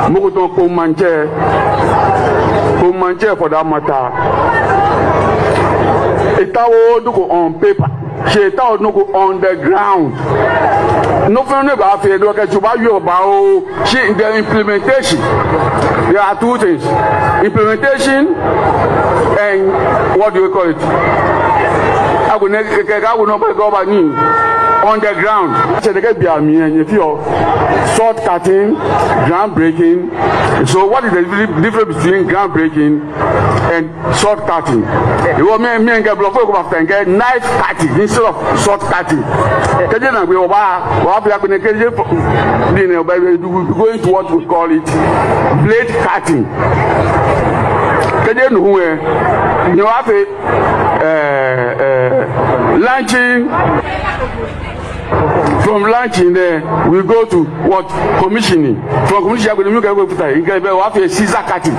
Mokoton Komanche for that matter. Itawo do go on paper. She itawo no go on the ground. No friend about fair do get you about she the implementation. There are two things: implementation and what do you call it? I will not go back on the ground. I said, if you're short cutting, groundbreaking. So, what is the difference between groundbreaking and short cutting? You want me and get block after and get knife cutting instead of short cutting. We're going to what we call it blade cutting. You have launching. From launching there, we go to what? Commissioning. From commissioning, we go to scissor cutting.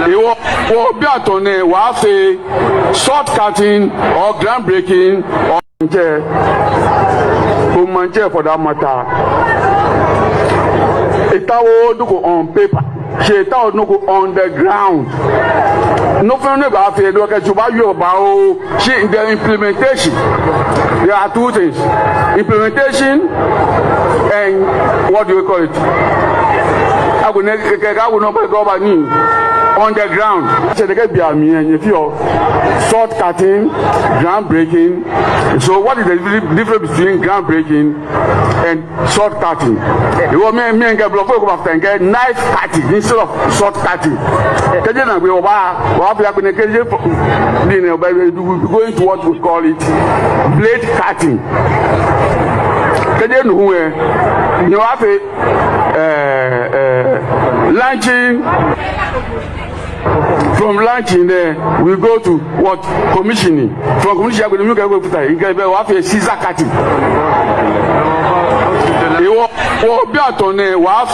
We have short cutting or groundbreaking or for that matter. Itawo do go on paper. She itawo no go on the ground. No friend about fair do get you about she the implementation. There are two things: implementation and what do you call it? I will not go back on the ground. I said, if you're short cutting, groundbreaking. So, what is the difference between groundbreaking and short cutting? You want me and get block after and get knife cutting instead of short cutting. We're going to what we call it blade cutting. You have launching. From launching there, we go to what? Commissioning. From commissioning, we go to scissor cutting. We have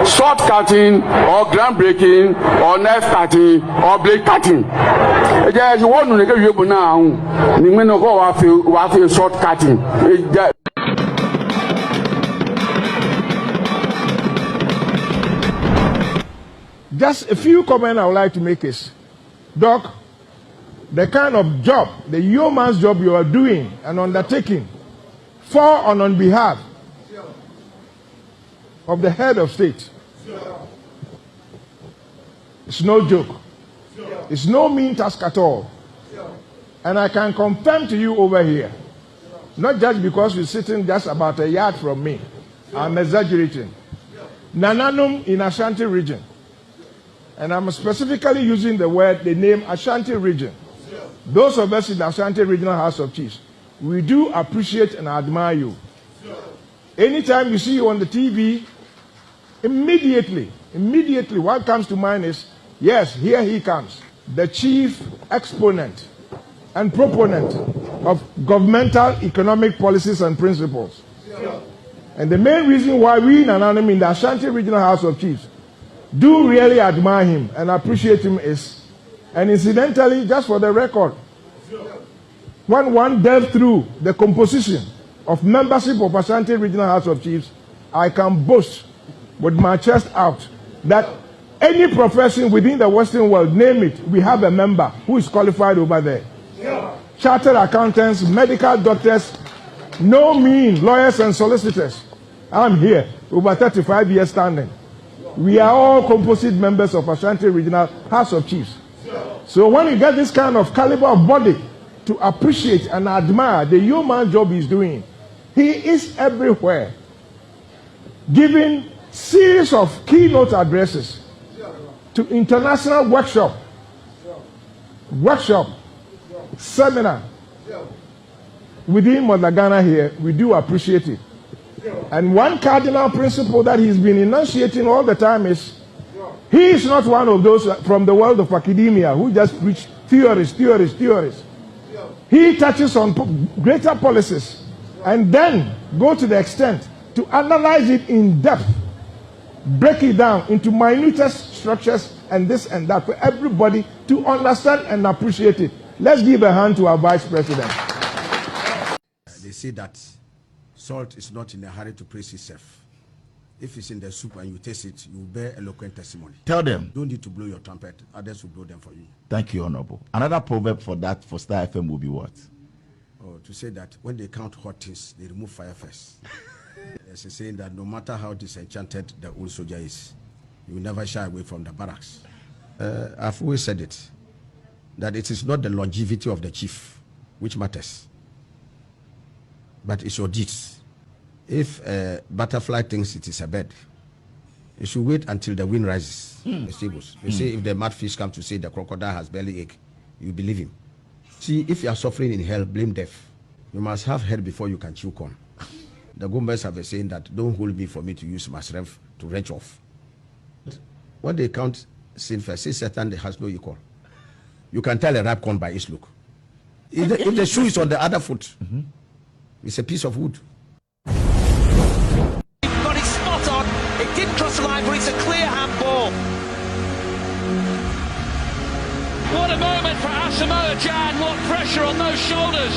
short cutting or groundbreaking or knife cutting or blade cutting. You want to get you now. We have short cutting. Just a few comments I would like to make is, Doc, the kind of job, the yeoman's job you are doing and undertaking for and on behalf of the head of state. It's no joke. It's no mean task at all. And I can confirm to you over here, not just because you're sitting just about a yard from me, I'm exaggerating. Nananum in Ashanti region, and I'm specifically using the name Ashanti region. Those of us in the Ashanti Regional House of Chiefs, we do appreciate and admire you. Anytime you see you on the TV, immediately what comes to mind is, yes, here he comes, the chief exponent and proponent of governmental economic policies and principles. And the main reason why we in Nananum in the Ashanti Regional House of Chiefs do really admire him and appreciate him is, and incidentally, just for the record, when one delves through the composition of membership of Ashanti Regional House of Chiefs, I can boast with my chest out that any profession within the Western world, name it, we have a member who is qualified over there. Chartered accountants, medical doctors, no mean lawyers and solicitors. I'm here, over 35 years standing. We are all composite members of Ashanti Regional House of Chiefs. So when you get this kind of caliber of body to appreciate and admire the yeoman job he's doing, he is everywhere, giving series of keynote addresses to international workshop, seminar. Within Mother Ghana here, we do appreciate it. And one cardinal principle that he's been enunciating all the time is, he is not one of those from the world of academia who just preach theories. He touches on greater policies and then go to the extent to analyze it in depth, break it down into minutest structures and this and that, for everybody to understand and appreciate it. Let's give a hand to our Vice President. They say that salt is not in a hurry to praise itself. If it's in the soup and you taste it, you bear eloquent testimony. Tell them. Don't need to blow your trumpet. Others will blow them for you. Thank you, Honorable. Another proverb for that, for Star FM, will be what? Oh, to say that when they count hot things, they remove fire first. There's a saying that no matter how disenchanted the old soldier is, you will never shy away from the barracks. I've always said it, that it is not the longevity of the chief which matters, but it's your deeds. If a butterfly thinks it is a bird, you should wait until the wind rises. The stables. They say if the mudfish come to say the crocodile has belly ache, you believe him. See, if you are suffering in hell, blame death. You must have head before you can chew corn. The Gombas have a saying that don't hold me for me to use my strength to wrench off. When they count sin first, say Satan has no equal. You can tell a ripe corn by its look. If the shoe is on the other foot, it's a piece of wood. Got it spot on. It didn't cross the line, but it's a clear handball. What a moment for Asamoah Gyan. What pressure on those shoulders.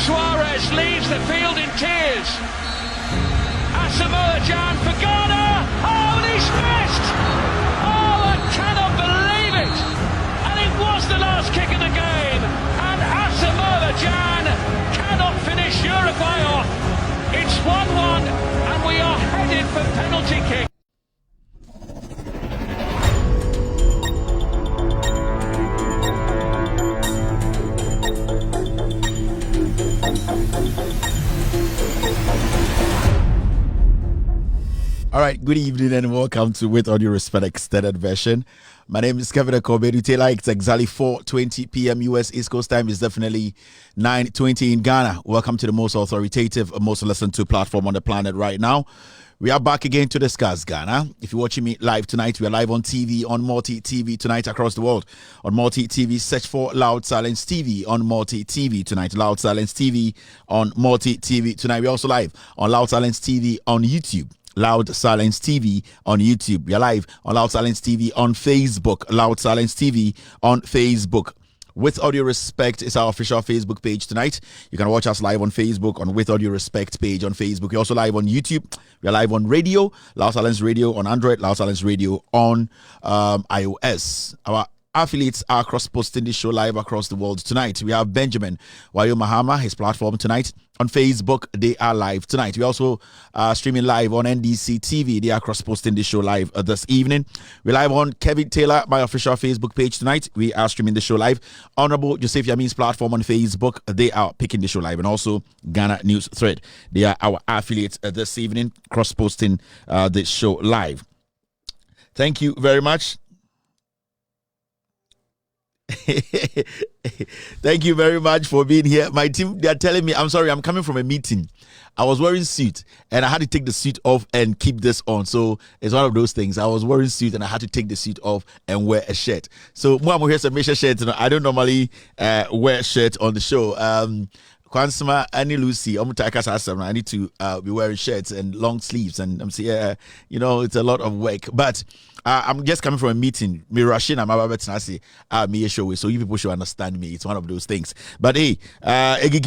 Suarez leaves the field in tears. Asamoah Gyan for Ghana. Oh, and he's missed. Oh, I cannot believe it. And it was the last kick of the game. And Asamoah Gyan cannot finish Uruguay off. It's 1-1 and we are headed for penalty kick. All right, good evening and welcome to With All Due Respect extended version. My name is Kevin Akobedu Taylor. It's exactly 4:20 p.m. US East Coast time. It's definitely 9:20 in Ghana. Welcome to the most authoritative, most listened to platform on the planet right now. We are back again to discuss Ghana. If you're watching me live tonight, we are live on TV, on Multi TV tonight across the world. On Multi TV, search for Loud Silence TV on Multi TV tonight. Loud Silence TV on Multi TV tonight. We're also live on Loud Silence TV on YouTube. Loud Silence TV on YouTube. We are live on Loud Silence TV on Facebook. Loud Silence TV on Facebook. With All Due Respect is our official Facebook page tonight. You can watch us live on Facebook on With All Due Respect page on Facebook. We're also live on YouTube. We are live on radio, Loud Silence Radio on Android, Loud Silence Radio on iOS. Our affiliates are cross-posting this show live across the world tonight. We have Benjamin Wayo Mahama, his platform tonight. On Facebook, they are live tonight. We also streaming live on NDC TV. They are cross-posting this show live this evening. We're live on Kevin Taylor, my official Facebook page tonight. We are streaming the show live. Honorable Joseph Yamin's platform on Facebook, they are picking the show live. And also Ghana News Thread. They are our affiliates this evening, cross-posting this show live. Thank you very much. Thank you very much for being here. My team, they are telling me, I'm sorry, I'm coming from a meeting. I was wearing suit and I had to take the suit off and keep this on. So it's one of those things. I was wearing suit and I had to take the suit off and wear a shirt. So I'm here some shirt. I don't normally wear shirt on the show. Kwansima and Lucy, I need to be wearing shirts and long sleeves, and I'm saying, it's a lot of work. But I'm just coming from a meeting. Me rushing, I'm about to say, me a show, so you people should understand me. It's one of those things. But hey,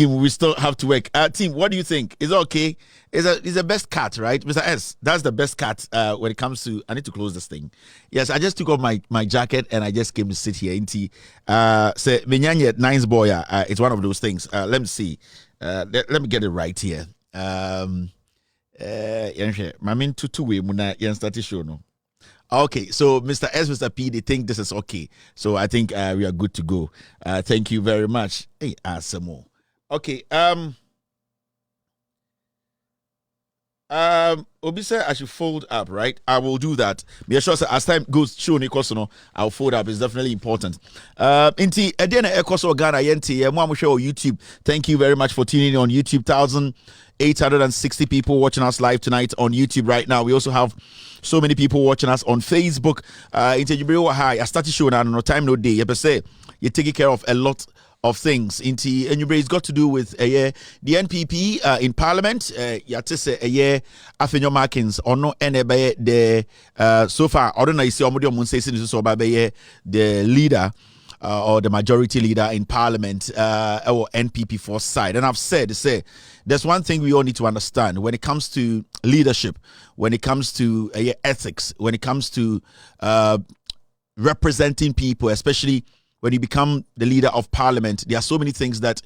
we still have to work. Team, what do you think? Is it okay? Is the best cut, right, Mr. S? That's the best cut when it comes to. I need to close this thing. Yes, I just took off my jacket and I just came to sit here. Say Minyanye nice boy. It's one of those things. Let me see. Let me get it right here. Mamin tutu we muna yan start show no. Okay, so Mr. S, Mr. P, they think this is okay. So I think we are good to go. Thank you very much. Hey, some more. Okay. Obi said I should fold up, right? I will do that. Be sure as time goes through, I'll fold up. It's definitely important. Inti Edena Ekoso Ghana Yenti YouTube. Thank you very much for tuning in on YouTube. 1,860 people watching us live tonight on YouTube right now. We also have so many people watching us on Facebook. Inti Jibril Hi. I started showing on no time no day. You say you're taking care of a lot of things. Inti Enyubre, it's got to do with the NPP in Parliament. Yatese Afenyo Markins or no enebe the so far. I don't know if the leader. Or the majority leader in Parliament, or NPP for side. And I've said, there's one thing we all need to understand when it comes to leadership, when it comes to ethics, when it comes to representing people, especially when you become the leader of Parliament. There are so many things that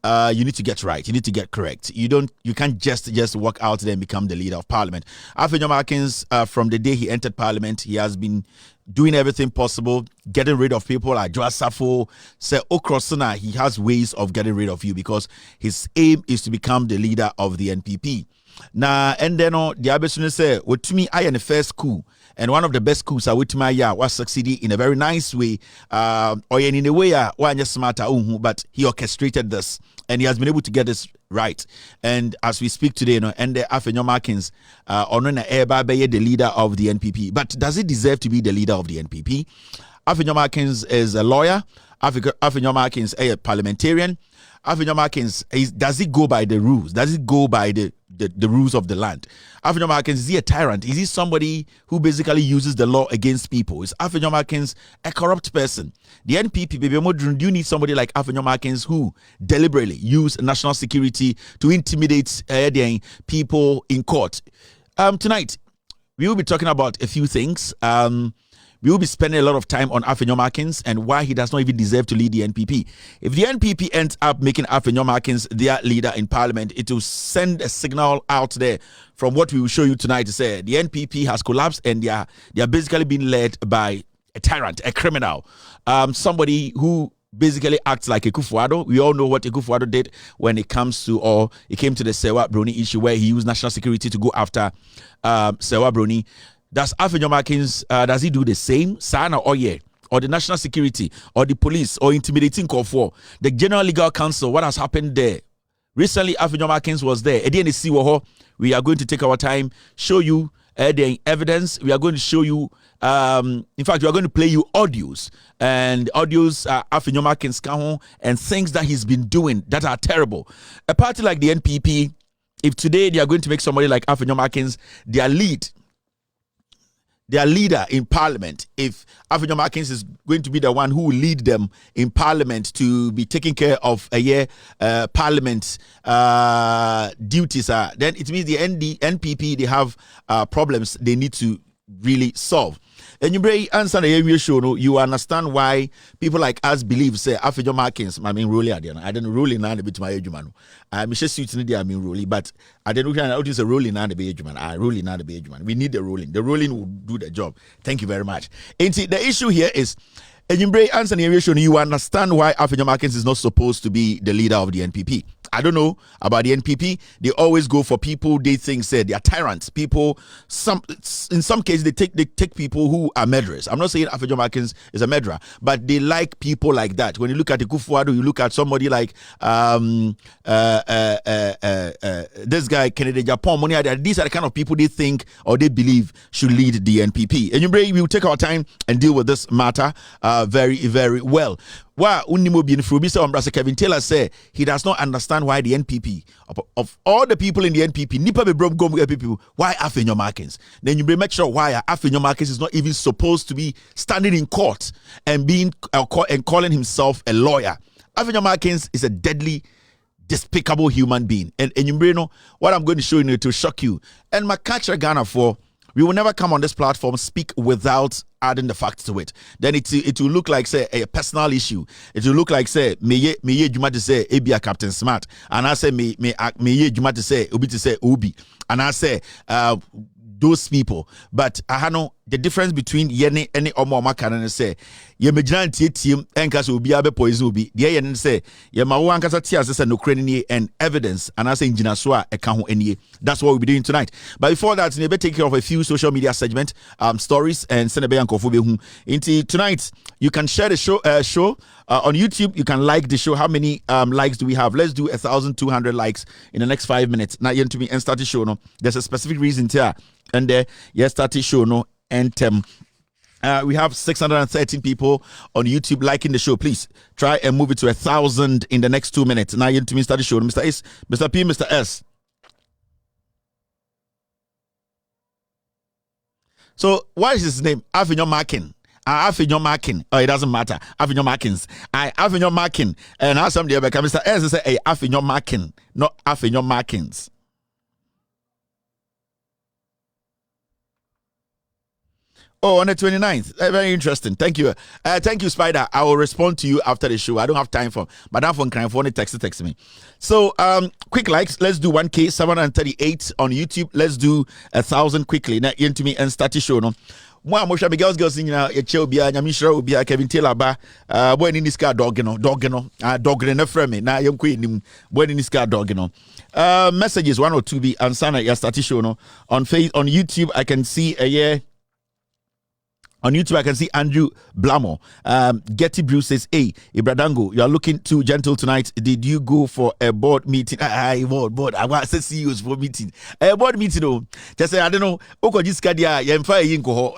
you need to get right. You need to get correct. You can't just walk out there and become the leader of Parliament. Afenyo Markins, from the day he entered Parliament, he has been doing everything possible, getting rid of people like Joa Safo, say Okrosana. He has ways of getting rid of you because his aim is to become the leader of the NPP. Now, and then the Abesune say, "What to me, I am the first coup, and one of the best coups I with my was succeeding in a very nice way, or in a way, one just smarter, but he orchestrated this, and he has been able to get this right. And as we speak today, and the Afenyo Markins, the leader of the NPP. But does he deserve to be the leader of the NPP? Afenyo Markins is a lawyer. Afenyo Markins is a parliamentarian. Afenyo Markins, does he go by the rules? Does he go by the rules of the land? Afenyo Markins, is he a tyrant? Is he somebody who basically uses the law against people? Is Afenyo Markins a corrupt person? The NPP, do you need somebody like Afenyo Markins who deliberately use national security to intimidate people in court? Tonight, we will be talking about a few things. We will be spending a lot of time on Afenyo Markins and why he does not even deserve to lead the NPP. If the NPP ends up making Afenyo Markins their leader in Parliament, it will send a signal out there from what we will show you tonight to say the NPP has collapsed and they are basically being led by a tyrant, a criminal, somebody who basically acts like a Kufuado. We all know what a Kufuado did when it came to the Sewa Bruni issue, where he used national security to go after Sewa Bruni. Does Afenyo Markins, does he do the same? Sana or the national security, or the police, or intimidating Kofor? The General Legal Council, what has happened there? Recently, Afenyo Markins was there. We are going to take our time, show you the evidence. We are going to show you, in fact, we are going to play you audios. And audios Afenyo Markins and things that he's been doing that are terrible. A party like the NPP, if today they are going to make somebody like Afenyo Markins their leader in Parliament, if Afenyo Markins is going to be the one who will lead them in Parliament to be taking care of Parliament duties, then it means the NPP, they have problems they need to really solve. And you answer the show, you understand why people like us believe, say, Afenyo Markins, I mean, really, I didn't rule in a bit my age, man. I'm just suiting I mean, really, but I didn't notice a ruling on the age, man. I ruling on the age, man. We need the ruling. The ruling will do the job. Thank you very much. And see, the issue here is, and you answer the show, you understand why Afenyo Markins is not supposed to be the leader of the NPP. I don't know about the NPP. They always go for people they think say they are tyrants. People, in some cases they take people who are murderers. I'm not saying Afenyo Markins is a murderer, but they like people like that. When you look at the Kufuado, you look at somebody like this guy Kennedy Japan Money. These are the kind of people they think or they believe should lead the NPP. And we will take our time and deal with this matter very, very well. Why Kevin Taylor say he does not understand why the NPP of all the people in the NPP, why Afenyo Markins? Then you make sure why Afenyo Markins is not even supposed to be standing in court and being and calling himself a lawyer. Afenyo Markins is a deadly, despicable human being. And you know what I'm going to show you to shock you. And my catcher Ghana for. We will never come on this platform, speak without adding the facts to it. Then it will look like, say, a personal issue. It will look like, say, me Juma to say, Ebi a Captain Smart. And I say, me Juma to say, Obi to say, Obi. And I say, those people. But I know the difference between any omo makana say ye megina tietiem enka so obi abe poison obi de ye ne say ye ma wo ankasa tia say no krenni and evidence and I say ngina so a eka ho anie. That's what we'll be doing tonight. But before that, we better take care of a few social media segment stories and send a be ankofo be hu. Into tonight you can share the show on YouTube. You can like the show. How many likes do we have? Let's do 1,200 likes in the next 5 minutes. Now you to me and start the show no. There's a specific reason here. And yes, start the show no. And We have 613 people on YouTube liking the show. Please try and move it to 1,000 in the next 2 minutes. Now you to me start the show. Mr. S, Mr. P, Mr. S. So what is his name? Afenyo Markin. Afenyo Markin. Oh, it doesn't matter. Afenyo Markins. Afenyo Markin. And now somebody Mr. S say, hey, Afenyo Markin, not Afenyo Markins. Oh, on the 29th. Very interesting. Thank you. Thank you, Spider. I will respond to you after the show. I don't have time for Madam von Crime for text me. So, quick likes. Let's do 1K, 738 on YouTube. Let's do 1,000 quickly. Now, into me and start the show. No. Moi, I'm sure girls in Echobia, Yamishra, Ubia, Kevin Taylor, when in this car dog, dog in a frame. Now, young queen, when in this car dog, messages 1 or 2B and Sana, your start show. No. On YouTube, I can see a year. On YouTube, I can see Andrew Blamo. Getty Bruce says, hey, Ibradango, you are looking too gentle tonight. Did you go for a board meeting? Board. I want to see you for meeting. A board meeting, though. Just say, I don't know. Oko Jiskadia, Yemfa Yinko,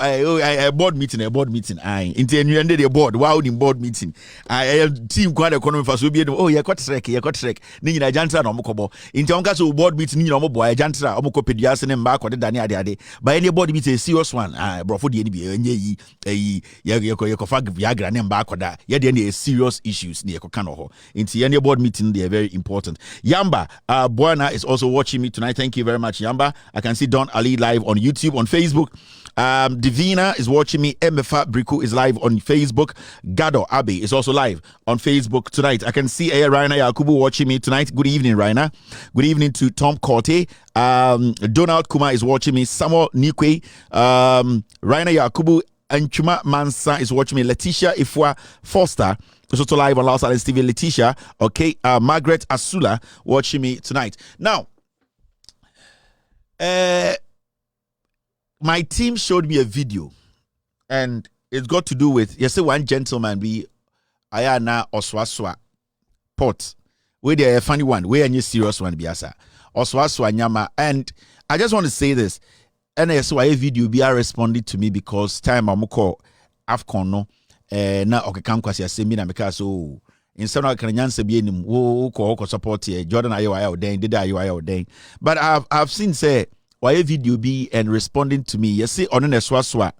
a board meeting. Into a board. Wow, in board meeting. I team quite economy for Subi. Oh, you're quite srek. Nina Jantra no Mokobo. In Tonka, board meeting, no boy, Jantra, Omokopedias and back or the Dania Dade. By any board meeting, a serious one. Bro, for the NBA. Viagra and back that any serious issues near Kokanoho. Into any board meeting, they are very important. Yamba Buana is also watching me tonight. Thank you very much, Yamba. I can see Don Ali live on YouTube, on Facebook. Divina is watching me. Mfa Briku is live on Facebook. Gado Abe is also live on Facebook tonight. I can see Raina Yakubu watching me tonight. Good evening, Raina. Good evening to Tom Corte. Donald Kuma is watching me. Samuel Nikwe. Raina Yakubu. And Chuma Mansa is watching me. Letitia Ifwa Foster is also live on Los Angeles TV. Letitia, okay. Margaret Asula watching me tonight. Now, my team showed me a video, and it's got to do with one gentleman be Ayana Oswaswa pot. Where they a funny one, where a serious one be asa Oswaswa Nyama. And I just want to say this. And why video be responded to me because time I'm call Afcon no na okekam kwasi asemi na meka so instead of kan nyanse bi enim wo ko support here Jordan ayo den did ayo den but I've seen say why video be and responding to me you see on na swaswa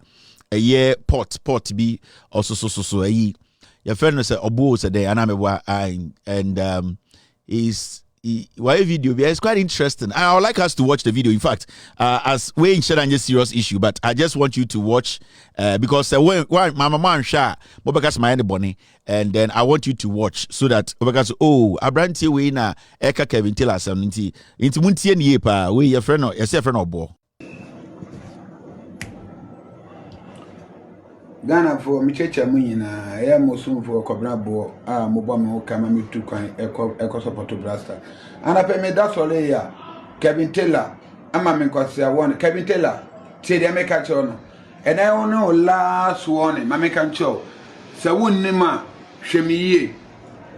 a year pot be also so ayi your friend say obo say dey anamebwa and why video it's quite interesting. I would like us to watch the video. In fact, as we share a serious issue, but I just want you to watch because when my mama share, because my bonnie, and then I want you to watch so that because Abranti we na Eka Kevin Taylor into muntie ni yepa we your friend or your friend or boy. Ghana for me checha mu nyina ya mosum for kobra bo a mo bo me kama me tu kwan eko support blaster ana pe me da sole ya Kevin Taylor ama me kwase won Kevin Taylor tie de me ka cho no e na ono last one ma me kan cho se wonni ma hwemiyie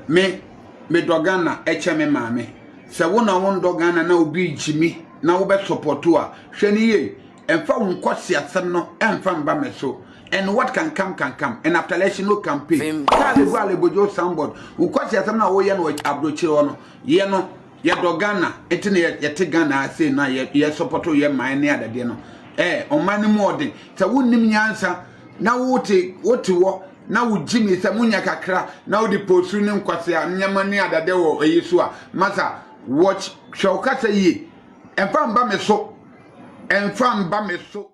me dogana eche me maame se wona won dogana na obi jimi na wo be support a hwani ye emfa won kwase asem no emfa mba me so. And what can come. And after election, no campaign. Kali wale bojo soundboard. Ukwasi asem na woye no abrochi ono. Ye no ye dogana etine ye te Ghana say na ye support ye man ne adade no. Omani mo de. Sa wonnim nyansa na wote wo na wo jimi sa munya kakra na wo di posu ne nkwasi anyama ne adade wo eyiso a masa watch show kasa yi. Emfa mba me so.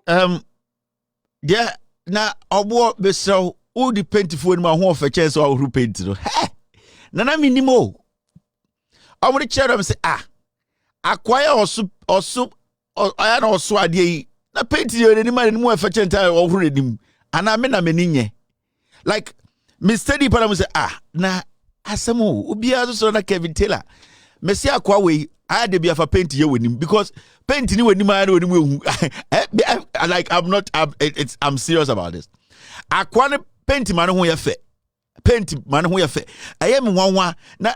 Yeah. Na obo beso o di paintifo ni ma ho ofa chance o ru paint no na minimo o mo de chere am say akwaya osu aya na osu ade yi na paint ni ma ni mo ofa chance o ru redim ana me na meninye like me study para mo say na asemo obi aso na Kevin Taylor me say akwa we I de be afa paint ye wenim because paint ni wenim aya na wenim ehu like I'm serious about this. Akwa paint man ho ye fe. Paint man ho ye fe. Aye me wanwa na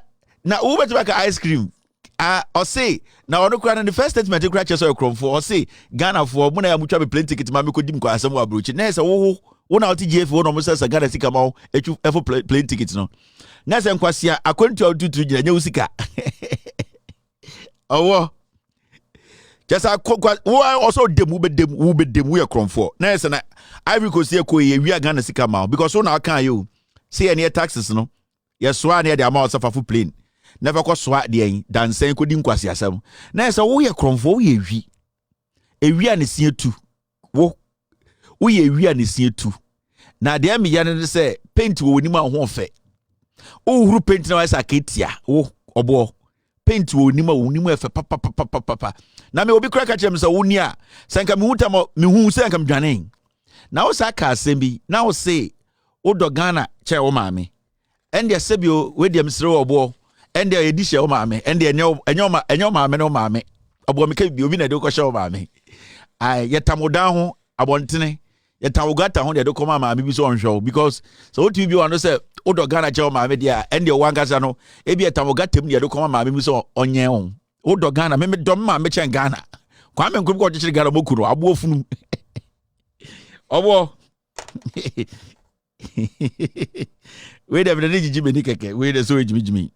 wo beto back ice cream. Or say na ono kra na the first statement you kra cheso ekrom for or say Ghana for mo na ya mutwa be plane ticket ma me kodim kwa asem wa brochi. Na say wo Wona OTGF wona mo say Ghana sika ma etu efo plane ticket no. Na se nkwasia akwantu otutu gina nya usika. Owo. Just wo also dem wo bedem we kromfo. Na se na Ivory Coast ye ko ye wi Ghana sika ma because wona kan you say any taxes no. Yes so na the amount of a plane. Never ko so de dan sen ko di nkwasi asem. Na se wo ye kromfo wo ye wi. Ewi anesie tu. Wo ye wi anesie tu. Na de me yane ne se paint wo ni ma ho fe. O huru paint na wa sa ketia. Wo obo. Paint wo ni ma efe papa. Na me obi kra ka chem se wo ni a sanka me huta mo me hu sanka me dwane. Na wo sa ka asem bi. Na wo se wo do Ghana che wo maame. Ende asebio we de msere obo. Ende ye di she wo maame. Ende enyo maame no maame. Obo me ka bi obi na de ko she wo maame. Ai yetamodan ho abontene yetawugata ho de ko maame bi so onhwe because so what you be one say odo Ghana che wo maame dia ende o wangasa no e bi yetawugata mu de ko maame bi so onye ho odo Ghana me dom maame che Ghana kwa me nkubi ko chiri Ghana mokuru abuofunu obo we de be jiji me ni keke we de so ejimi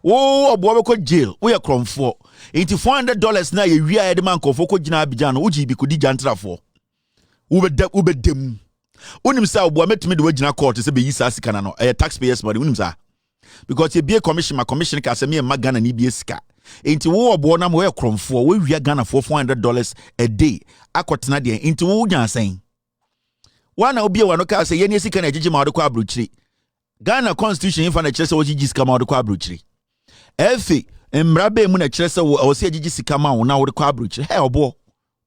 wo obo be ko jail we kromfo into $400 na ye wia de man kofo ko gina Abidjan wo ji bi ko di jantrafo wo be dem unim sa obo metumi de wagina court se be yi sa sika na no taxpayers money unim sa because ye be commission ka se me ma Ghana ni bi sika into wo obo na mo ye kromfo wo wia Ghana for $400 a day akotena de into wo nya sen wana obi e wano ka se ye ni sika na jiji ma de ko abrochiri Ghana constitution infa na kire se wo jiji sika ma de ko abrochiri efe mrabe mu na kire se wo se agigi sika ma wo na wo de kwa abrochi he obo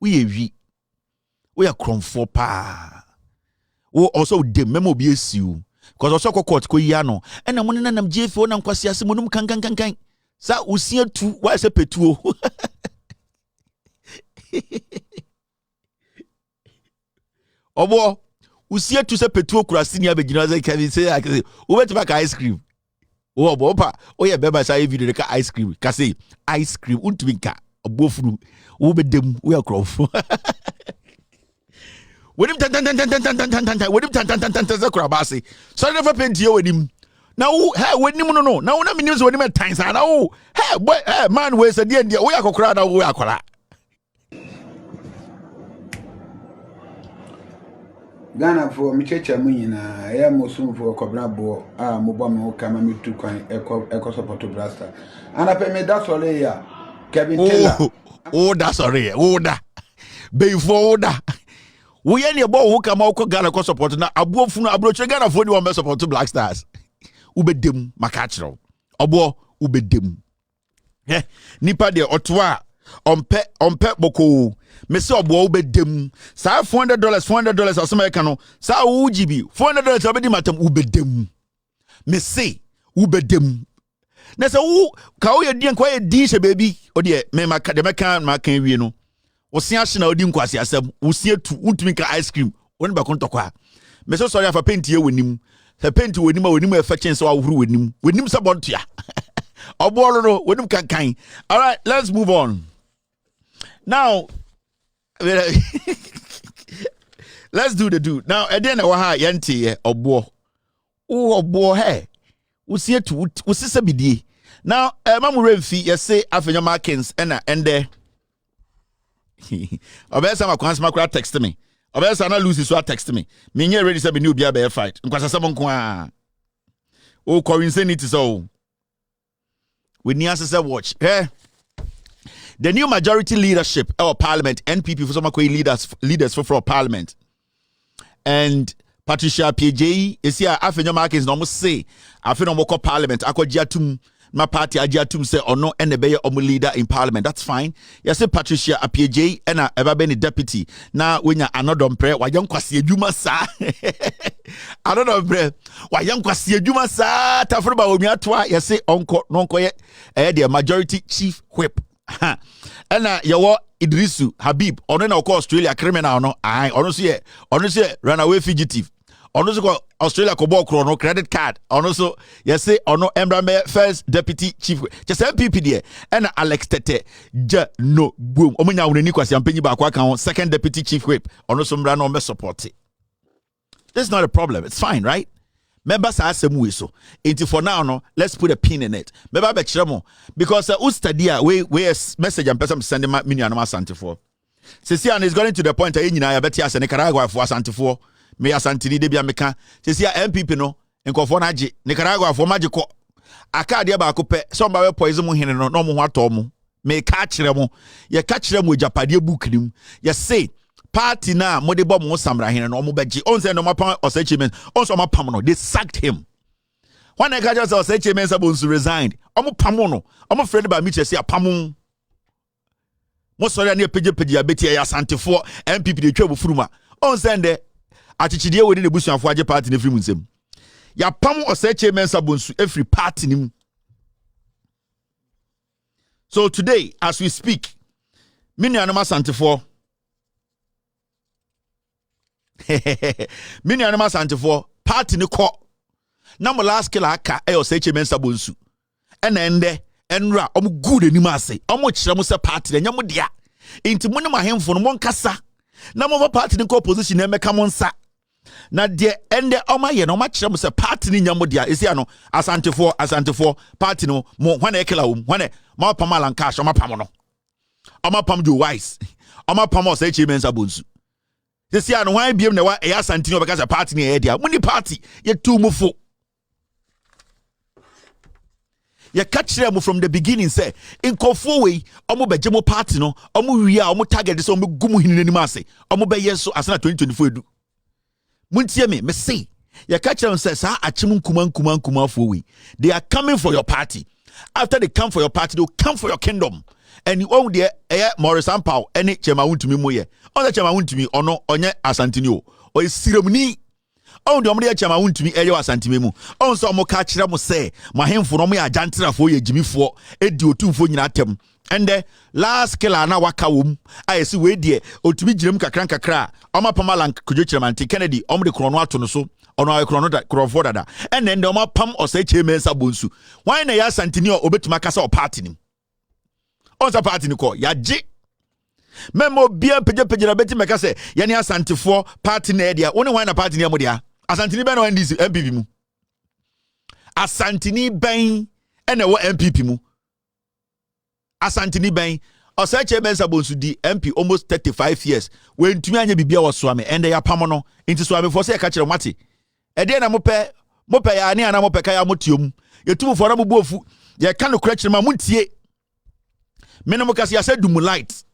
wo ye wi wo ya kromfo pa wo also de memo bi esiu because also court ko ya no ena mo na nam GF wo na nkwasi ase monum kan sa usia tu wa se petuo obo usia tu se petuo kurasi ni abegina ze Kevin say wo betima ka ice cream. Oh, bopa. Oh, yeah, beba say video ka ice cream. Ka say ice cream untwinka obofunu. Wo be dem we akrof. Wenim tan wenim tan zakrabase. So never paint you wenim. Now hey wenim no. Now na minim so wenim tan sa na wo. Hey boy man we say dey we akokra na we akola. Ghana for me checha mu nyina ya mosum for kobra bo a mo bo me ka ma me tu kwan eko support blaster ana pe me da sole ya Kevin Taylor da sorry da before da we ye ne bo wo ka ma ko Ghana ko support na abuofunu abroche Ghana for ni won be support Black Stars ubedem makachiro obo ubedem nipa de otoa ompe boko me se obo ubedem sa $400 asema ka no sa ujibi $400 obedi matam ubedem me se ubedem na se wo ka wo ye di nkwa ye di she baby odi me maka de meka wie no wo se ahye na odi nkwase asem wo se tu untumi ka ice cream woni ba kon tokwa me so sorry afa paint ye wonim se paint wonim e fa chen se wa huru wonim se bontua obo no wonim kan all right, let's move on. Now, let's do the do. Now, again, yanti obo. Oh, obo he. Usi etu usi sabidi. Now, mamu remfi yase Afenyo Markins ende. Obesa ma kwansi makura text me. Obesa na lose so text me. Me nye ready say be new bia be fight. Nkwasa sabon kwa. Oh, coincidence so. We need to watch. The new majority leadership or parliament, NPP for some leaders for parliament. And Patricia PJ is here. Afenyo Markins no say Afenyo moko parliament. Ako jiatum my party ajiatum say or no and the beya omu leader in parliament. That's fine. Yes, Patricia PJ and ever been a deputy. Now when you another prayer, why young kwasi ejuma sa? Another prayer. Why young kwasi ejuma sa? Tafurba omiatwa. Yes, onko nonko ye. The majority chief whip. And yawo Idrisu Habib ono na Australia criminal no ai ono so ye runaway fugitive ono so Australia kobo krono credit card ono so yesi ono embrame first deputy chief just MPP there and Alex Tete ja no boom omunya woni kwasi ampanyi ba kwa kan second deputy chief whip ono so mbra no me support it. This is not a problem, it's fine, right? Members are asem so into for now no let's put a pin in it meba be kiremo because ustadia we message am person send me nua no asante for Sisia is going to the point that nyina ya beti ase Nicaragua for asante for me asantini de bia meka Sisia MPP no nkofo na age Nicaragua for mage ko aka de ba ko pe so mba we poison mu hene no mo ho ato mo me ka kiremo ye ka kiremo japade book nim ye say party na mode bom mo samra hene no mo beji on say no mapa osachimen on so mapam no they sacked him when I just osachimen sabonsu resigned omo pam no omo friend ba mi chese apam mo sorry na page abeti ya santefo MPP de twa bofuruma on say de achichide we ne busuafo age party ne frimu nsem ya pam osachimen sabonsu every party nim. So today as we speak mini anoma santefo mini anima santifo party ni ko na mo last killer aka e oseche mensa bonsu ena ende enra omo good anima ase omo kire mo se party na nyamo dia enti mo ne mahemfo no mo nkasa na mo party ni ko position na meka mo nsa na de ende omo ye no ma kire mo se party ni nyamo dia esi ano asantefo party no mo hwana ekela wo hwana ma pam alanka so ma pam no omo pam do wise omo pam oseche mensa bonsu This year, no one BM na wa eya santini because a party near dia. Muni party ye too mufo. You catch them from the beginning. Say in kofo way, omo bejemo party no, omo ria, omo target this, omo gumu hini ni mase, omo be yeso asana 2024 edu. Muntie me say. You catch them say sa achimu kuma for we. They are coming for your party. After they come for your party, they'll come for your kingdom. And you own there, Morris Ampao, any chema wun't me moye. On the chema wun't me, or no, on ye asantino, or is ceremony. On the omnia chema wun't me, ayo asantimemu. On some more catch them say, my hand for me a jantra for ye Jimmy for, edu 2 for atem. And the last killer na wakawum, I see way dear, or to be Jim Kakranka cra, Oma Pamalan Kujuchaman, Kennedy, Om the Chronoatono so. On our chronoda, and then the Oma Pam or say Chemen Sabunsu. Why na ya Santinio obet Macasa or party? On sa party ni ko ya je memo bia peje na beti meka se ya ni asantefo party na dia woni wan na party ni mo dia asantini ben no ndc MPP mu asantini ben ene wo MPP mu asantini ben osache ben sabonsu di MP almost 35 years we ntumi anya bibia wo so ame ende ya pam no nti so ame fo se ka kire mate e de na mo pe ya ni ana mo pe ka ya motiom yetumu fo na mo buofu ye ka no kura kire ma muntie Menomokasi ya said dumu light.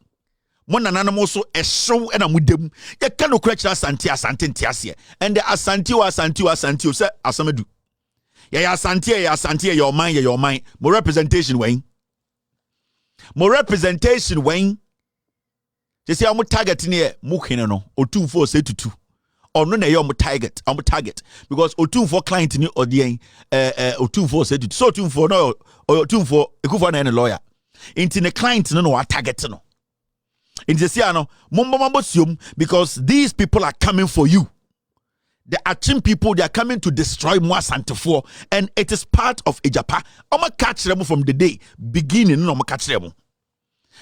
Mona nanamo so a show and a mudem. Ya cano crutch asante tiasie. And the asantio say asamedu. Ya santia your mind. More representation Wayne. Just say I'm target near Mukino or 2-4 say to 2. Or no na target. I'm target. Because or 2-4 client in or the or 2-4 say to 2. So 2-4 no or 2-4 a and a lawyer. Into the client no target no. Into the mambo because these people are coming for you. The Achim people, they are coming to destroy Mwa Santefo, and it is part of Ejapa. I'ma catch them from the day beginning. No, I'ma catch them.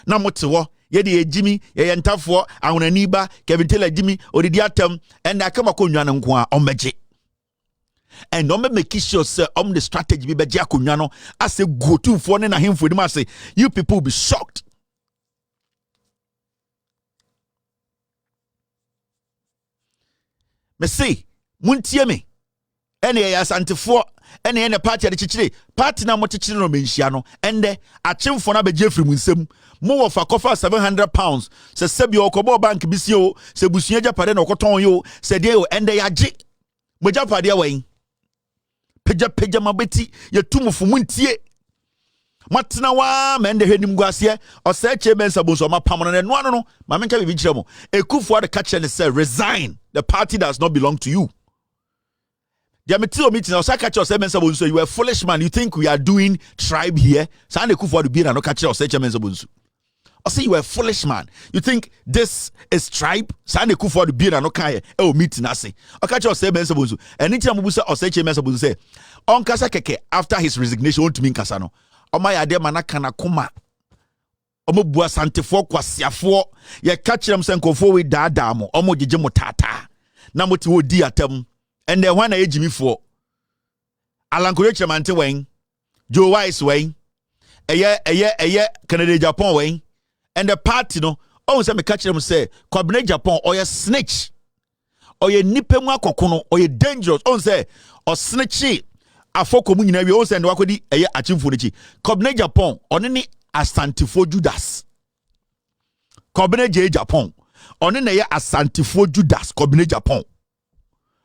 Now motiwo ye Jimmy ye ntafo ahonaniba Kevin Taylor Jimmy odidiatem and I come akonwa no nko a omeje. And no make sure say the strategy be beji akonwa no as a go to for na himfo dem say you people will be shocked. Me say muntie me ene ya Santefo ene party de chichire party na mo chichire no menhia no ende achemfo na beje firi munsem mo wo fa kofa £700 se sebi okobo bank bisi o se busua japade na okoton yo se de o ende ya je mo japade wen peja mabeti ye tumufo muntie matena wa mende hwenim guase o se che mensa bonso ma pam no no ma menka bibi kire mo ekufo de catch and say resign. The party does not belong to you. The meeting or catch us mensa bonso you are a foolish man. You think we are doing tribe here? Sane ekufo de bi na no catch us mensa bonso I say you are a foolish man. You think this is tribe? Sane kufu the beer no kai e meeting ase. Okache o say mensa bozu. Anytime we say o say che mensa bozu say on kasa keke after his resignation won't mean kasa no. O ma ya de manaka na kuma. Omo bua santefo kwasiafo ye catch them say nkofo we daadaa mo. Omo jeje mo tata. Na mo ti wo di atam. And then when I ejimi fo Alankore Chemante wen Joe Wise wen eye Canada Japan wen and the party no oh say me catch them say Kwabena Japan or ye snitch or ye nipe mu akokono or ye dangerous oh say or snitchy afoko mu nyina wi oh say ndo akodi eye achimfo nichi Kwabena Japan oni ni asantifo Judas Kwabena Japan oni na ye asantifo Judas Kwabena Japan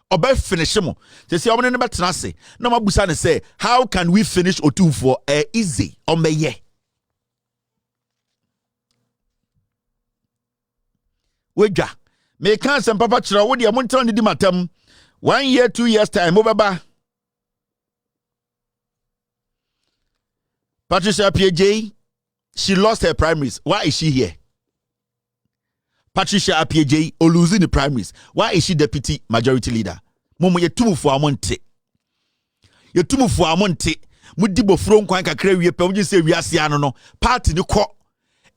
Obe finish mo. They say omne never trase. No mabusa ne say how can we finish Otumfo easy omeye. Weja. Me kan sem papa chira wo de amontra ne di matam. 1 year 2 years time obeba. Patricia PJ, she lost her primaries. Why is she here? Patricia APJ or losing the primaries. Why is she deputy majority leader? Momo ye tumu for amonte. Ye tumu for amonte. Mudibo from kwan kakra wie pe wuje se wiase ano no. Party ni ko.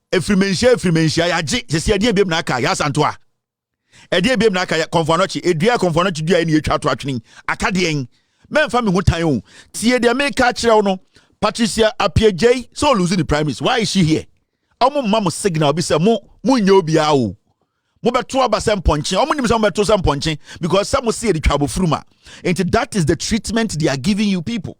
Efrimenshia ya ji. Se ade biem na aka ya santoa. Ade biem na aka ya konfonochi. Edua konfonochi dua ni etwa to atwene. Aka de en. Memfa me hutan o. Tie de make ka kire no. Patricia APJ so losing the primaries. Why is she here? Omo mama signal bi se mo nya obi a o. Mobeto abasem ponche omunim se mobeto sem ponche because some see the trouble fruma and that is the treatment they are giving you people.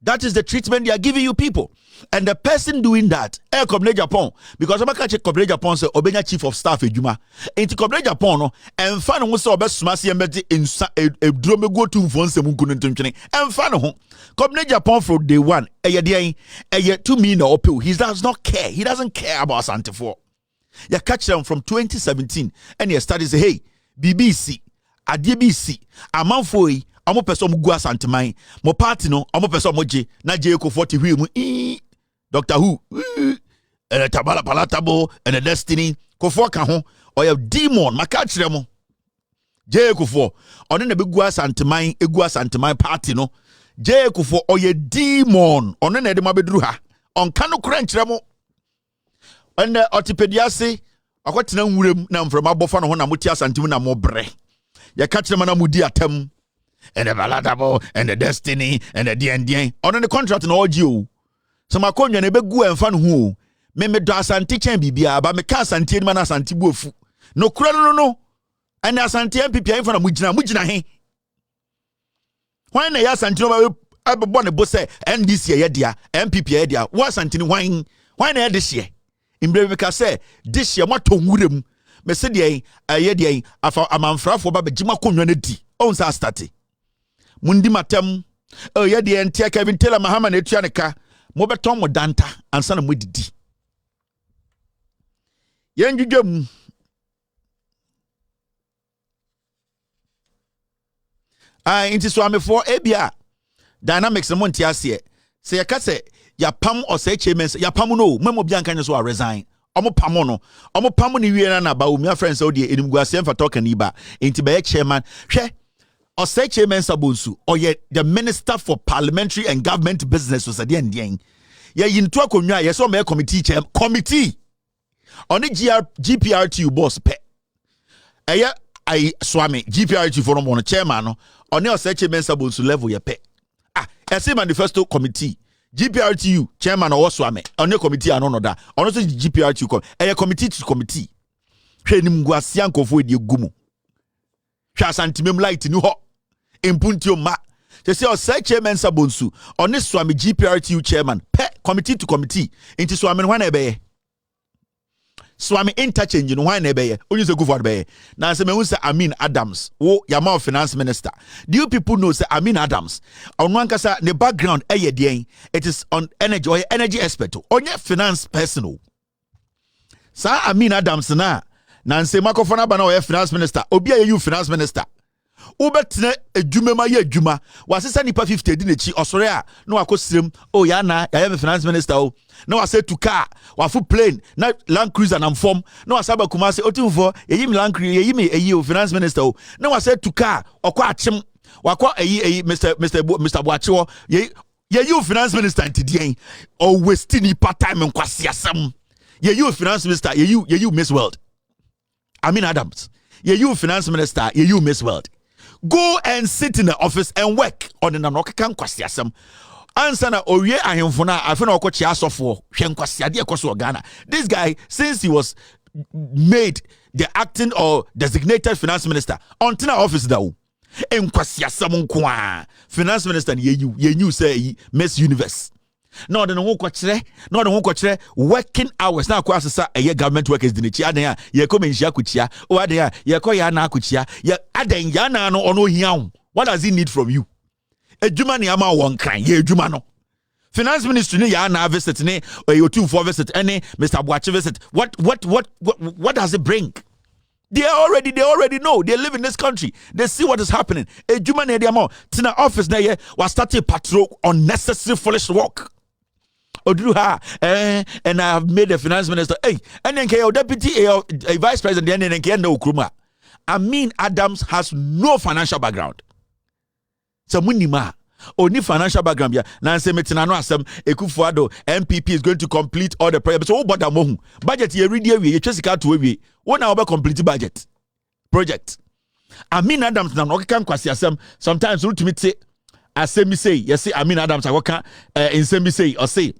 That is the treatment they are giving you people. And the person doing that, Komne Japan, because I'm catch Komne Japan say Obenya chief of staff ejuma. Enti Komne Japan no, emfa no so obesumase emeti insa edrome go to mfo nsem nkunu ntwentwene. Emfa no ho. Komne Japan from day one, eye to me na opel. He does not care. He doesn't care about Santefo. You catch them from 2017 and he started say, hey, BBC, ADBC, amanfo yi amo person mu gu asanteman mo party no amo person mo je na je ko 40 hwi mu Doctor Who and tabala palatable and the destiny ko for ka ho or demon maka kire mo je ko for ono na be gu asanteman party no je ko for or demon ono na de ma beduru ha on ka no kura nkire mo and orthopedia say akwatena nwurem na mframa abofa no ho na moti asantemu na mo bre ya ka kire na mudi atam and the palatable and the destiny and the dn on the contract no ogio so makonwa na be gu emfa no hu me do asante chen bibia ba me ka asante ni ma na asante bu ofu no kura no and asante MPP emfa na mugina he why na ya asante no ba abebo ne bo say NDC ye dia MPP ye dia wa asante ni why na this year imbre be ka say this year mato nwurem me se dia ye dia afa amanfrafo ba begima konwa na di on sa start mundi matem ye de entia Kevin Taylor Mahama na etua ne ka mo beton mo danta ansa na mo didi ye ndwudwam inti so amefo ebia dynamics mo ntia se ye ka se ya pam ose chairman ya pam no memo bia nkan so resign omo pam no omo pam ni wie na ba o mi friends o de enimguase mfa talk ni ba inti be chairman hwe Osei Chairman Sabonsu, or yet the Minister for Parliamentary and Government Business was at the end. Ye into a community, yes, or committee on the GPRTU boss pet. I swami GPRTU for one chairman on the Osei Chairman Sabonsu level ye pet. I say manifesto committee. GPRTU chairman or swami on the committee and on that. On the GPRTU a committee to committee. Training Guasianko for the gumu. Shasantimem light in ho. Impuntio ma. They say Osei Chairman Sabonsu on this swami GPRTU chairman pe committee to committee into swami one ebe swami interchange in one ebe only say go for be now say me say Amin Adams wo yama finance minister. Do you people know say Amin Adams on one kasa the background it is on energy or energy expert on your finance person sa Amin Adams na say makofona ba na o finance minister obi a you finance minister Ubetne edwuma ma ye edwuma. Wasesa nipa 50 di nechi osore a na wakosirem. Oh ya na ya am finance minister o. Na wase to car, wafu plane, na Land Cruiser na mfom. Na wasaba Kumasi otimfo, yeyi mi Land Cruiser, yeyi mi eyi o finance minister o. Na wase to car, wakwa achim, wakwa eyi Mr. Boachiwo, yeyi o finance minister ntidien. O waste ni part time nkwasi asem. Yeyi o finance minister, yeyi Miss World. Adams. You finance minister, you Miss World. Go and sit in the office and work on an anokan kwasiasem. Answer na owie ahemfona afena okochi asofo hwenkwasiade ekoso Ghana. This guy, since he was made the acting or designated finance minister, until our office da o. Enkwasiasem nko finance minister you say Miss Universe. No, the no kwachere working hours na kwa asesa eye government workers dinichi adan ye come nhia kuchia o adan ye ko ya na kuchia ye adan ya na no ono hia. What does he need from you? Ejuma ne ama won kan ye ejuma no. Finance ministry ne ya na visit ne otumfo visit any Mr. Boachi visit. What does it bring? They already know. They live in this country. They see what is happening. Ejuma ne dia mo tina office na ye was starting patrol unnecessary foolish work. Odruha, and I have made the finance minister. Hey, and then your deputy, a vice president, and then no Kruma. Adams has no financial background. So munima, only financial background. Yeah, Nancy Metinano Asem, Ekufuado, MPP is going to complete all the projects. So what mohu budget you read you just got to we one hour complete budget project. Adams now can kwasi asem sometimes root to me say asem say yes Adams I work in say or say.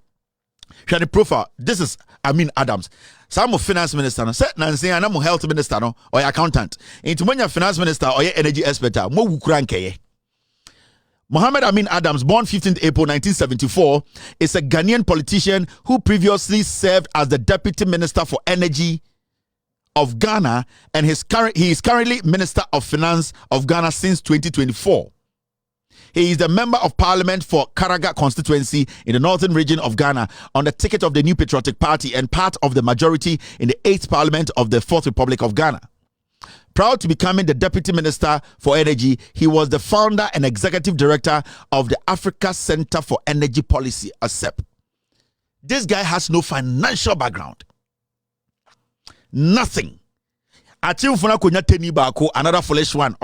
Share the profile. This is Adams. Some of finance minister, set Nancy and I'm health minister no or accountant. Into when you're finance minister or your energy expert, mo wukurankeye. Mohammed Adams, born 15th April 1974, is a Ghanaian politician who previously served as the Deputy Minister for Energy of Ghana and he is currently Minister of Finance of Ghana since 2024. He is the Member of Parliament for Karaga constituency in the northern region of Ghana on the ticket of the New Patriotic Party and part of the majority in the 8th Parliament of the 4th Republic of Ghana. Proud to becoming the Deputy Minister for Energy, he was the founder and executive director of the Africa Center for Energy Policy, ACEP. This guy has no financial background. Nothing. Another foolish one.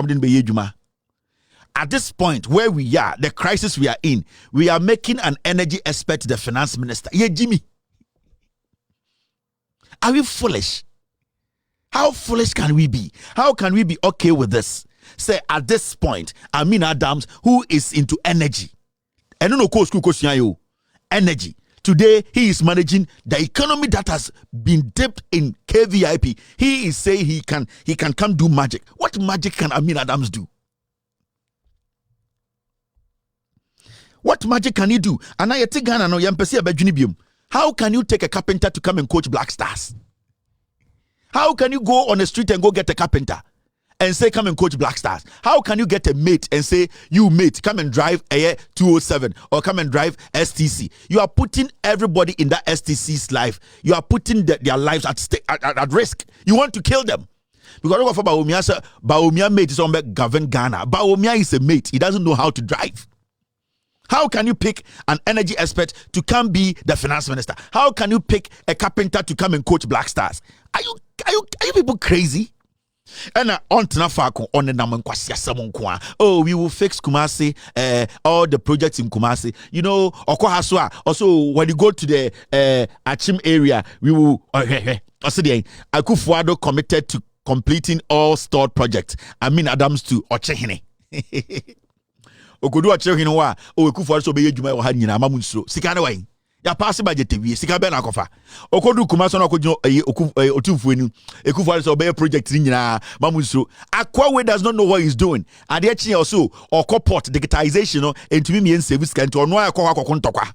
At this point where we are, the crisis we are in, we are making an energy expert the finance minister. Yeah, Jimmy. Are we foolish? How foolish can we be? How can we be okay with this? Say at this point, Adams, who is into energy. Energy. Today, he is managing the economy that has been dipped in KVIP. He is saying he can come do magic. What magic can Adams do? What magic can he do? How can you take a carpenter to come and coach Black Stars? How can you go on the street and go get a carpenter and say, come and coach Black Stars? How can you get a mate and say, you mate, come and drive a 207 or come and drive STC? You are putting everybody in that STC's life. You are putting their lives at risk. You want to kill them. Because Baumia mate is on govern Ghana. Baumia is a mate. He doesn't know how to drive. How can you pick an energy expert to come be the finance minister? How can you pick a carpenter to come and coach Black Stars? Are you people crazy? And on the oh, we will fix Kumasi, all the projects in Kumasi. You know, Okohaswa. Also, when you go to the Achim area, we will. Also, the Akufuado committed to completing all stored projects. Adams to Ochehine. Okodu Ochehine wa Okufuado so be yedwuma wo ha nyina amamunsuro. Sika na wan. Ya pass budget wi sika be na kofa okodu Kumasi na okodu otumfu enu Ekufuado so be project nyina mamunsuro. Akwawe does not know what he's doing and the actually also or port digitization no entumi me save sika nti ono akwa ntokwa.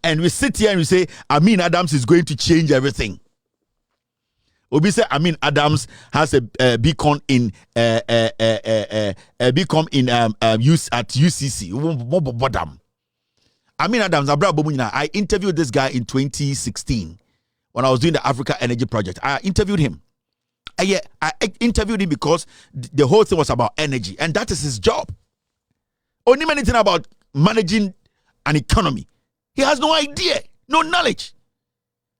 And we sit here and we say Adams is going to change everything. Obi say Adams has a beacon in use at UCC. Adams I interviewed this guy in 2016 when I was doing the Africa Energy Project. I interviewed him I interviewed him because the whole thing was about energy, and that is his job. Only anything about managing an economy. He has no idea, no knowledge.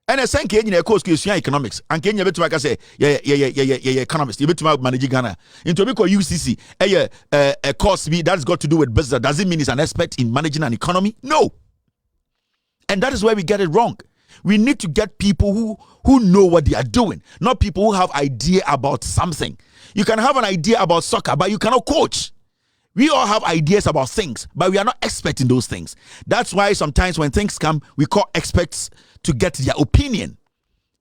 And I say, Kenya course economics. And Kenya betu I say, yeah, economist. You betu manage Ghana. Into because UCC, a course me that's got to do with business. Does it mean he's an expert in managing an economy? No. And that is where we get it wrong. We need to get people who know what they are doing, not people who have idea about something. You can have an idea about soccer, but you cannot coach. We all have ideas about things, but we are not experts in those things. That's why sometimes when things come, we call experts to get their opinion.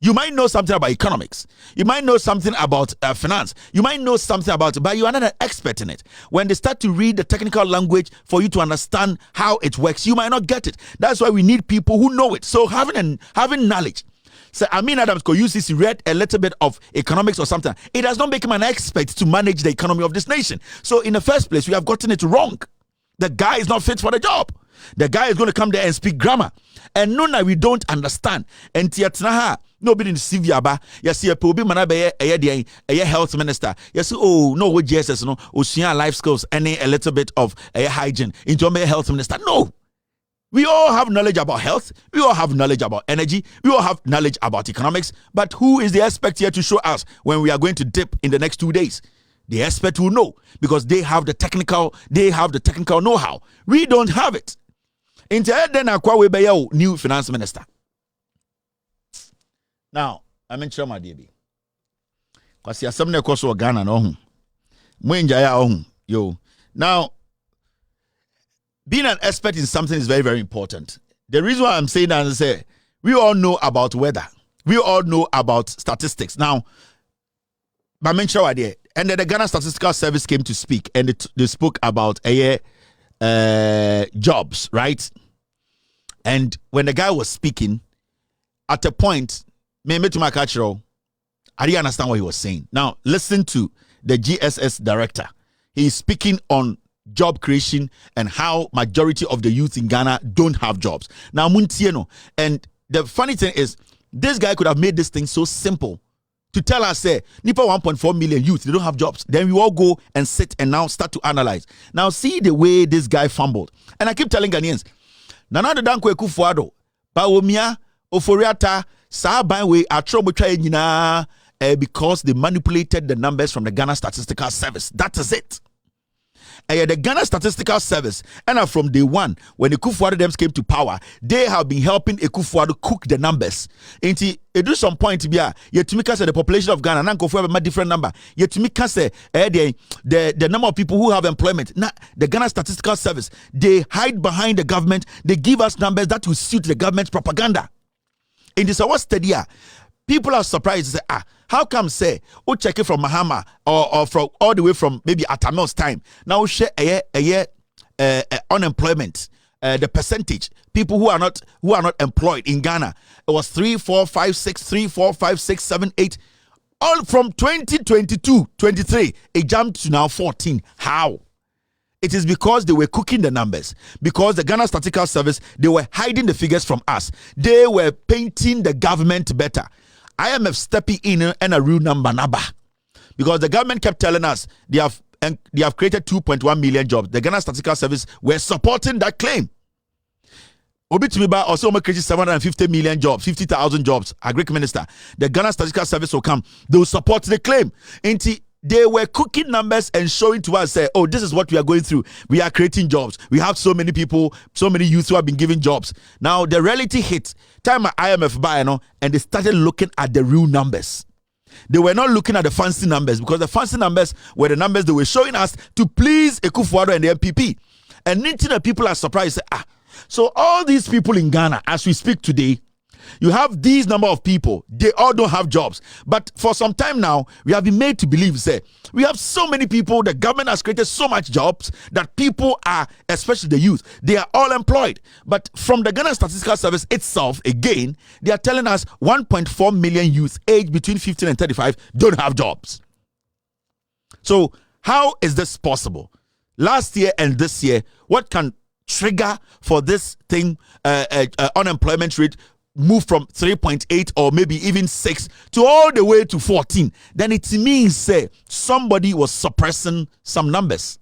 You might know something about economics. You might know something about finance. You might know something about it, but you are not an expert in it. When they start to read the technical language for you to understand how it works, you might not get it. That's why we need people who know it. So having knowledge. So Amin Adams could use this, read a little bit of economics or something. It does not make him an expert to manage the economy of this nation. So in the first place, we have gotten it wrong. The guy is not fit for the job. The guy is going to come there and speak grammar. And no, we don't understand. And nobody in Sivia ba. You see a pobi manabe a health minister. You see, oh no, what Jesus no, Ocean life skills, any a little bit of a hygiene into a health minister. No. We all have knowledge about health. We all have knowledge about energy. We all have knowledge about economics. But who is the expert here to show us when we are going to dip in the next 2 days? The expert will know because they have the technical know-how. We don't have it. Then new finance minister. Now, I'm in Chama DB. Because you're something across Ghana no. Yo. Now, being an expert in something is very, very important. The reason why I'm saying that is we all know about weather. We all know about statistics. Now, and then the Ghana Statistical Service came to speak, and they spoke about jobs, right? And when the guy was speaking, at a point, I didn't understand what he was saying. Now, listen to the GSS director. He's speaking on job creation and how majority of the youth in Ghana don't have jobs. Now, Muntieno, and the funny thing is, this guy could have made this thing so simple to tell us, say, Nipa 1.4 million youth, they don't have jobs. Then we all go and sit and now start to analyze. Now, see the way this guy fumbled. And I keep telling Ghanaians, Nana Danko Ekufuado, Bawomia, Oforiata, Sabanwe, Atrobutwa, because they manipulated the numbers from the Ghana Statistical Service. That is it. The Ghana Statistical Service, and from day one, when Ekufuado them came to power, they have been helping Ekufuado cook the numbers. And it do some point to be yet to make us the population of Ghana, and have a different number. Yet to make us the number of people who have employment. Now, the Ghana Statistical Service, they hide behind the government. They give us numbers that will suit the government's propaganda. In this our study, people are surprised. Say, how come say we check it from Mahama or from all the way from maybe Atamel's time? Now we share unemployment, the percentage people who are not employed in Ghana. It was 3, 4, 5, 6, 3, 4, 5, 6, 7, 8. All from 2022, 23, it jumped to now 14. How? It is because they were cooking the numbers. Because the Ghana Statistical Service, they were hiding the figures from us. They were painting the government better. IMF stepping in and a real number. Because the government kept telling us they have created 2.1 million jobs. The Ghana Statistical Service were supporting that claim. Obitumiba also created 750 million jobs, 50,000 jobs. Agric Minister. The Ghana Statistical Service will come. They will support the claim. They were cooking numbers and showing to us, oh, this is what we are going through. We are creating jobs. We have so many people, so many youth who have been given jobs. Now, the reality hit. Time at IMF by, and they started looking at the real numbers. They were not looking at the fancy numbers because the fancy numbers were the numbers they were showing us to please Ekufuado and the MPP. And the people are surprised. So all these people in Ghana, as we speak today, you have these number of people, they all don't have jobs. But for some time now, we have been made to believe, we have so many people, the government has created so much jobs that people are, especially the youth, they are all employed. But from the Ghana Statistical Service itself, again, they are telling us 1.4 million youth aged between 15 and 35 don't have jobs. So how is this possible? Last year and this year, what can trigger for this thing, unemployment rate move from 3.8 or maybe even 6 to all the way to 14, then it means somebody was suppressing some numbers.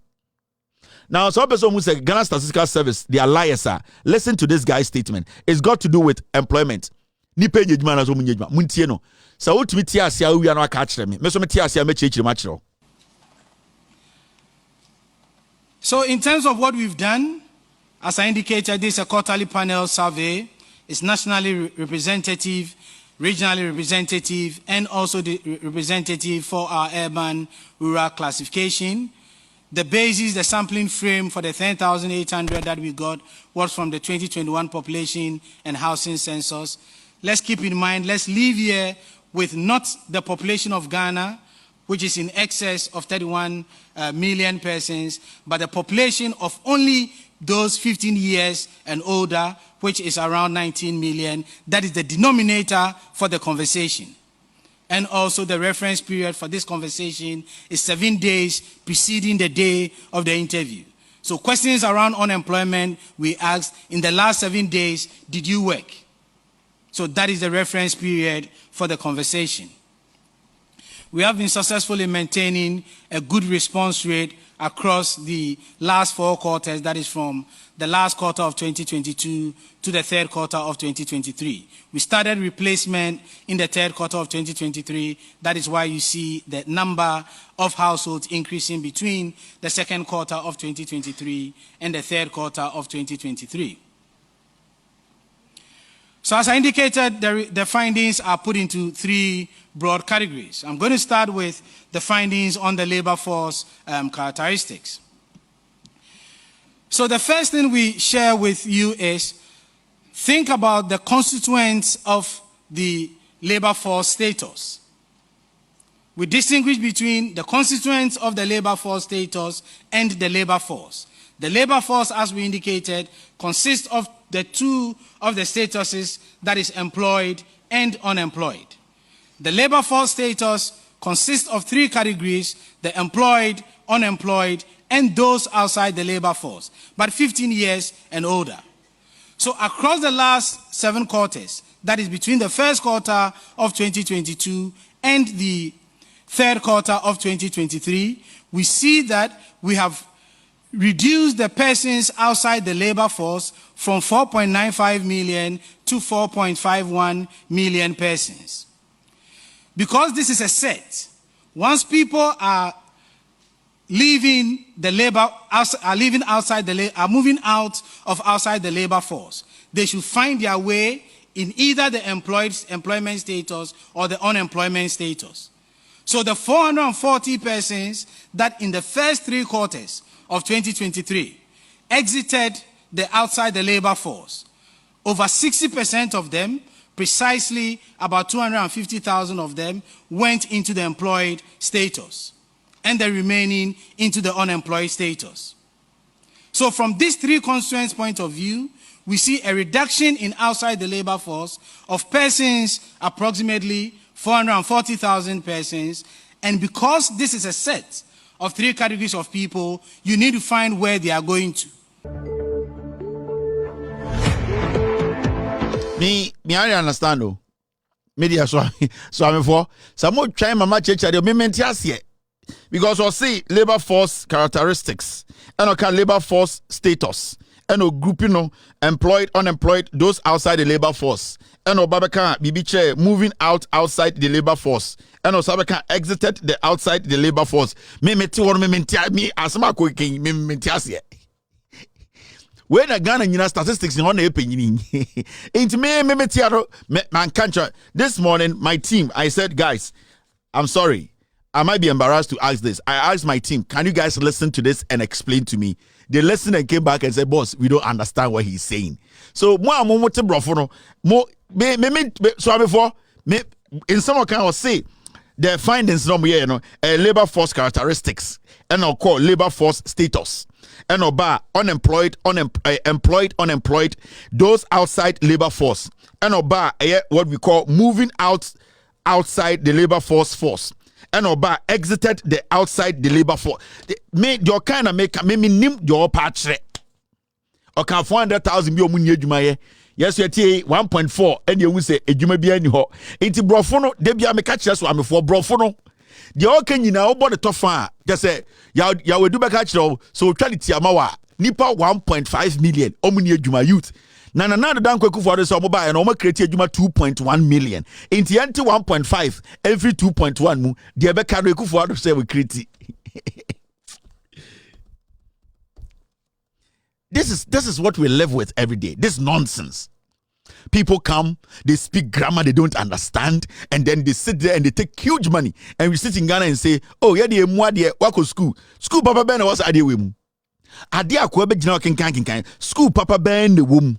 Now, some person who say Ghana Statistical Service, they are liars. Listen to this guy's statement. It's got to do with employment. Ni pay nyejuma na so munyejuma. Muntie no. Sa wotumi tie asia wi ana aka kire me. Me so me tie asia me chechire ma kire. So in terms of what we've done, as I indicated, this is a quarterly panel survey. It's nationally representative, regionally representative, and also the representative for our urban rural classification. The basis, the sampling frame for the 10,800 that we got was from the 2021 population and housing census. Let's keep in mind, let's leave here with not the population of Ghana, which is in excess of 31 million persons, but the population of only those 15 years and older, which is around 19 million. That is the denominator for the conversation. And also the reference period for this conversation is 7 days preceding the day of the interview. So questions around unemployment, we asked, in the last 7 days, did you work? So that is the reference period for the conversation. We have been successful in maintaining a good response rate across the last 4 quarters, that is from the last quarter of 2022 to the third quarter of 2023. We started replacement in the third quarter of 2023. That is why you see the number of households increasing between the second quarter of 2023 and the third quarter of 2023. So as I indicated, the findings are put into 3 broad categories. I'm going to start with the findings on the labor force characteristics. So the first thing we share with you is, think about the constituents of the labor force status. We distinguish between the constituents of the labor force status and the labor force. The labor force, as we indicated, consists of the 2 of the statuses, that is employed and unemployed. The labor force status consists of 3 categories: the employed, unemployed, and those outside the labor force, but 15 years and older. So across the last 7 quarters, that is between the first quarter of 2022 and the third quarter of 2023, we see that we have reduced the persons outside the labor force from 4.95 million to 4.51 million persons. Because this is a set, once people are leaving the labor, are moving out of outside the labor force, they should find their way in either the employment status or the unemployment status. So the 440 persons that in the first 3 quarters of 2023 exited the outside the labor force, over 60% of them, precisely about 250,000 of them, went into the employed status, and the remaining into the unemployed status. So from these 3 constituents point of view, we see a reduction in outside the labor force of persons, approximately 440,000 persons, and because this is a set of 3 categories of people, you need to find where they are going to. Me I understand though. Media so I'm for some more try mama checha the me because we see labor force characteristics and okay labor force status and a group employed, unemployed, those outside the labor force and Babaka bibi chair moving outside the labor force and Osabaka exited the outside the labor force. Me asma ko king me when a Ghana statistics in on opinion. Into me man can't. This morning, my team, I said, guys, I'm sorry. I might be embarrassed to ask this. I asked my team, can you guys listen to this and explain to me? They listened and came back and said, boss, we don't understand what he's saying. So so before in some kind of say the findings labor force characteristics and I'll call labor force status. And unemployed, employed, unemployed, those outside labor force. And what we call moving outside the labor force. And exited the outside the labor force. Make your kind of make me nim your patch. Okay, 400,000 be omunye jumaye. Yes, you tie 1.4 and you say edwuma bia ni ho. Enti brofo no de bia me ka kire so amefo brofo no. De o kan nyina obo de tofa just say ya we do be ka kire so twa de tiama wa nipa 1.5 million omuni edwuma youth. Na the dan kwaku for this omo buy na omo create edwuma 2.1 million. Enti enti 1.5 every 2.1 mu de be ka kwaku for say we create. This is what we live with every day. This nonsense. People come, they speak grammar they don't understand, and then they sit there and they take huge money. And we sit in Ghana and say, "Oh, yeah, the mwadi wako school. School papa ben was ade wemu. Ade akwa be gina kinkan. School papa ben the womb."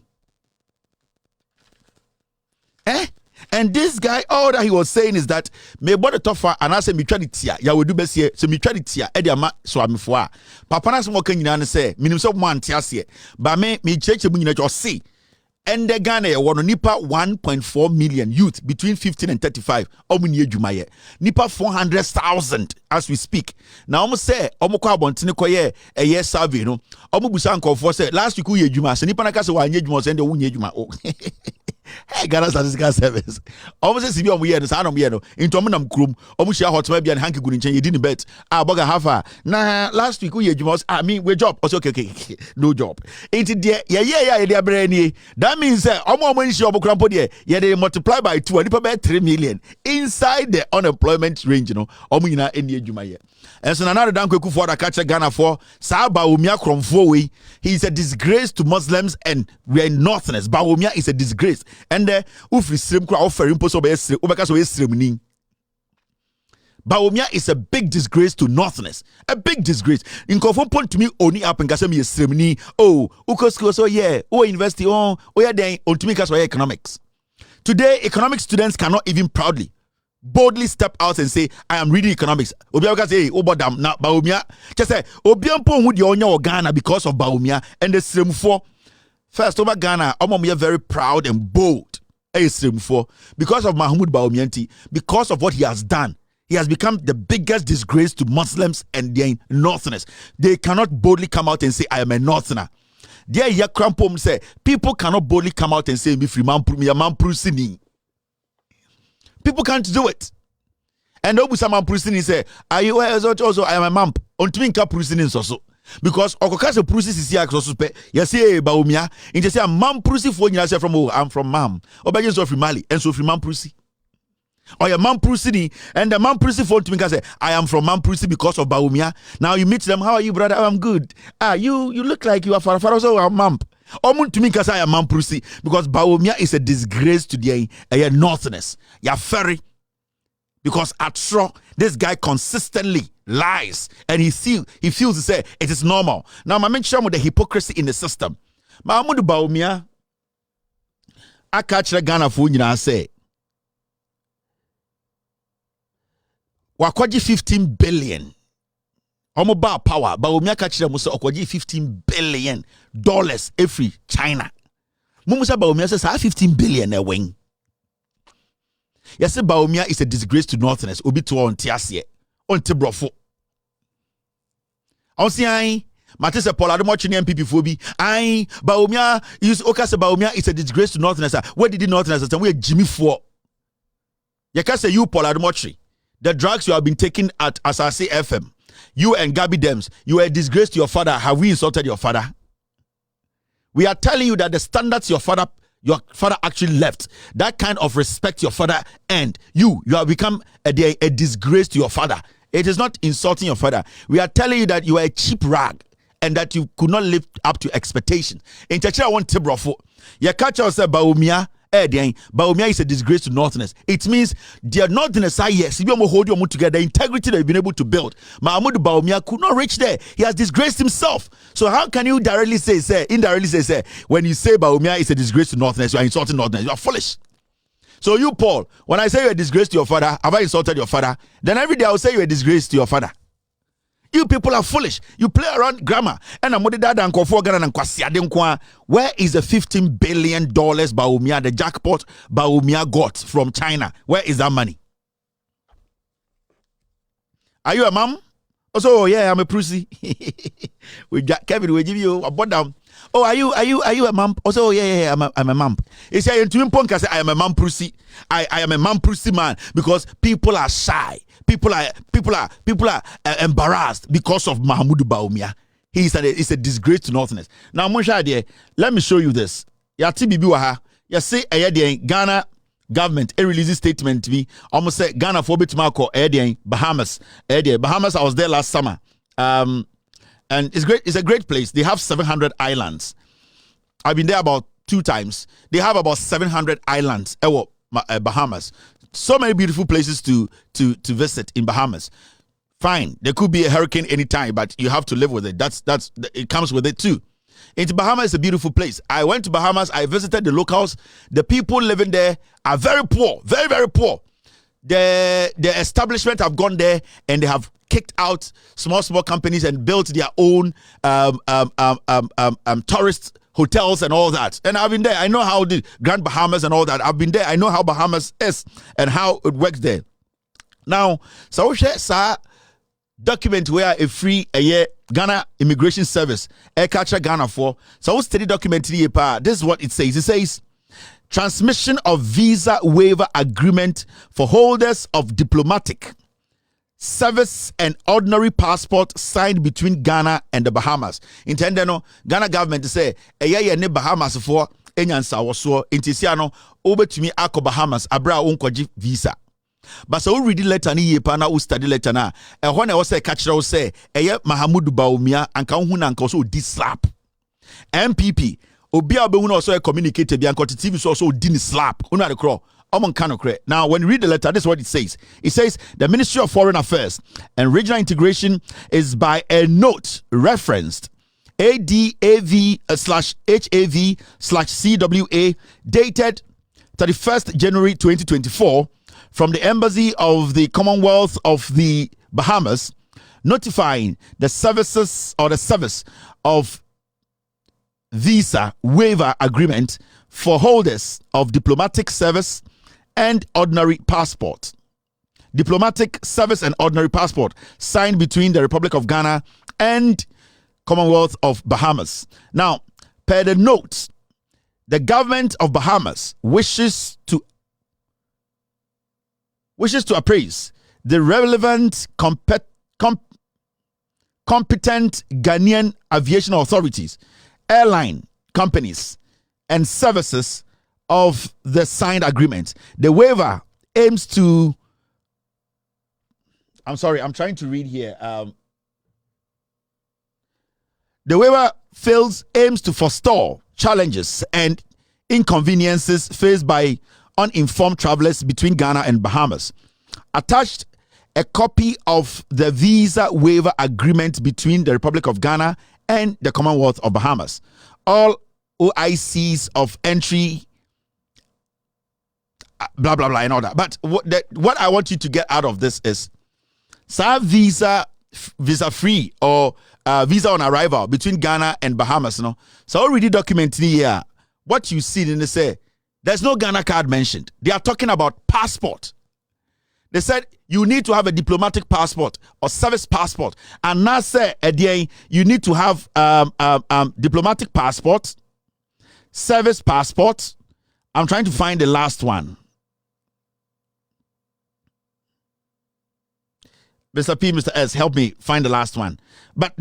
And this guy, all that he was saying is that me bought tougher and I say me try it here. Ya we do best here. So me try it here. Edi ama so am for. Papa na some kan nyina say, minim so man tiase. Ba me cheche mu nyina just see. And the Ghana won nipa 1.4 million youth between 15 and 35. Omuni edwuma ye. Nipa 400,000 as we speak. Now omo say omo kwa abontene koye a year survey no. Omo busa nkofo say last week we edwuma. So nipa na ka say wa nye edwuma so ende wo nye edwuma. Oh. Hey, Ghana Statistical Service. Almost see me on weird, no. Into Omunam Krum, Omushia Hot Maybe and Hanky Gunin, you didn't bet. Boga Hafa. Nah, last week we we job. Also, okay. No job. Ain't it there? Yeah, brainy. That means Omo when she Obokrampo there, they multiply by 2 and about 3 million inside the unemployment range, Omuna in the Jumaya. And so another Danko for the catcher Ghana for Saba Umia Kromfowe. He is a disgrace to Muslims and we are Northerners. Baumia is a disgrace. And Ufri Srim Kwa offering Poso Baumia is a big disgrace to Northerners. A big disgrace. In Kofo point to me only up and Gasemi Srimni. Oh, Ukosko so yeah. Oh, university oh yeah then on to me economics. Today, economic students cannot even proudly boldly step out and say, I am reading economics. Obiaka say, Obadam, na Baumia. Just say, Obiampo who the onya of Ghana because of Baumia and the Srim 4. First, over Ghana, we are very proud and bold. Srim 4 because of Mahmoud Baumianti, because of what he has done. He has become the biggest disgrace to Muslims and their Northerners. They cannot boldly come out and say, I am a Northerner. There, Yakrampom say, people cannot boldly come out and say, me free man prusini. People can't do it. And Obusaman Prusini say, are you also I am a mump on Twinka Prusini also. Because Okokasa Prusi is here so suspect. Yes, Baumia. In just say Mam Prusi for you from I'm from Mam. Obayan so from Mali and so from Mam Prusi. Or your Mam Prusini and the Mam Prusi for Twinka say, I am from Mam Prusi because of Baumia. Now you meet them, how are you, brother? I'm good. You look like you are Farafaro, so I'm Mamp. Omun to me because I am Mamprusi because Baumia is a disgrace to the Northerners. You're ferry because at Shaw, this guy consistently lies and he feels to say it is normal. Now, I mentioned with the hypocrisy in the system. Mahmoud Baumia, I catch the Ghana for you. I say, Wakwaji 15 billion. Omo ba power, but Baumia catch them also okwaji $15 billion every China. Mumusa Baumia says 15 billion a wing. Yes, Baumia is a disgrace to Northerners. Obi to on tiasie on tebrofo. On si ai Matisa Paul Ademochi MPP phobi. Ai Baumia is okase Baumia is a disgrace to Northerners. Where did the Northerners and we Jimmy for? Yakase you Paul Ademochi. The drugs you have been taking at Asase FM. You and Gabby Dems, you are a disgrace to your father. Have we insulted your father? We are telling you that the standards your father actually left, that kind of respect your father, and you have become a disgrace to your father. It is not insulting your father. We are telling you that you are a cheap rag and that you could not live up to expectations. In Chachira one Tibrofo, your catcher said Baumia. Baumia is a disgrace to Northerners. It means the Northerners are yes, if you hold your mood together, the integrity they've been able to build. Mahmoud Baumia could not reach there. He has disgraced himself. So how can you indirectly say, when you say Baumia is a disgrace to Northerners, you are insulting Northerners? You are foolish. So you, Paul, when I say you're a disgrace to your father, have I insulted your father? Then every day I'll say you're a disgrace to your father. You people are foolish. You play around grammar. And I'm where is the $15 billion Baumia, the jackpot Baumia got from China? Where is that money? Are you a mom? Also, yeah, I'm a prusy. Kevin, we give you a bottom. Oh, are you a mom? Also, oh, yeah, I'm a mom. He said, I am a mom pussy. I am a mom pussy man because people are shy. People are embarrassed because of Mahmoud Baumia. It's a disgrace to Northerners. Now, let me show you this. You see, Ghana government release statement to me. Almost say Ghana for bit Marco Bahamas. Bahamas, I was there last summer. And it's great. It's a great place. They have 700 islands. I've been there about 2 times. They have about 700 islands. Bahamas. So many beautiful places to visit in Bahamas. Fine, there could be a hurricane anytime, but you have to live with it. That's it comes with it too. Into Bahamas is a beautiful place. I went to Bahamas. I visited the locals. The people living there are very poor, very, very poor. The establishment have gone there and they have kicked out small companies and built their own tourist hotels and all that. And I've been there. I know how the Grand Bahamas and all that. I've been there. I know how Bahamas is and how it works there. Now, so we share document where a free Ghana Immigration Service catch Ghana for. So we study document here. This is what it says. It says transmission of visa waiver agreement for holders of diplomatic service and ordinary passport signed between Ghana and the Bahamas. Intended no Ghana government to say ne Bahamas for enyansa woso intisiano obetumi akọ Bahamas abra onkoji visa. But so we read the letter ni yepa na we study letter na ehọ na say catch us say Mahmoud Baumia anka hu na anka so di slap. MPP obi a obehu na also communicate bi anka TV so also di slap. Una de crawl. Now, when you read the letter, this is what it says. It says the Ministry of Foreign Affairs and Regional Integration is by a note referenced ADAV/HAV/CWA dated 31st January 2024 from the Embassy of the Commonwealth of the Bahamas notifying the services or the service of visa waiver agreement for holders of diplomatic service and ordinary passport. Diplomatic service and ordinary passport signed between the Republic of Ghana and Commonwealth of Bahamas. Now, per the note, the government of Bahamas wishes to appraise the relevant competent Ghanaian aviation authorities, airline companies, and services of the signed agreement. The waiver aims to I'm trying to read here. The waiver aims to forestall challenges and inconveniences faced by uninformed travelers between Ghana and Bahamas. Attached a copy of the visa waiver agreement between the Republic of Ghana and the Commonwealth of Bahamas. All OICs of entry, blah, blah, blah, and all that. But what I want you to get out of this is, visa free or visa on arrival between Ghana and Bahamas. No? So already documented here, what you see in the say, there's no Ghana card mentioned. They are talking about passport. They said you need to have a diplomatic passport or service passport. And now say, you need to have diplomatic passport, service passport. I'm trying to find the last one. Mr. P, Mr. S, help me find the last one. But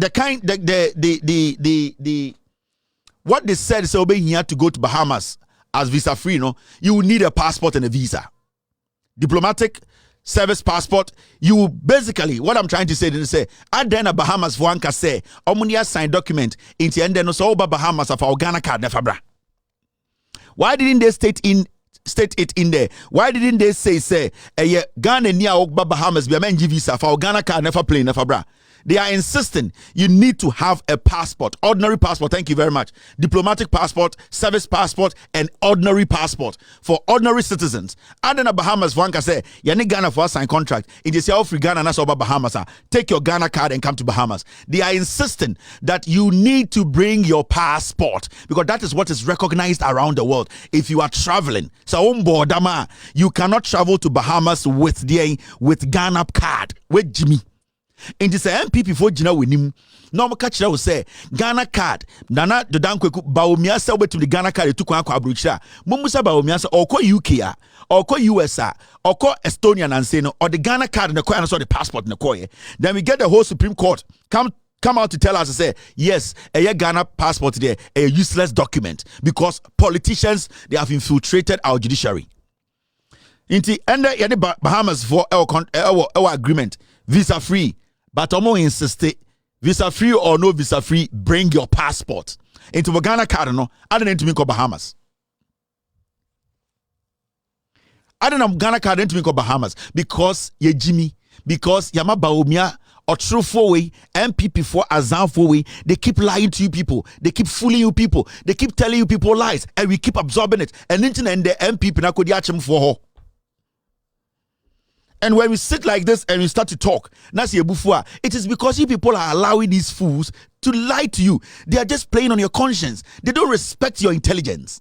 what they said is obeying here to go to Bahamas as visa free, you will need a passport and a visa. Diplomatic service passport. You basically, what I'm trying to say is say, at then a Bahamas for one can say, Omunia signed document into end no so Bahamas of our Ghana card nefabra. Why didn't they state it in there? Why didn't they say Ghana near Okba Bahamas be a visa for Ghana card never play nefabra? They are insisting you need to have a passport, ordinary passport. Thank you very much. Diplomatic passport, service passport, and ordinary passport for ordinary citizens. And then a Bahamas, one can say, you need Ghana for a signed contract. It is your free Ghana, that's over Bahamas. Take your Ghana card and come to Bahamas. They are insisting that you need to bring your passport because that is what is recognized around the world. If you are traveling, so you cannot travel to Bahamas with Ghana card. With Jimmy. Into say MPP for Gina Winim. No catch will say Ghana card. Nana the Dankweku Baomiasa went to the Ghana card to Kwanko Abrucha. Mumusa Baomiasa or call UK or call USA or call Estonian and say no or the Ghana card in the coin and saw the passport in the coin. Then we get the whole Supreme Court come out to tell us to say yes, a Ghana passport there, a useless document because politicians they have infiltrated our judiciary. Inti ende yadi Bahamas for our agreement visa free, but Omo insisted visa free or no visa free, bring your passport. Into Ghana card no, I didn't mean Bahamas. I don't know Ghana card didn't mean Bahamas because ye Jimmy, because Yama Baumia or true for way, MPP for Azam for way, they keep lying to you people, they keep fooling you people, they keep telling you people lies, and we keep absorbing it. And then the MPP na kodi achim for her. And when we sit like this and we start to talk, it is because you people are allowing these fools to lie to you. They are just playing on your conscience. They don't respect your intelligence.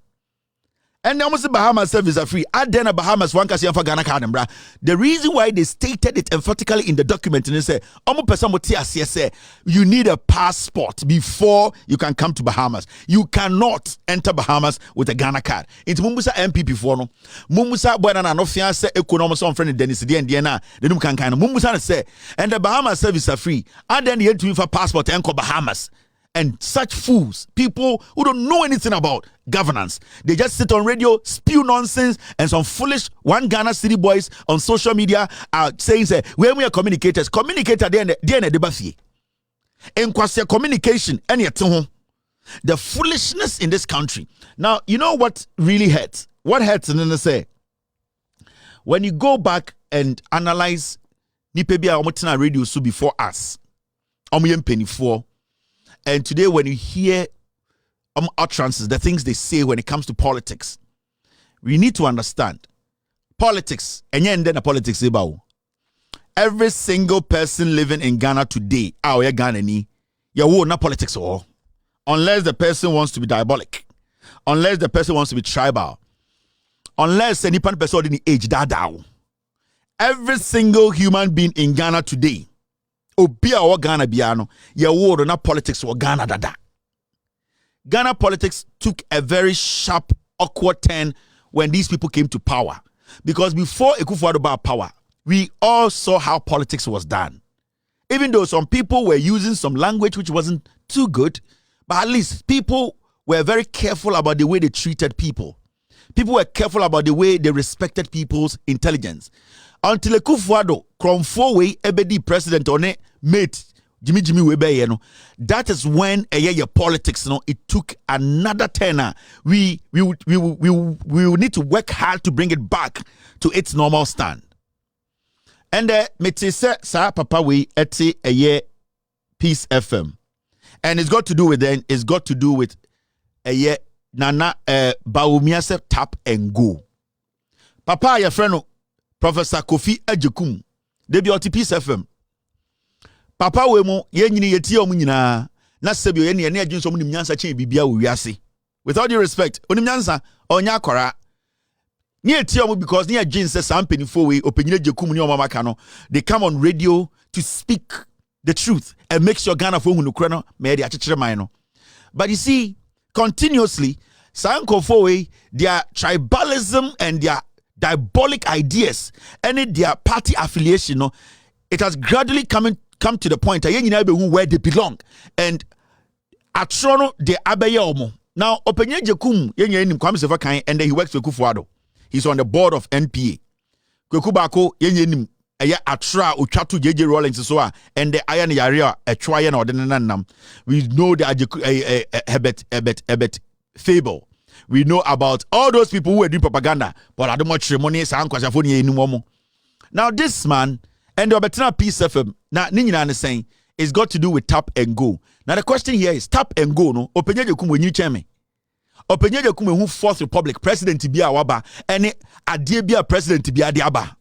And almost the Bahamas service are free. Add then a Bahamas one kasi for Ghana card, bra. The reason why they stated it emphatically in the document and they say, you need a passport before you can come to Bahamas. You cannot enter Bahamas with a Ghana card. It's Mumbusa MPP for no. Mumbusa boy na no fiance economics on friend Dennis and Diana. They don't can kind of Mumbusa say, and the Bahamas service are free. And then you have to for passport and go Bahamas. And such fools, people who don't know anything about governance, they just sit on radio, spew nonsense, and some foolish one Ghana city boys on social media are saying, say, when we are communicators, communicator, they are the in communication, and yet the foolishness in this country. Now, you know what really hurts? What hurts, and then they say, when you go back and analyze Nipebia Omotina radio so before us, penny. And today, when you hear utterances, the things they say when it comes to politics, we need to understand politics. And then the politics about every single person living in Ghana today, Ghana ni, not politics all, unless the person wants to be diabolic, unless the person wants to be tribal, unless any person in the age that every single human being in Ghana today. Obia or Ghana biano, ya war na politics or Ghana dada. Ghana politics took a very sharp, awkward turn when these people came to power. Because before Ekufuado bought power, we all saw how politics was done. Even though some people were using some language which wasn't too good, but at least people were very careful about the way they treated people. People were careful about the way they respected people's intelligence. Until Ekufuado, Kromfowe, Ebedi president on it, mate, Jimmy Webe, that is when your politics, it took another turn. We will need to work hard to bring it back to its normal stand. And mete sa papa we eti a year Peace FM. And it's got to do with a year Nana Baumiase tap and go. Papa your friend Professor Kofi Ejekum, debi oti Peace FM. Papa we mo ye nyini yeti omu nyina na sebio ye ne adwinso mu nimnyansa chen bibia wo wiase. With all due respect, onimnyansa onya akora. Ni eti omu because ni adwin se sampenifo we openyina Jekum ni omamaka no. They come on radio to speak the truth and make sure Ghana for hunu kra no me de akekere man no. But you see, continuously sankofo we their tribalism and their diabolic ideas and their party affiliation, it has gradually come to the point where they belong. And at Toronto, they abeyomo. Now, Openye Jekum, and he works with Kufuado. He's on the board of NPA. Kwekubako, yenim, atra, uchatu, JJ Rawlings, so and the iron area, a trian or the we know the Hebet Fable. We know about all those people who were doing propaganda, but I don't much money. Now, this man and the Betina Peace FM, now Nina is saying it's got to do with tap and go. Now, the question here is tap and go, no? Open your kum when you chairman. Open your kum who Fourth Republic, President to be a waba, and a dear be a president to be a diaba.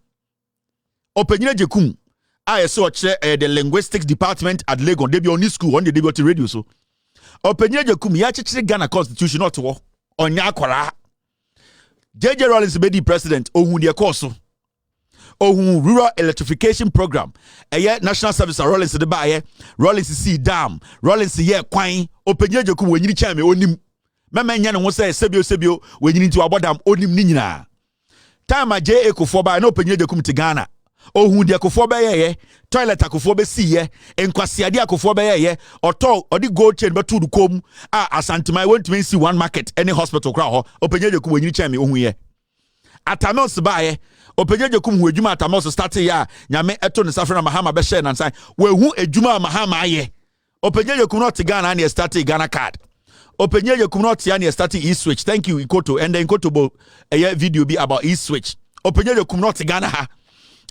Open your kum. I saw the linguistics department at Legon, they be on this school, on the debate radio. So, open your kum, yachi Ghana Constitution not to war. Onya kwara JJ Rawlings be the president ohun de koso ohun rural electrification program eye national service Rollins de ba ye Rollins see dam Rollins ye kwan openye joku wanyini chame onim mema nya ne ho se sebio wanyini nti wabodam onim ni nyina time a JA Kufuor ba na openye joku mti Ghana ohun de Kufuor ba ye toilet Kufuor be si ye enkwasiade Kufuor ba ye oto odi gold chain betu du kom asantima went to see one market any hospital kra ho openye joku wanyini chame ohun ye Atamos bae openyeje kum hu adwuma Atamos start ya nyame eto ne safre na mahama be share nansan we hu adwuma mahama aye openyeje kum not Ghana na start Ghana card openyeje kum not ya na start e-switch thank you Ikoto and then Ikoto bo video be about e-switch openyeje kum not Ghana ha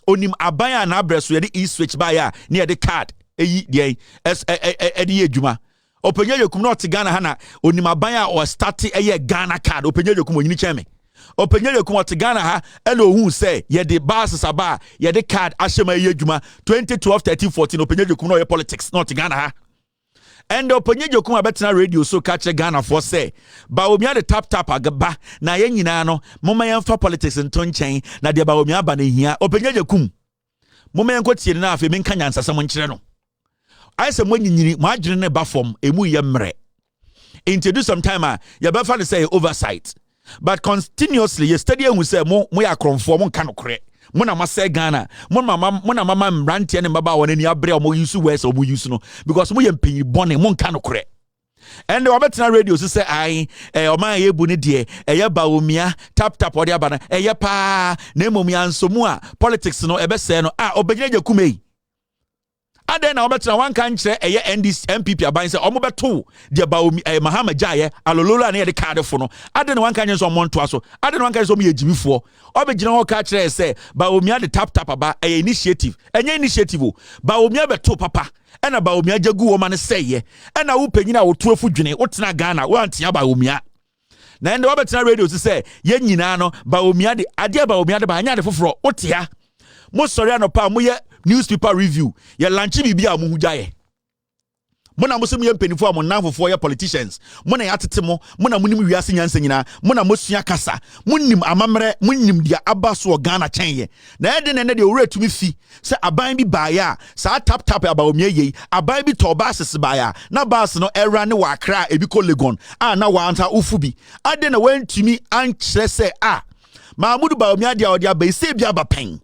onim abaya na abreso ye e-switch ba ya na ye card eyi de edi adwuma openyeje kum not Ghana ha na onim abaya o start Ghana card openyeje kum onyini cheme openye kuma te Ghana ha ene ohun say ye de basis aba ye de card ashema ye adwuma 2012 13 14 openye kuma no ye politics not Ghana ha and openye kuma betina radio so catch Ghana for say ba omia de tap agaba na ye nyina no moma ye mfa politics nto nchen na de ba omia ba na hia openye kum moma ye nkotie na afi menka nyansasam nkyere no ayese mo nyinyini mo adwene ne ba fom emu ye mre introduce some time ya ba fa say oversight. But continuously, yesterday we say mo ya kromfo mo nka nokre mo na mase Ghana mo na mama mrantie ne mbaba won ani abre mo use words o mo use no because mo ye mpanyi bone mo nka nokre and the obetina radio say ai o man ye bu ne de ye ba omia tap odi aba na ye pa na emomia nsomu a politics no ebe se no obegyanya kumei aden na obetina wan kan kire NDC MPP aban se omo beto de ba Mahama Jaye alolola na ye de card fo no aden wan kan so monto aso aden wan kan so mo ye jimifo obegyina ho ka kire se ba omia de tap aba initiative enye initiative o ba omia beto papa ena ba omia jagu wo man seye ena wo panyina wo to afudwene wo tena Ghana wo antia ba omia na ende obetina radio se ye nyina no ba omia de ade ba omia de ba anya de foforo wo tia mo sori anopa mo ye newspaper review ya lanchi bibia mo hujaye mona mo se mo ye mpanifo mo nanfofo ye politicians mona ya tete mo mona mo nim wiase nyansa nyina mona mo sua kasa mo nim amamre mo nim dia abaso o Ghana chenye na ede ne de owura tumi fi se aban bi baaya sa tap aba omie yi aban bi to bases baaya na bas no era ne wa Accra ebi ko Legon na wa anta ufu bi ade na wantumi ankyere se Mahmudu ba omia dia odi aba se bia ba pen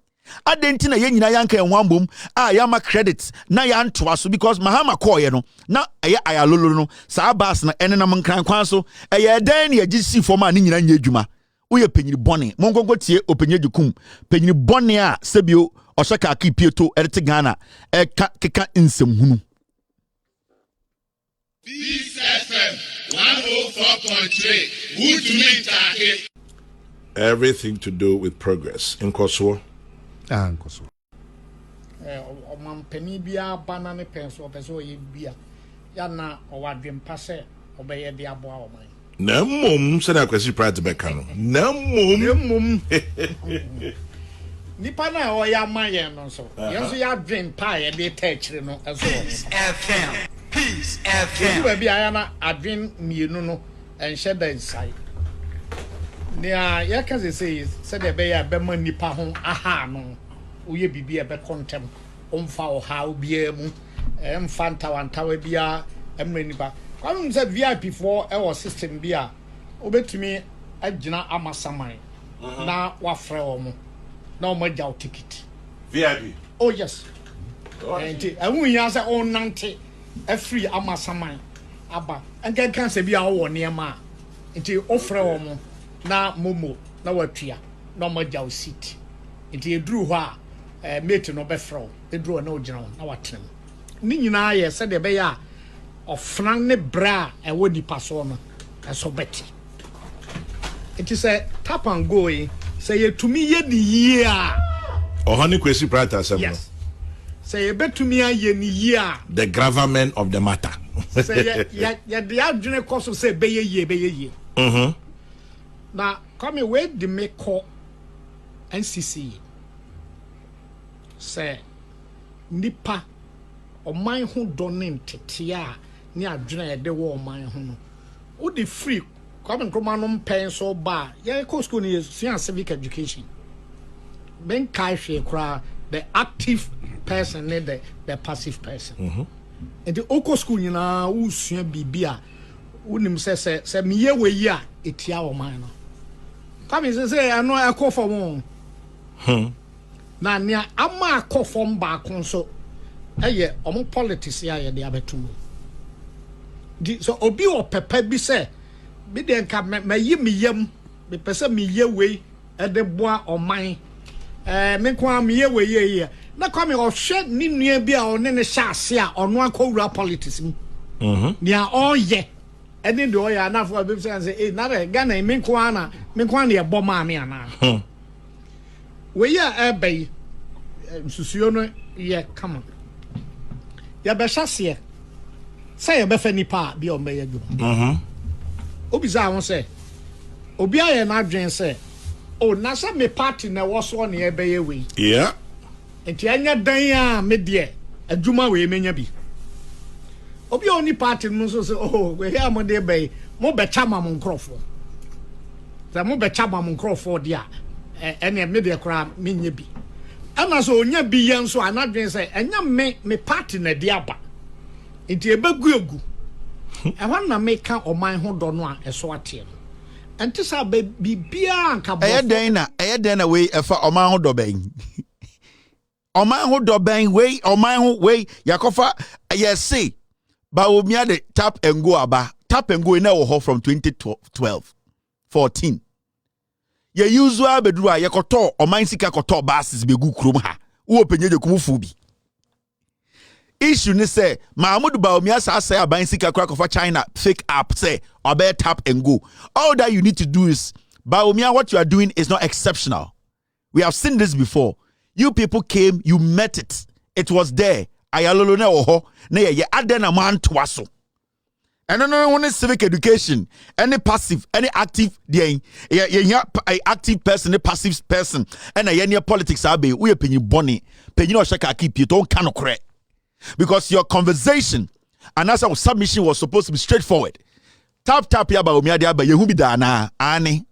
adenti na ye nyina yanka enwambom yama credit na ya ntoa so because Mahama call ye no na ayalolo no sa bas na enenam nkran kwan so den na yagisi forma ni nyina nya adwuma uye penyini bone monkonko tie openye jukum penyini bone a sebio oshaka akipieto erete Ghana keka nsemhunu This FM 104.3 would meet everything to do with progress in Kosovo. Nkoso omampani bia bana ne penso opeso ye bia ya na owadwempa se obeye de aboa oman na mum se na kwesi pride be kan na mum nipa na o ya mayen no so yenso ya dwempa ye de tachire no eso peace FM we bia ya na adwen mienu no enhye da inside Nia yakaze said the bear bema nipa hon aha no uye bibi ebe contem omfa o ha obia mu emfanta wantawa bia emre nipa kwam say VIP for our system bia obetumi agina amasaman na wafre omo na omo jaw ticket VIP oh yes enti ehun ya say on nante a free amasaman aba enkan kan say bia wo niema enti ofre omo na momo na watua na majaw seat enti eduru ho a mate no be fro eduru na ogina na watem ni nyina ye se de be ya ofran ne bra e wodi paso no eso beti enti se tap and go say yetumi ye ni yie a ohani kwesi prata sem yes say ye betumi aye ni yie a the government of the matter say ya de adwene koso say be ye na come we de me call NCC say nipa oman ho donin tete a ni adwene e de wo oman ho no o de free come nkroma no pen so ba ye ko school ni civic education ben kai hwe the active person and the passive person. And the oko school nyina usua bibia unim se miye we ya etia wo man no. Come say I know I call for one. Na nia ama call from back so eye omo politics ya ye de abetum. So obi o pepe bi say bi de nka me yi miyam me pese miye we e de boa oman me kwa miye we ye na kwame ohwe ni nua bi a one ne hya ase a ono akowura politics mu nia oye ene de oya na fo be say na re Ghana me kwa na e bo ma me ana we ya ebe susuo no ye come ya be hya say ye be fa nipa bi o me ye dum obi za won say obi aye na adwen say oh na say me party na wo so na ye be ye we yeah enti anya dan a me de adwuma we menya bi obi oni party no so say oh we here mo de be mo be chama mo nkrofo za mo be chama mo nkrofo de a ene me de kra menya bi ana so onya bi ye nso anadwen say enya me party na de aba enti ebeguegu ehwan na me ka oman ho do no a eso ate no enti sa be bibia nka bo eye na we efa oman ho do ben oman ho do ben we oman ho we yakofa say ba omia de tap and go aba tap and go na wo ho from 2012 14 ye usual beduru a yekoto oman sika koto bases begu krom ha wo penye kumufu bi issue ni say Mahmoud Baumia say aban sika kra kofa China fake app say obey tap and go. All that you need to do is Baumia, what you are doing is not exceptional. We have seen this before. You people came, you met it. It was there. Ayalolo na oho na ye adena man twaso. And no one is civic education, any passive, any active, active person, a passive person, and a politics abe we opinion bonny, penino shaka keep you don't cannot correct. Because your conversation and as our submission was supposed to be straightforward. Tap ya ba omi ade ba yehu bi da na ani.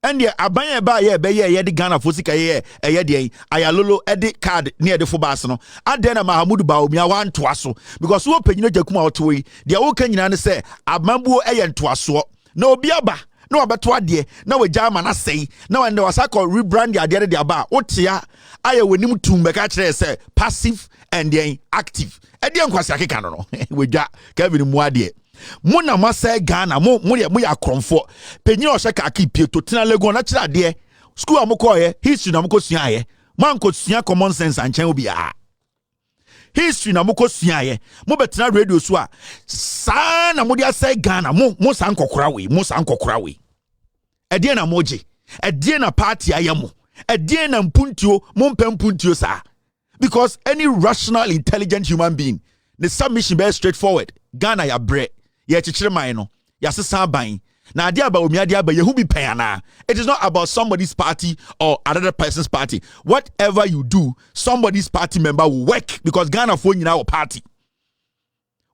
And ye aban ba ye be ye de Ghana for sika ye de ayalolo ede card near the fobas no. Ade na Mahmoud ba omi wan to aso because wo panyina jakuma otoyi. De wo kan nyina ne say abambuo eye ntoaso. Na obi aba na obeto ade na we jama na sei na when was rebrand the ade de aba otia aye wenim tum be ka kire say passive and then active. Ede nkwasi akeka no we ja Kevin Muade. Muna masa Ghana mo ya kromfo penyi o hye ka keep to tena Lagos na kira de school amoko ye history na moko sua ye man ko sua common sense anchen obi a history na moko sua ye mo betena radio so a sa na mo dia say Ghana mo san kokora we ede na moje ede na party ayemo ede na mpuntuo mo mpampuntuo sa because any rational intelligent human being the submission be straightforward Ghana ya bre ye chichire man no ya sesa ban na ade aba omi ade aba yehu bi pen ana. It is not about somebody's party or another person's party. Whatever you do, somebody's party member will work because Ghana for nyina our party.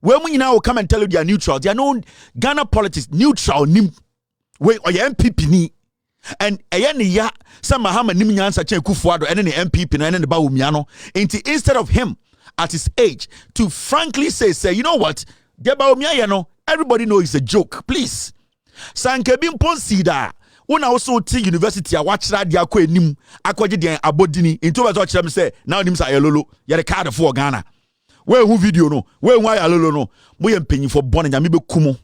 When we now will come and tell you they are neutral, they are no Ghana politics neutral nim we or your MPP ni and ayani ya some Mahama nim nyansa chen Kufuado and the MPP na and the ba omiano instead of him at his age to frankly say you know what everybody knows it's a joke. Please. Sankebin Ponsida. When I also to university, I watch that dia ko enim akwaje den abodini into what them say now nim say ayololo ya the card for Ghana. Where who video no? Where why ayololo no? Mo ye mpenyin for born nya me be kumo.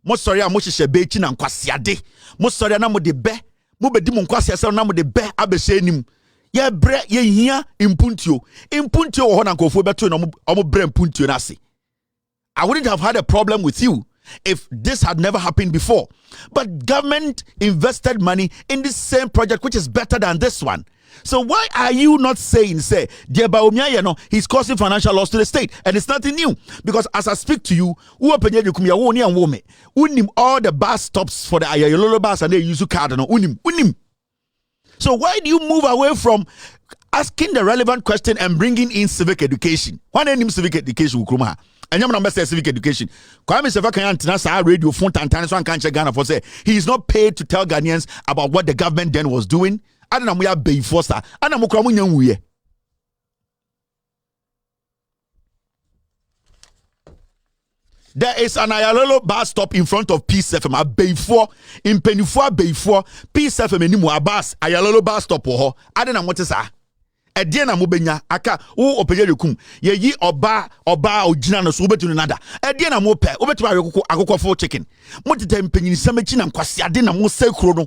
Mo sorry a mo hye be chi na nkwasiade. Mo sorry na mo de be. Mo be di mo nkwasiase na mo de be abehye nim. Ye bre ye hia impuntio ho na nkofo beto na omo bre impuntio na se. I wouldn't have had a problem with you if this had never happened before. But government invested money in this same project, which is better than this one. So why are you not saying, say, he's causing financial loss to the state? And it's nothing new. Because as I speak to you, all the bus stops for the Ayayololo bus and they use card. So why do you move away from asking the relevant question and bringing in civic education? Why name civic education? And you know civic education. Kwame Sefa can radio phone tantan so can Ghana for say he is not paid to tell Ghanaians about what the government then was doing. Adena mo ya before sa. Ana mo kra mo nya nwuye. There is an Ayalolo bus stop in front of Peace FM. A before in Penifua before Peace FM enimu abas Ayalolo bus stop ho. Adena mo te sa. Edie na mo benya aka wo opeye rekum ye yi oba ogina no so obetu nada edie na mo pe obetu akokɔ full chicken mo tete mpanyin samachi na nkwase ade na mo sekro no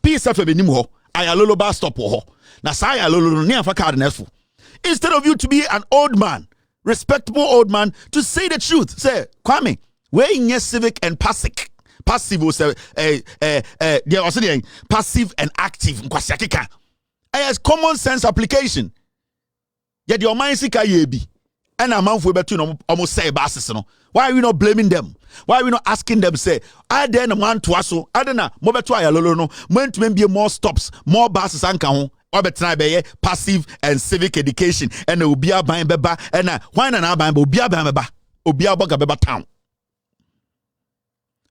peace afa benim ho Ayalolo bus stop ho na sa Ayalolo no ne afa card nefu instead of you to be an old man, respectable old man, to say the truth. Say, Kwame, where in your civic and passive was there also passive and active. As common sense application. Yet your mind sick be. And a man for better almost say basses. Why are we not blaming them? Why are we not asking them, say, I then a man to us, I don't know, more better Ayalolo, meant to be more stops, more buses and can passive and civic education, and it will be a buying beba, and why not buying Obia Bamba, Obia Boga Beba town.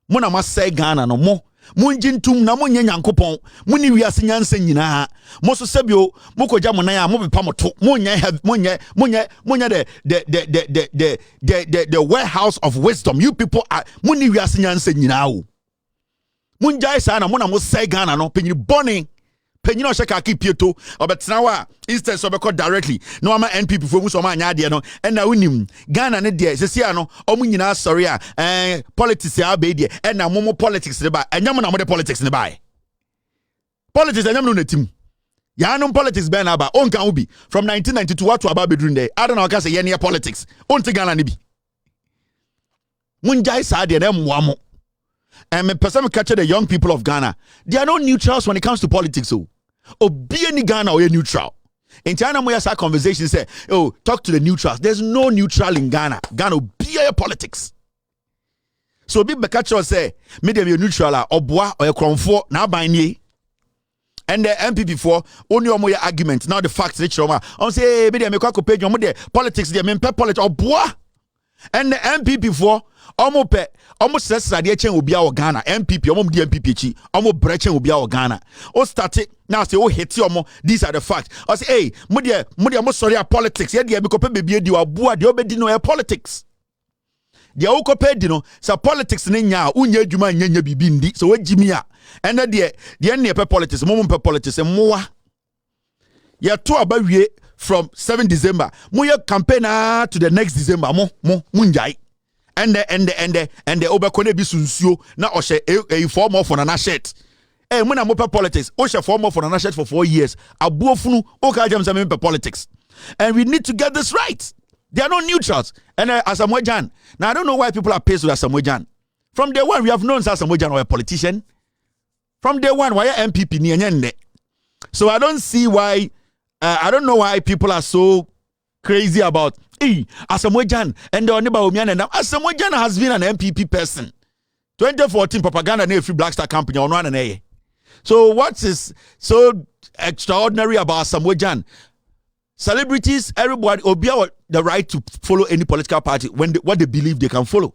Mona must say Ghana no more. Munjin tum na munye nyankopon muni wiase nyanse nyina moso sebio moko jamona ya mobe pamoto munye the warehouse of wisdom. You people are muni wiase nyanse nyina o munjai sa na mona mo say Ghana no penyi boni penyi no sheka ki pieto obetena wa instead so be call directly no ama NPP fo mu so ma anya de no and na unim Ghana ne de sesia no omu nyina sorry politics ya be de and na momo politics de ba enyam na mo de politics ne ba politics enyam no natim ya no politics be na ba onka ubi from 1992 what to about bedroom there I don't know ka say ye ne politics onti Ghana ne bi munjai sa de na mwa mo and me person catch the young people of Ghana. They are not neutrals when it comes to politics. So, be any Ghana or neutral. In China, we have a conversation say, "Oh, talk to the neutrals." There's no neutral in Ghana. Ghana be a politics. So, be catch say, "Medium you neutral or bois or a cromfort now by me." And the MPP for only omoya argument. Now the facts rich Roma. On say, "Medium you can't pay your money politics. They mean politics or bois." And the MPP for almost says that the will be our Ghana MPP almost the MPP chi almost brechen will be our Ghana o start it now say oh hate you these are the facts I say hey mudia mo sorry politics yeah be kope baby di abua de obedi no politics de o kope di no sa politics ne nya unya adwuma nya bibi ndi so wagimi a and de ne pe politics mo pe politics moa ya to abawie from 7 December mo your campaign to the next December mo njai and the obekone bi sunsuo na ohye a form of na shirt mo na mo pe politics o hye form of na shirt for 4 years abuofunu o ka jam say politics and we need to get this right. They are not neutrals. And Asamoah Gyan, now I don't know why people are pissed with Asamoah Gyan. From day one we have known Asamoah Gyan was a politician. From day one why MPP ni anyende. So I don't see why I don't know why people are so crazy about Asamoah Gyan and the Oniba Omian. Now Asamoah Gyan has been an MPP person. 2014 propaganda na free Black Star company on one and a. So what is so extraordinary about Asamoah Gyan? Celebrities, everybody obey the right to follow any political party when what they believe they can follow.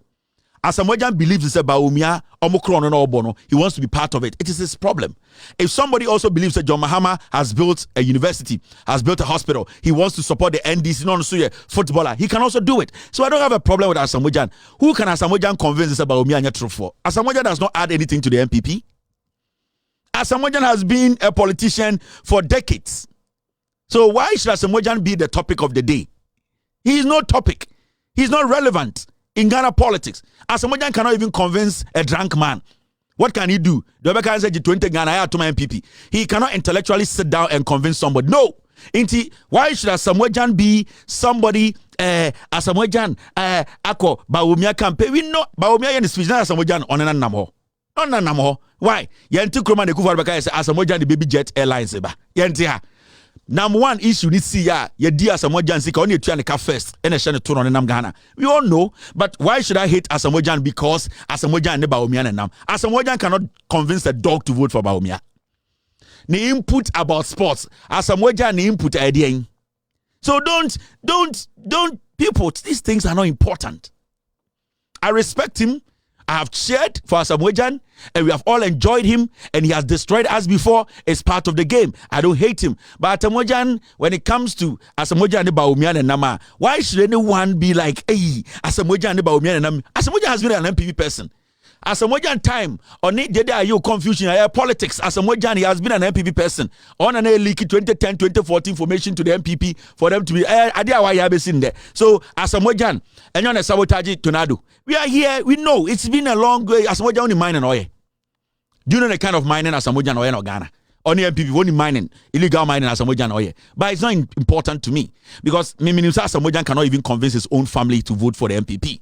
Asamoah Gyan believes it's about Umia, Omicron and Obono. He wants to be part of it. It is his problem. If somebody also believes that John Mahama has built a university, has built a hospital, he wants to support the NDC, non footballer, he can also do it. So I don't have a problem with Asamoah Gyan. Who can Asamoah Gyan convince us about Umia and true for? Asamoah Gyan does not add anything to the MPP. Asamoah Gyan has been a politician for decades. So why should Asamoah Gyan be the topic of the day? He is no topic. He's not relevant in Ghana politics. Asamoah Gyan cannot even convince a drunk man. What can he do? The other can say G20 Ghana, I have to my MPP. He cannot intellectually sit down and convince somebody. No. Why should Asamoah Gyan be somebody? Asamoah Gyan, Ako, Bawumia campaign. We know Bawumia and speech. Not Asamoah Gyan on an namo. On an namo. Why? Yanti Kroma de Kufa say Asamoah Gyan the baby jet airlines. Yanti. Number one issue ni see ya dear Asamoah Gyan sika only tu anika first and a shane turn on nam Ghana. We all know, but why should I hate Asamoah Gyan because Asamoah Gyan ne Bawumia nam? Asamoah Gyan cannot convince a dog to vote for Bawumia. Ni input about sports. Asamoah Gyan ni input idea. So don't people, these things are not important. I respect him. I have cheered for Asamoah Gyan, and we have all enjoyed him, and he has destroyed us before. It's part of the game. I don't hate him. But Asamoah Gyan, when it comes to Asamoah Gyan, Bawumia and Nama, why should anyone be like, hey, Asamoah Gyan, Bawumia and Nama? Asamoah Gyan has been an MPP person. Asamoah Gyan time, on it, there are you confusion, politics. Asamoah Gyan, he has been an MPP person. On an leak 2010, 2014 formation to the MPP for them to be, idea why you have seen there. So, Asamoah Gyan, and you're on a sabotage tornado. We are here, we know, it's been a long way. Asamoah Gyan only mining oil. Do you know the kind of mining Asamoah Gyan oil in Ghana? Only MPP, only mining, illegal mining Asamoah Gyan oil. But it's not important to me, because Asamoah Gyan cannot even convince his own family to vote for the MPP.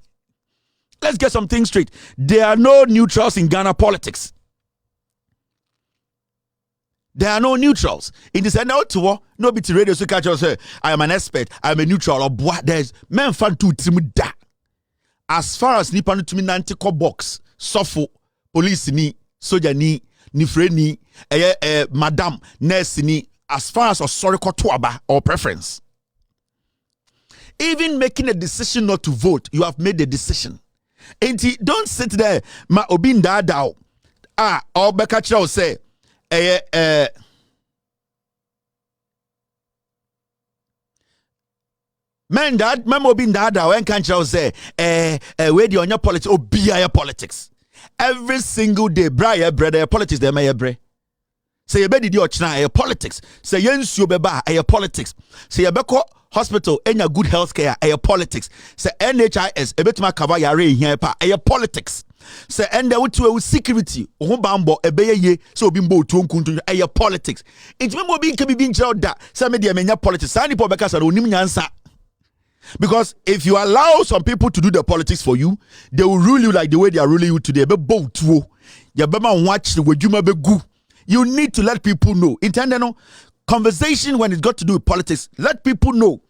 Let's get some things straight. There are no neutrals in Ghana politics. There are no neutrals. In this to no bit radio so catch us say I am an expert, I am a neutral or what there's men fan to da. As far as nipa no to me nantiko box, sofo, police ni, soldier ni friend ni, madam, nurse ni, as far as sorry kotoaba or preference. Even making a decision not to vote, you have made the decision. And don't sit there, ma obin dadao. Or Bekachao say, man, that memo bin dadao, and can't say, where do you on your politics or be your politics? Every single day, brother, politics, they may bre. Say you better do your politics. Say yens you beba a politics. Say you beko hospital and your good health care a politics. Say NHIS a bit my cover yare here pa a politics. Say and there to security bambo a ye so bimbo to a politics. It's member being can be being child that some media menya politics. Sani po beka sa onim nyansa. Because if you allow some people to do the politics for you, they will rule you like the way they are ruling you today. Be bow to ya bema watch the wejuma be gu. You need to let people know. Intended conversation when it got to do with politics. Let people know.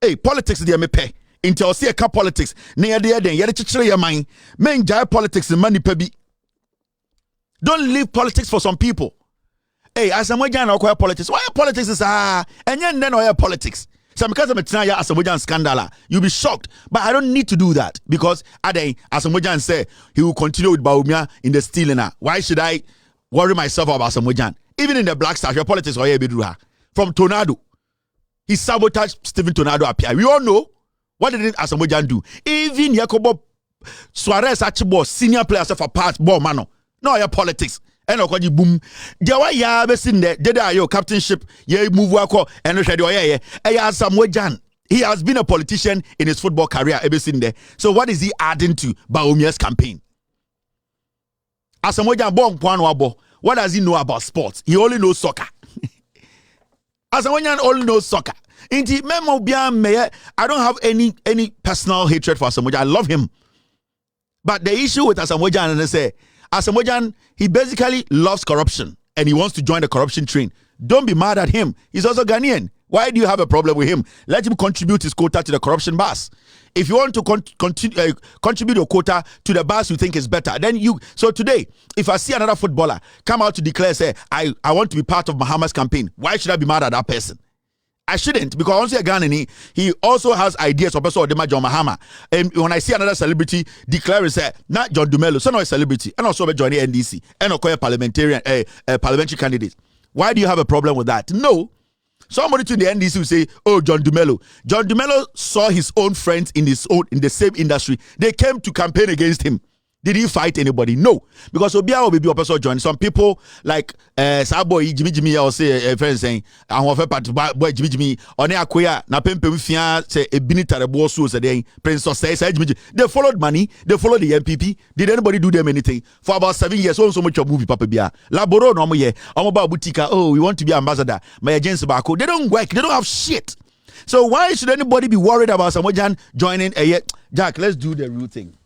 Hey, politics they me pay. Until see a car politics. Near the then yet chichire your mind. Men jai politics and money pebi. Don't leave politics for some people. Hey, Asamoah Gyan acquire politics. Why politics is and then oil politics. So because I'm a Asamoah Gyan scandal, you'll be shocked. But I don't need to do that because Asamoah Gyan say he will continue with Bawumia in the stealing. Why should I worry myself about Asamoah Gyan? Even in the Black Stars, your politics from Tornado. He sabotaged Stephen Tornado appear. We all know what did Asamoah Gyan do. Even Yakobo Suarez Achibo, senior players of a part ball mano. No, your politics. And okay, boom. Jawa ya be seen there. Did your captainship? Yeah, move wako and no shade. Yeah. Asamoah Gyan. He has been a politician in his football career. Ever seen there. So what is he adding to Bawumia's campaign? Asamoah Gyan born Wabo. What does he know about sports? He only knows soccer. Asamoah Gyan only knows soccer. I don't have any personal hatred for Asamoah Gyan. I love him. But the issue with Asamoah Gyan, and they say, Asamoah Gyan, he basically loves corruption and he wants to join the corruption train. Don't be mad at him. He's also Ghanaian. Why do you have a problem with him? Let him contribute his quota to the corruption bus. If you want to contribute your quota to the bus you think is better, then you. So today, if I see another footballer come out to declare, say, I want to be part of Mahama's campaign, why should I be mad at that person? I shouldn't, because once you're Ghanaian, he also has ideas of person of John Mahama. And when I see another celebrity declare, say, not John Dumelo, so not a celebrity, and also join the NDC, and also a parliamentary candidate. Why do you have a problem with that? No. Somebody to the NDC will say, oh, John Dumelo. John Dumelo saw his own friends in the same industry. They came to campaign against him. Did he fight anybody? No. Because Obia will be a person join. Some people like Saboy Jimmy or say a friend saying, I want to boy Jimmy on Akoya, na pempe fia say a binita bosu say Prince says they followed money, they followed the MPP. Did anybody do them anything? For about 7 years, so much of movie Papa Bia. Laboro no ye, Omoba Butika, oh, we want to be ambassador. My agents Bako. They don't work, they don't have shit. So why should anybody be worried about Asamoah Gyan joining a Jack, let's do the real thing.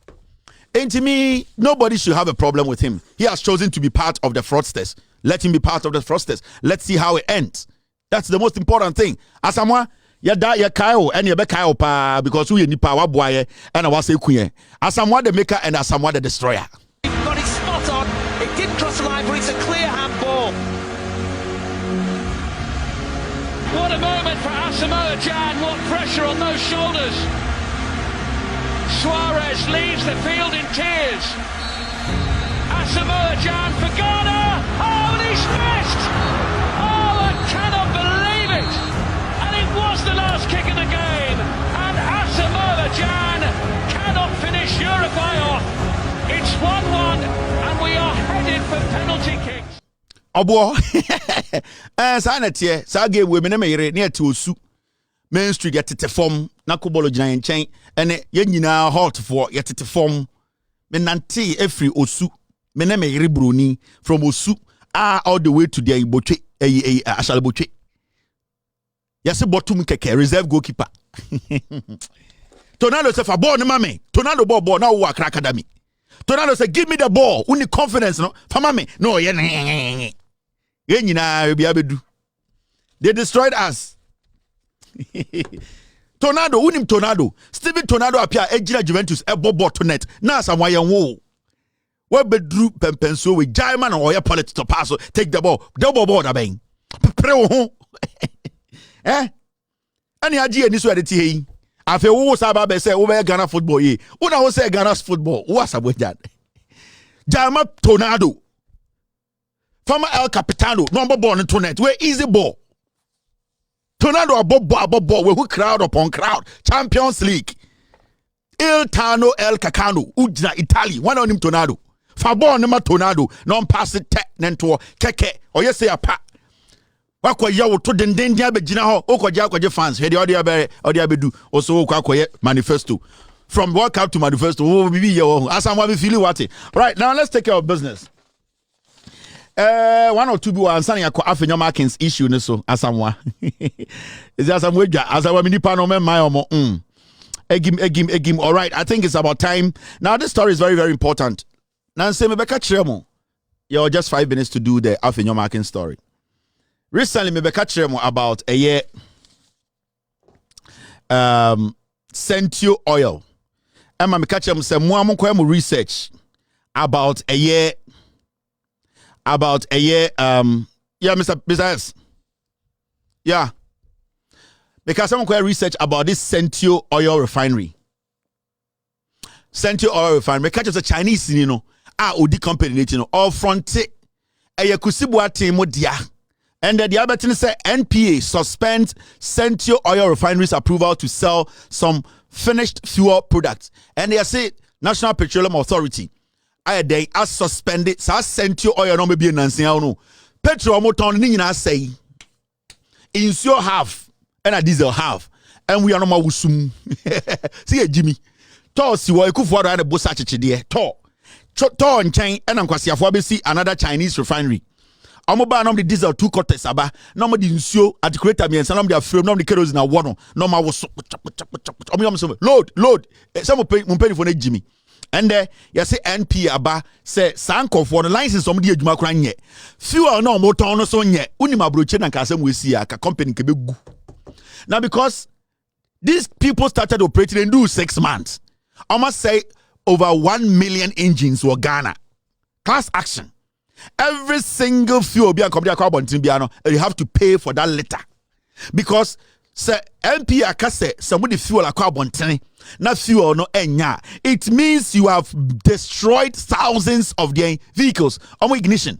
And to me, nobody should have a problem with him. He has chosen to be part of the fraudsters. Let him be part of the fraudsters. Let's see how it ends. That's the most important thing. Asamoah, ya da ya kayo and ya be kayo pa because we ni power boy and I was say kuye. Asamoah the maker and Asamoah the destroyer. Got it spot on. It didn't cross the line, but it's a clear handball. What a moment for Asamoah Gyan. What pressure on those shoulders. Suarez leaves the field in tears. Asamoah Gyan for Ghana. Oh, and he's missed. Oh, I cannot believe it. And it was the last kick of the game. And Asamoah Gyan cannot finish Uruguay off. It's 1-1 and we are headed for penalty kicks. Obo sanete sa game we me na mere na ete osu Main Street yetete form na kobolo gina nchen ene ye nyina hot for yetete form me nante every osu me na mere broni from osu all the way to the ibotwe ashale botwe yase bottom keke reserve goalkeeper Tornado say for ball ni mame Tornado ball na wo Accra Academy Tornado say give me the ball uni confidence no for mame no ye they destroyed us. Tornado, unim Tornado. Steven Tornado appear ejina Juventus ebobo to net. Na samwa yen wo. We bedru pempenso we Jaiman or your politics to pass. Take the ball. Double ball da ben. Pre ho. Ani aji eni so editi he. Afi wo saba be say wo be Ghana football ye. Una wo say Ghana's football. Wo asabo jad. Jaiman Tornado. Former El Capitano, number ball into net. Where easy ball. Tornado above ball. Where who crowd upon crowd. Champions League. Il Tano El Cacano. Ujna Italy. One on him Tornado. Fabon number Tornado. Non pass it nento keke. Or yes say a pa. Wakwa yawo to den be jina ho. Oko ja fans. He the audio bedu. Also okwa manifesto. From World Cup to manifesto. Oh bibi yo. Asamwa be feeling what. Right now let's take care of business. One or two people are answering a Afenyo Markins issue so asamwa. Is there some way asamwa mini pano me my omo egim. All right, I think it's about time. Now this story is very, very important. Now say me beka chiremo. You're just 5 minutes to do the Afenyo Markins story. Recently me beka chiremo about a year Afenyo oil. Emma me catch say mo amko research about a year yeah, Mr. S. Yeah. Because someone could research about this Afenyo oil refinery. Afenyo oil refinery. Because it's a Chinese, OD company, all front it. Kusibu team dia. And the other thing say NPA suspends Afenyo oil refinery's approval to sell some finished fuel products. And they say National Petroleum Authority. They are suspended. So I sent you oil no maybe no. Petrol motor ni nyina say. Insure half and a diesel half. And we are no more wusum. See Jimmy. To si wo ekufu ado na bosa chichide. To nchen and ankwasiafo abesi another Chinese refinery. Amo ba nom the diesel 2 quarters aba. No mo the insure at creator me and nom the frame nom the kerosene na wono. No ma wo load. Some mo pay for na Jimmy. And you say NP aba say sanko for the license somebody adwuma kran nye fuel no motor no so nye unima broche na kasem we see aka company kebe gu. Now because these people started operating in 6 months, I must say over 1 million engines were Ghana. Class action. Every single fuel be carbon you have to pay for that liter. Because say MP akase somebody fuel carbon na fuel no enya. It means you have destroyed thousands of their vehicles on ignition.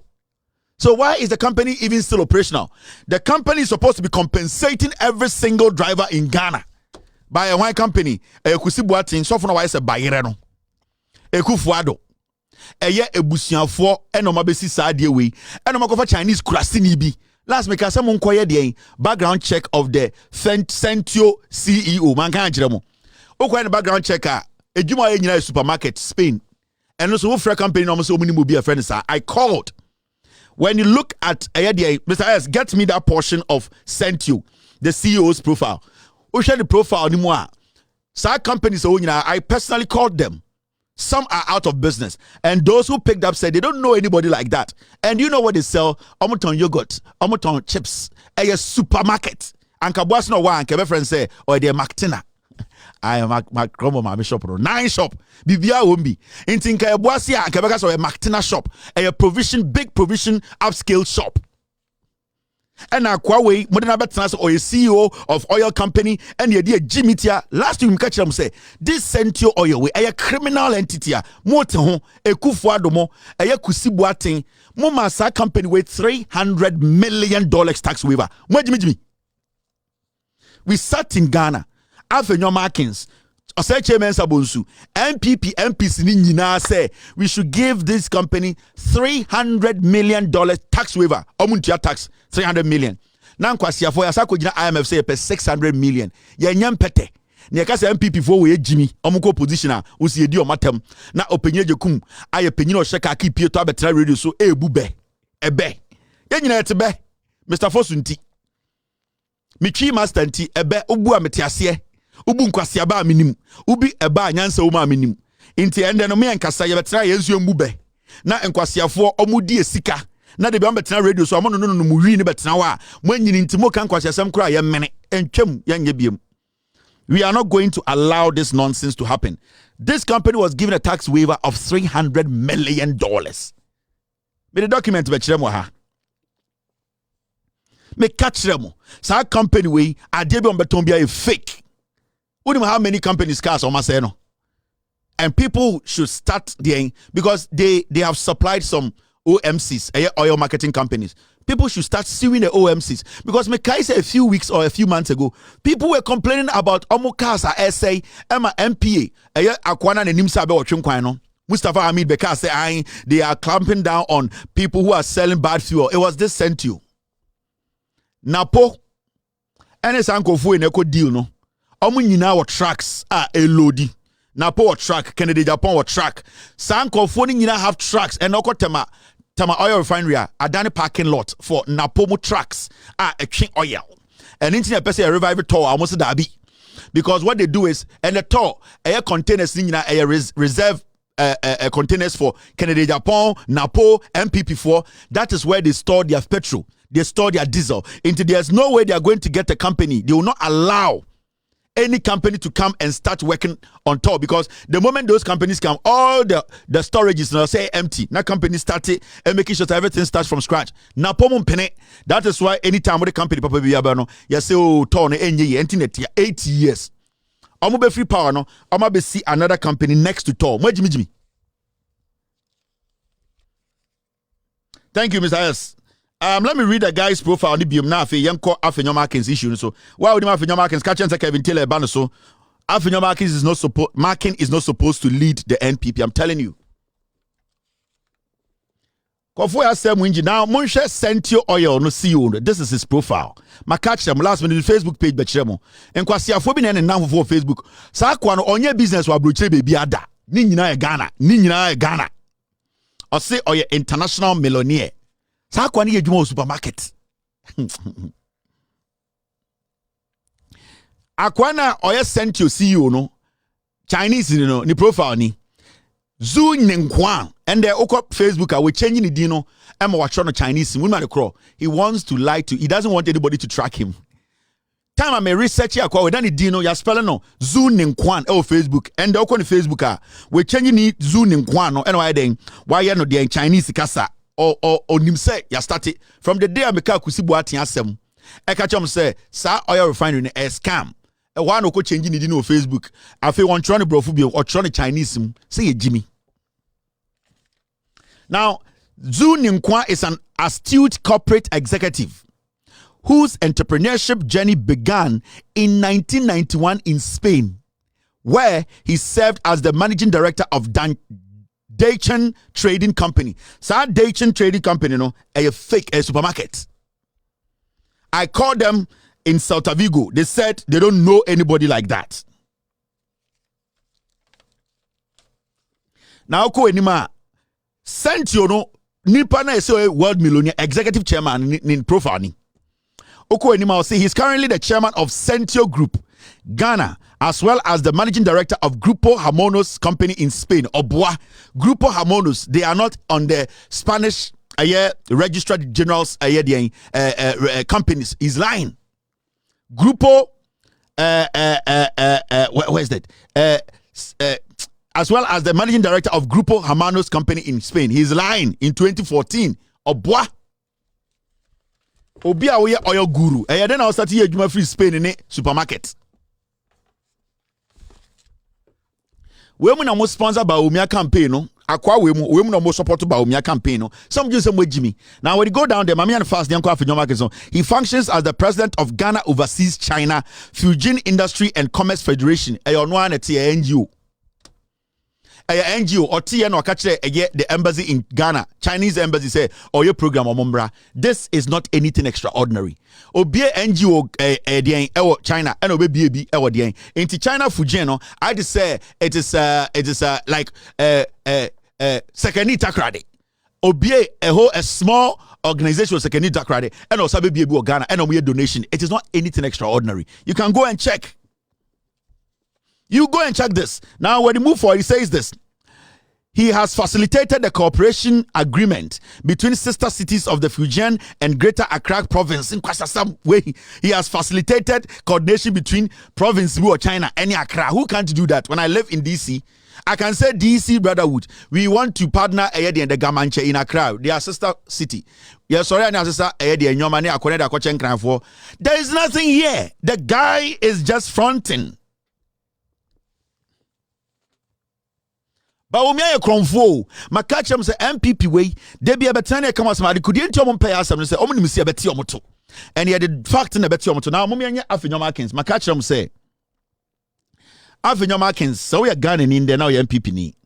So why is the company even still operational? The company is supposed to be compensating every single driver in Ghana by a wine company. Kusibuatin so for no why say bayere no. Ekufuado. Eye ebusianfo enoma besi saade we. Enoma ko fa Chinese kurasini bi. Last make some unkoye the background check of the Afenyo CEO. Man kan jiremo. Okwa background checker. Ejuma ye nyina supermarket Spain. And also wo free company no so many mo be a friend sir. I called. When you look at Mr. S, get me that portion of Afenyo, the CEO's profile. We share the profile anymore. Sir companies I personally called them. Some are out of business. And those who picked up said they don't know anybody like that. And you know what they sell? Omoton yogurt, Omoton chips, a supermarket. And Kabwas no one, Kebe friend say, or they're Mactina. I am my shop, 9 shop. Bibia Wumbi. In Tinka Boasia, Kebekas or a Mactina shop, a big provision upscale shop. And Aquaway, Modern Betnas or a CEO of oil company, and the idea Jimmy Tia. Last week, catch them say this Sentio Oil way a criminal entity, Moton, a Kufuadomo, a Kusibuating, Momasa company with $300 million tax waiver. Jimmy. We sat in Ghana, Afenyo Markins, Chairman Sabonsu, MPP, MPs Nina say we should give this company $300 million tax waiver. Omuntia tax. 300 million. Now, Kwasia for Yasako IMF say per 600 million. Yanyam pete. Niakasa MPP for we Jimmy. Omuko positioner. Usi edi o matem. Na openye jekum. Aye penye o sheka ki pie to abetra radio so bube. Ebe. Yenyina etebe. Mr. Fosunti. Michi master nti ebe ubu ametiasie. Ubu nkwasia ba minim. Ubi eba nyansa uma minim. Inti ende no me ankasa ye betra yensu mbube. Na nkwasia for omudi esika. Na de be betena radio so amono no mu wi ni betena wa mo anyini ntimo kan kwasesem kura ye mene entwam ye nye biem. We are not going to allow this nonsense to happen. This company was given a tax waiver of $300 million. Me the document be kire mo ha. Me catch them. Sa company we ade be on beton bia e fake. We know how many companies cars on say no. And people should start there because they have supplied some OMCs, oil marketing companies. People should start suing the OMCs because Mekai said a few weeks or a few months ago, people were complaining about Omokasa SA, Emma MPA, Akwana and Nimsa or Chunkwano. Mustafa Hamid Bekar said they are clamping down on people who are selling bad fuel. It was this sent you. Napo, and it's Uncle Fu in Eco deal, no. Omunyina or tracks are a lodi. Napo or track, Kennedy Japan or track. Sanko phoning you have tracks and Okotema. Tama oil refinery adani parking lot for Napomo trucks a king oil. And internet person a revival tour almost dabi. Because what they do is and the tour air containers air reserve containers for Kennedy Japan, Napo, MPP4. That is where they store their petrol, they store their diesel. Into there's no way they are going to get a company. They will not allow any company to come and start working on top because the moment those companies come, all the storages now say empty. Now company started and making sure that everything starts from scratch. Now that is why anytime with the company papa be abano, you say oh turn internet 8 years. I'm be free power no. I'm be see another company next to Tor. Jimmy. Thank you, Mr. S. Let me read the guy's profile on the BM now. Young call Afenyo Markins issue. So why would Afenyo Markins catch and Kevin Taylor ban so? Afenyo Markins is not supposed to lead the NPP. I'm telling you. Kofo ya say mwinji now Munshe Sentio Oil no CEO. This is his profile. Ma catch them last minute Facebook page bechiremo. Enkwasi afobi na nan for Facebook. Sa kwa no onye business wa brochire baby ada. Ni nyina e Ghana. Ni nyina e Ghana. O say oye international millionaire. Sa kwa ni yedwuma supermarket. Akwana oye Sentio CEO no. Chinese ni profile ni. Zhu Ningguang and the Okop Facebook we changing the dino. Emma watch on Chinese. He wants to lie to. He doesn't want anybody to track him. Time I'm a research here. We done the dino. You're spelling no Zhu Ningguang on Facebook and the Okon Facebook we changing the Zhu Ningguang no. And why then? Why you no there Chinese kasa or nimse ya started from the day I make a kusibu ati asem. I catch him say sa oil refinery a scam. A one who changing the dino Facebook. I feel one trying to brofubio or trying to Chinese say Jimmy. Now, Zhu Ningguang is an astute corporate executive whose entrepreneurship journey began in 1991 in Spain, where he served as the managing director of Daichen Trading Company. So Daichen Trading Company, a fake supermarket. I called them in Celta Vigo. They said they don't know anybody like that. Now, Koenima. Sentio no nipa na say world millionaire executive chairman in profile ni. Oko Enima will say he's currently the chairman of Sentio Group, Ghana, as well as the managing director of Grupo Hamonos company in Spain. Obwa Grupo Hamonos, they are not on the Spanish registered generals companies. He's lying. Grupo where is that? As well as the managing director of Grupo Hamonos company in Spain. He's lying in 2014. Obwa. obi a we oil guru e then I start here adwuma free Spain in supermarket we mu na mo sponsor ba Umia campaign no akwa we mu na mo support ba Umia campaign no some just say Jimmy. Now when you go down there mama and fast the uncle Afenyo market so he functions as the president of Ghana Overseas China Fujian Industry and Commerce Federation e ono an NGO NGO or TN or catch the embassy in Ghana, Chinese embassy say, or your program or mumbra. This is not anything extraordinary. Obie NGO China and obey BB into China Fujian. I just say it is like second takrade. Obie a small organization second takrade and also BB or Ghana and a donation. It is not anything extraordinary. You can go and check. You go and check this. Now, when you move forward, he says this. He has facilitated the cooperation agreement between sister cities of the Fujian and Greater Accra province. In some way, he has facilitated coordination between province of China and Accra. Who can't do that? When I live in DC, I can say DC Brotherhood. We want to partner and the Gamanche in Accra, their sister city. Yes, sorry, there is nothing here. The guy is just fronting. But Umia Kronfo, Makacham say MPP way, they be a betania come as my could you pay us and say, Omni Missia Betiomoto. And he had the fact in the Betiomoto. Now, Mumia Afenyo Markins, Makacham say, Afenyo Markins, so we are gunning in there now, MPP ni.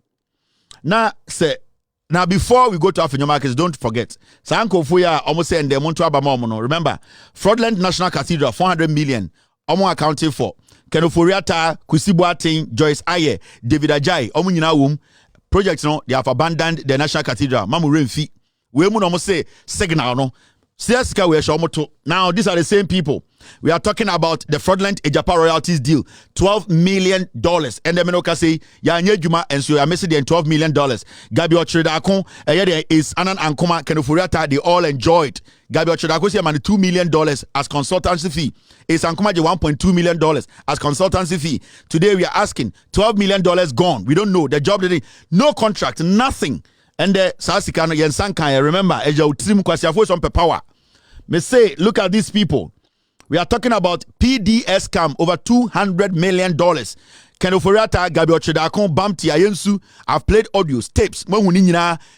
Now, say, now before we go to Afenyo Markins, don't forget, Sanko Fuya almost saying the Montua Bamono. Remember, Fraudulent National Cathedral, 400 million, almost accounted for. Kenoforiata, Kusibuating, Joyce Aye, David Ajay, Omunyina projects no, they have abandoned the National Cathedral. Mamu Renfi, we almost say signal no. Now these are the same people. We are talking about the fraudulent Ejapa royalties deal, $12 million. And the Menoka say, ya Juma, and so you are missing the $12 million. Gabi Ochredakon, is Anan Ankoma, Kenofuriata, they all enjoyed. Gabi Ochredakon say $2 million as consultancy fee. Is Ankoma $1.2 million as consultancy fee. Today we are asking $12 million gone. We don't know the job, no contract, nothing. And the Sasikano Yensanka, remember, Eja Utrim Kwasiafo some power. Me say, look at these people. We are talking about PDS scam over $200 million. Kenoforiata, Gabi Ochredakon, Bamti Ayensu. I've played audios, tapes.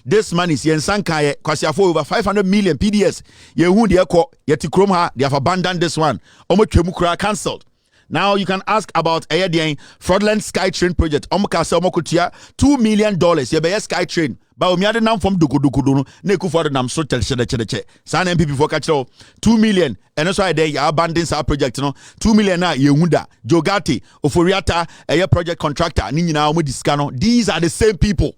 This man is Yensanka Kwasiafo over 500 million PDS. Yehundi Eko, Yetikromha, they have abandoned this one. Omo Chemukura cancelled. Now you can ask about the fraudulent SkyTrain project. Omokasa Omokutia, $2 million. Yebeye SkyTrain. But we had nam from Dukudukudu, Neku for the nam so tell che. San MPP for catch $2 million. And that's why they abandoned our project. $2 million na Yewunda, Jogati, Oforiata, a project contractor, Nina Omudiscano. These are the same people.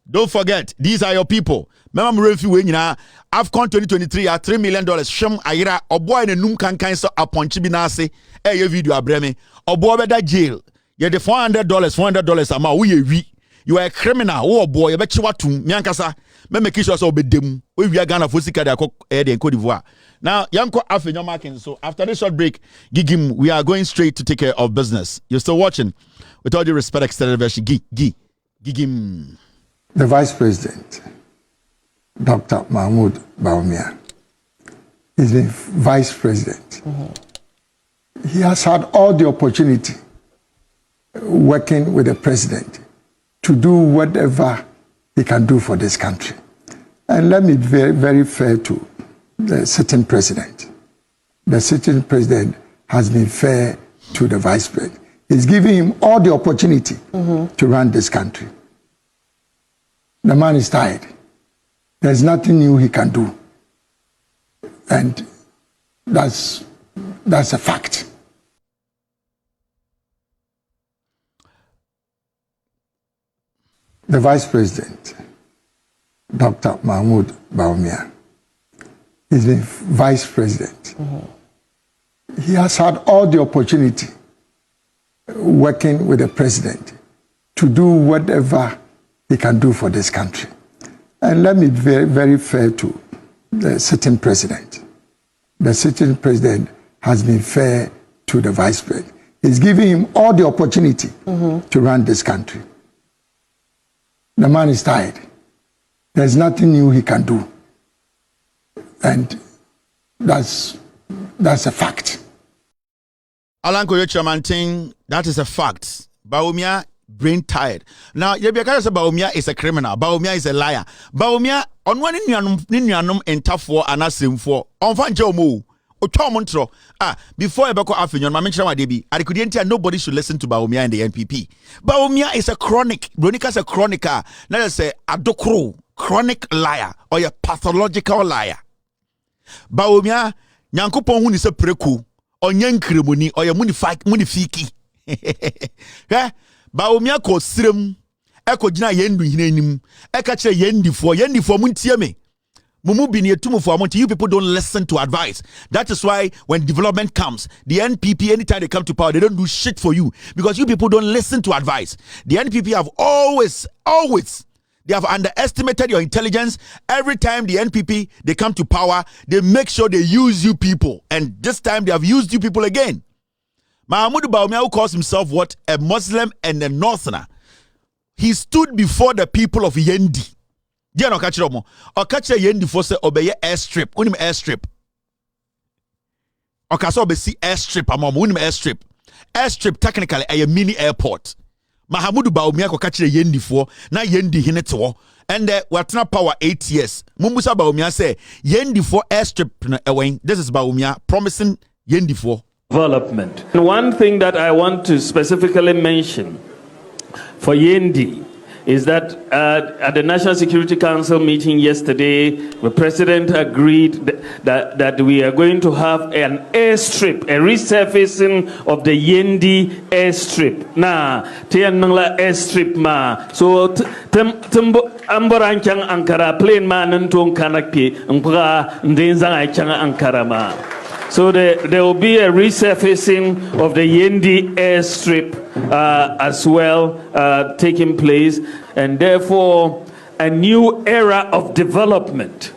Don't forget, these are your people. Remember, AFCON 2023 at $3 million. Shem Ayira, Oboy and Num can so upon Chibinase, a video abreme, Oboy beda jail. You're the $400 amount. We. You are a criminal. Oh boy, I bet you what to Miankasa. Me make sure so be dem. We are Ghana for Sika de Cote d'Ivoire. Now, Yanko Afenyo Markins. So after this short break, Gigim, we are going straight to take care of business. You're still watching. With all due respect, extended version. Gigim. The Vice President, Dr. Mahmoud Bawumia, is the Vice President. Mm-hmm. He has had all the opportunity working with the President to do whatever he can do for this country. And let me be very, very fair to the sitting President. The sitting President has been fair to the Vice President. He's giving him all the opportunity to run this country. The man is tired. There's nothing new he can do. And that's a fact. The Vice President, Dr. Mahmoud Bawumia, is the Vice President. Mm-hmm. He has had all the opportunity working with the President to do whatever he can do for this country. And let me be very, very fair to the sitting President. The sitting President has been fair to the Vice President. He's giving him all the opportunity to run this country. The man is tired. There's nothing new he can do. And That's a fact. Alan Koyochamantin, that is a fact. Baumia brain tired. Now, Yabia say Baumia is a criminal. Baumia is a liar. Baumia on one ninyanum and tough for an asim for on Fanjomo. Before I go Afenyo, my mention Debi, I couldn't nobody should listen to Baumia and the NPP. Baumia is a chronic, Bronica's a chronicer, let us say a docro, chronic liar or a pathological liar. Baumia, Nyankopon who is a preku, or Yankrimuni or a munifiki. Baumia ko srim, Eko Jina Yendu Hinenim, Ekache Yendi for Muntiame. You people don't listen to advice. That is why when development comes, the NPP, anytime they come to power, they don't do shit for you because you people don't listen to advice. The NPP have always, they have underestimated your intelligence. Every time the NPP, they come to power, they make sure they use you people. And this time they have used you people again. Mahmoud Baumia, who calls himself what? A Muslim and a Northerner. He stood before the people of Yendi. Dia no catch mo o catch Yendi for say obeye airstrip unim airstrip o ka so obesi airstrip amom unim airstrip technically a mini airport Mahamudu Baumia ko catch Yendi for na Yendi hine to and what na power 8 years mumbusa Baumia say Yendi for airstrip na ewen. This is Baumia promising Yendi for development. And one thing that I want to specifically mention for Yendi is that at the National Security Council meeting yesterday, the president agreed that we are going to have an airstrip, a resurfacing of the Yendi airstrip. Na tiyanangla airstrip ma. So amboranchang Ankara plane ma nantong kanakpi mpra ndenzang changa Ankara ma. So there will be a resurfacing of the Yendi airstrip as well taking place, and therefore a new era of development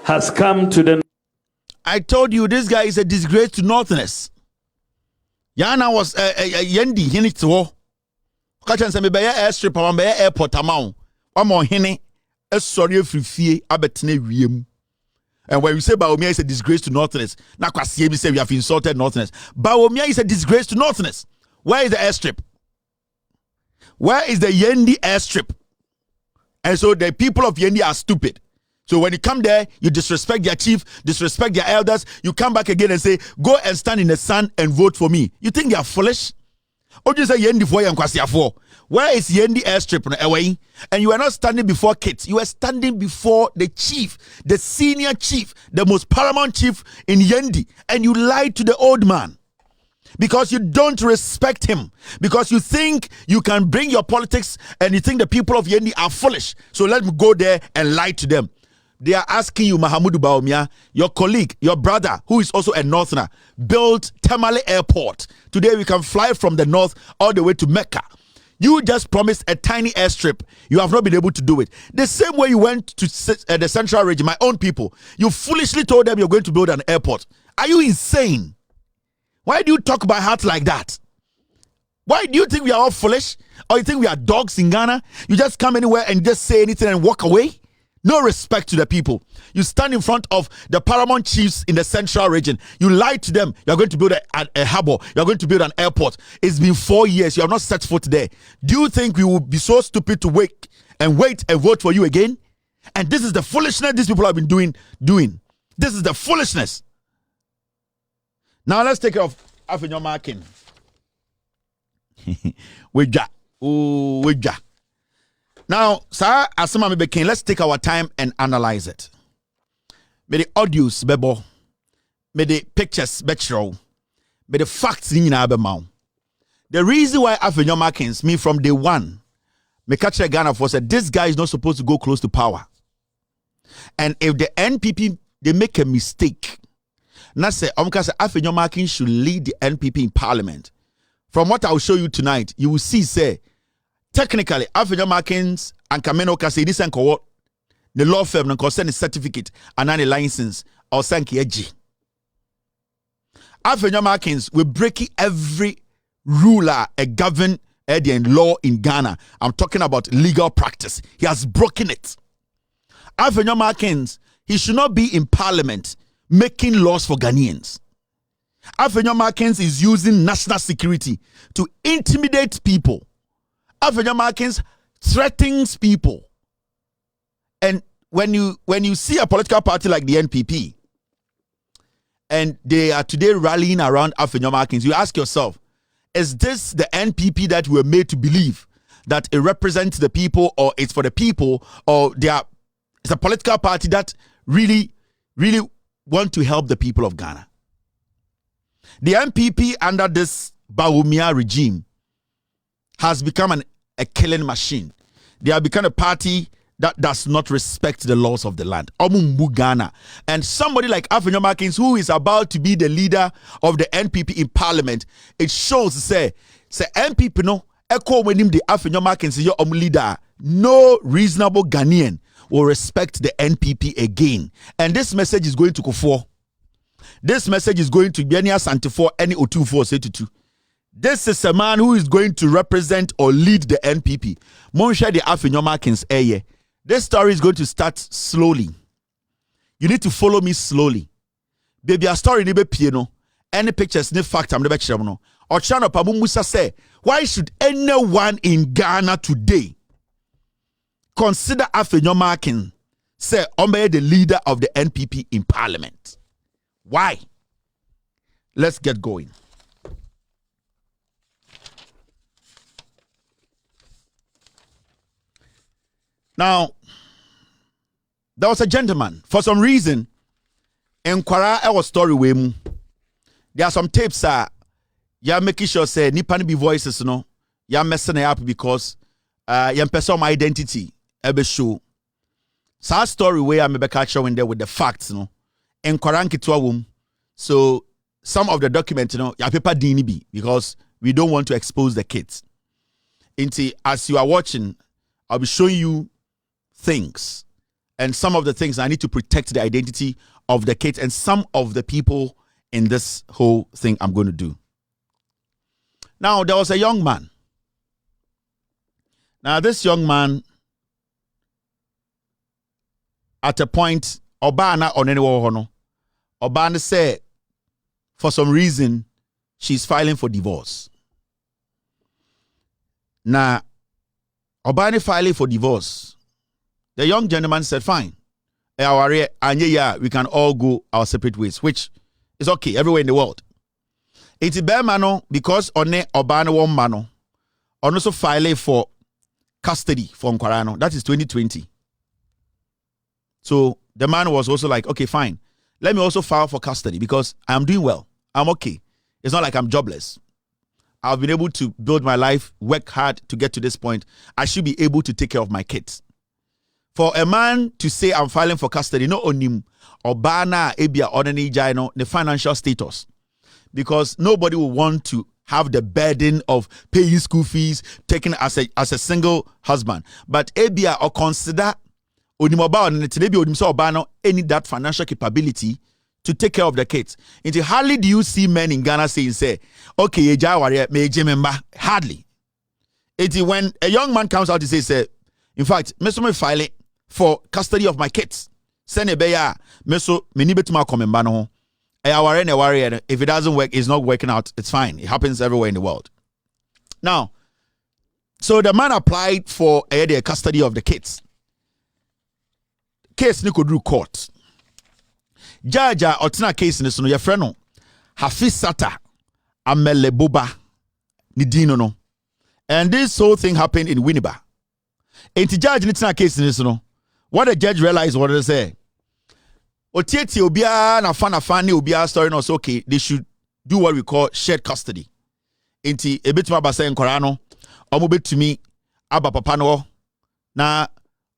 has come to the. I told you this guy is a disgrace to Northerners. Yana was Yendi hini to. Kachan se me be airstrip am be airport amount. Amo hini e sorry free abetene wiem. And when we say Baumia is a disgrace to Northerners, now we say we have insulted Northerners. Baumia is a disgrace to Northerners. Where is the airstrip? Where is the Yendi airstrip? And so the people of Yendi are stupid. So when you come there, you disrespect their chief, disrespect their elders, you come back again and say, go and stand in the sun and vote for me. You think they are foolish? Or do you say Yendi for and Kwasia for? Where is Yendi airstrip? And you are not standing before kids. You are standing before the chief, the senior chief, the most paramount chief in Yendi. And you lied to the old man. Because you don't respect him. Because you think you can bring your politics and you think the people of Yendi are foolish. So let me go there and lie to them. They are asking you, Mahamudu Baumia, your colleague, your brother, who is also a Northerner, built Tamale Airport. Today we can fly from the north all the way to Mecca. You just promised a tiny airstrip. You have not been able to do it. The same way you went to the central region, my own people, you foolishly told them you're going to build an airport. Are you insane? Why do you talk by heart like that? Why do you think we are all foolish? Or you think we are dogs in Ghana? You just come anywhere and just say anything and walk away? No respect to the people. You stand in front of the paramount chiefs in the central region. You lie to them. You're going to build a harbor. You're going to build an airport. It's been 4 years. You have not set foot there. Do you think we will be so stupid to wait and vote for you again? And this is the foolishness these people have been doing. This is the foolishness. Now let's take it off Afenyo marking. Weja. Now, sir, Asama Mebekin, let's take our time and analyze it. May the audios bebo, may the pictures betro, may the facts in abemau. The reason why Afenyo markings me from day one, me catch a Ghana for said this guy is not supposed to go close to power. And if the NPP they make a mistake, now say Afenyo markings should lead the NPP in parliament. From what I will show you tonight, you will see say. Technically, Afenyo markings and Kameno Kasi this and what the law firm and concern certificate and any license or sanki eji. Afenyo markings will break every ruler a govern in law in Ghana. I'm talking about legal practice. He has broken it. Afenyo markings, he should not be in parliament making laws for Ghanaians. Afenyo Markins is using national security to intimidate people. Afenyo Markins threatens people. And when you see a political party like the NPP, and they are today rallying around Afenyo Markins, you ask yourself, is this the NPP that we were made to believe that it represents the people, or it's for the people, or it's a political party that really, really want to help the people of Ghana? The NPP under this Bawumia regime has become a killing machine. They have become a party that does not respect the laws of the land. Omumbu Ghana. And somebody like Afenyo Markins, who is about to be the leader of the NPP in parliament, it shows, say NPP no, echo when him the Afenyo Markins is your leader. No reasonable Ghanaian will respect the NPP again. And this message is going to go for. This message is going to be any Santifo, any O24, say to. This is a man who is going to represent or lead the NPP. Monsha the Afenyo Markins eye. This story is going to start slowly. You need to follow me slowly. Baby, a story ni be piano. Any pictures, ni fact, I'm never sure. No. Ochano Pabu Musa say, why should anyone in Ghana today consider Afenyo Markins say Ombe the leader of the NPP in parliament? Why? Let's get going. Now, there was a gentleman. For some reason, in Kwara, our story way. There are some tapes you're making sure say nipa be voices, no. You're messing it up because you're person identity ebe show. So story where I'm be catch in there with the facts, no. In Kwara nkitwa wom. So some of the documents, you know, your paper dini be because we don't want to expose the kids. As you are watching, I'll be showing you things, and some of the things I need to protect the identity of the kids and some of the people in this whole thing I'm going to do. Now, there was a young man. Now, this young man, at a point, Obana on any hono, Obana said, for some reason, she's filing for divorce. Now, Obana filing for divorce. The young gentleman said, fine. We can all go our separate ways, which is okay everywhere in the world. It's a bear mano because on Obana one mano, on also filing for custody from Kwarano. That is 2020. So the man was also like, okay, fine. Let me also file for custody because I'm doing well. I'm okay. It's not like I'm jobless. I've been able to build my life, work hard to get to this point. I should be able to take care of my kids. For a man to say I'm filing for custody, no onim Obana ebia onani jaino the financial status, because nobody will want to have the burden of paying school fees taken as a single husband. But ebia or consider onimoba and maybe onimso Obana any that financial capability to take care of the kids. Until hardly do you see men in Ghana saying, say, okay, hardly. Until when a young man comes out to say, in fact, Mr. filing for custody of my kids. Send a beya, Meso, Minibetuma Comembano. If it doesn't work, it's not working out. It's fine. It happens everywhere in the world. Now, so the man applied for the custody of the kids. Case ni could do court. Jaja otina case ni sono your friend no Hafisata Amele Boba Nidino no. And this whole thing happened in Winneba. And the judge ni tina case ni sono. What the judge realized what they say. Otieti obia na fani obia story no, so okay, they should do what we call shared custody. Inti ebetuma basa nkora no, omo betumi aba papa no na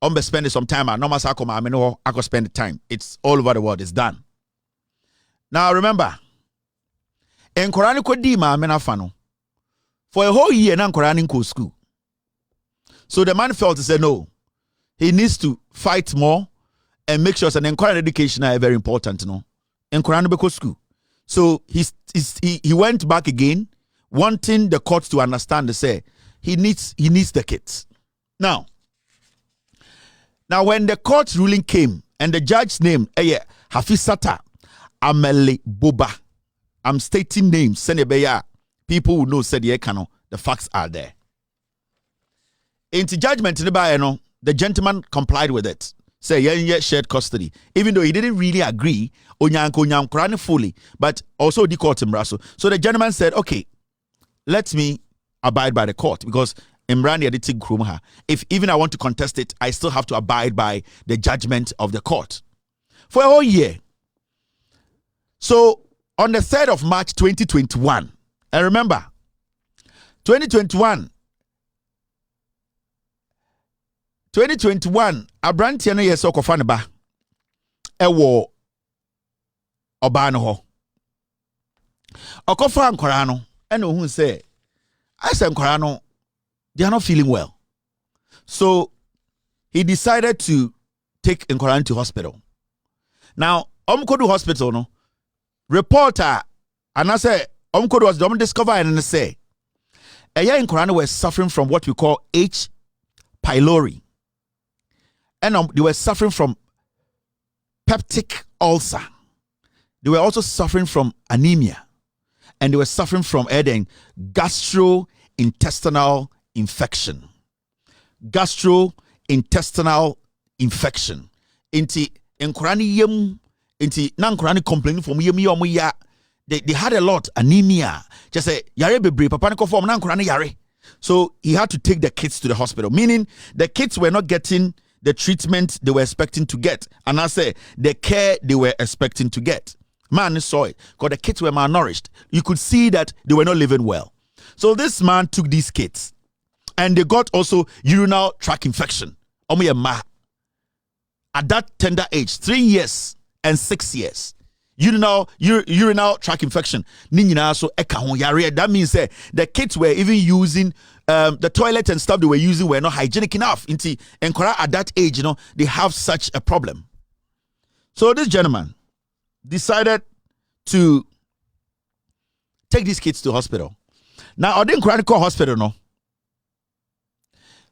ombe spend some time no masa akoma ame no I go spend the time. It's all over the world. It's done. Now remember, nkora ni kodi ma ame na fa no. For a whole year na nkora ni go school. So the man felt to say no. He needs to fight more and make sure that encourage education is very important, no. Encourage because school. So he went back again, wanting the court to understand to say he needs the kids. Now when the court ruling came and the judge's name, Hafisata Amele Boba. I'm stating names. Senebeya. People who know said the facts are there. Into judgment the gentleman complied with it. Say yeah shared custody. Even though he didn't really agree fully, but also the court in Brasso. So the gentleman said, okay, let me abide by the court because if even I want to contest it, I still have to abide by the judgment of the court for a whole year. So on the 3rd of March 2021, and remember 2021 abrantia no yeso kofa ne ba ewo oba no ho okofa ankora no ena ohun say asa ankora no they are not feeling well, so he decided to take ankora to hospital. Now omkodu hospital no reporter and I say omkodu was don't discover and say eya ankora no were suffering from what we call H. pylori. And they were suffering from peptic ulcer. They were also suffering from anemia. And they were suffering from gastrointestinal infection. Gastrointestinal infection. Inti enkurani yem inti na enkurani complaining from yem ya. They had a lot anemia. Just say yare bebre papa ko form na enkurani yare. So he had to take the kids to the hospital, meaning the kids were not getting the treatment they were expecting to get. And I say the care they were expecting to get. Man saw it because the kids were malnourished. You could see that they were not living well. So this man took these kids and they got also urinary tract infection. At that tender age, 3 years and 6 years. Urinary tract infection. That means the kids were even using the toilet and stuff they were using were not hygienic enough. At that age, they have such a problem. So this gentleman decided to take these kids to hospital. Now, I didn't call hospital, no.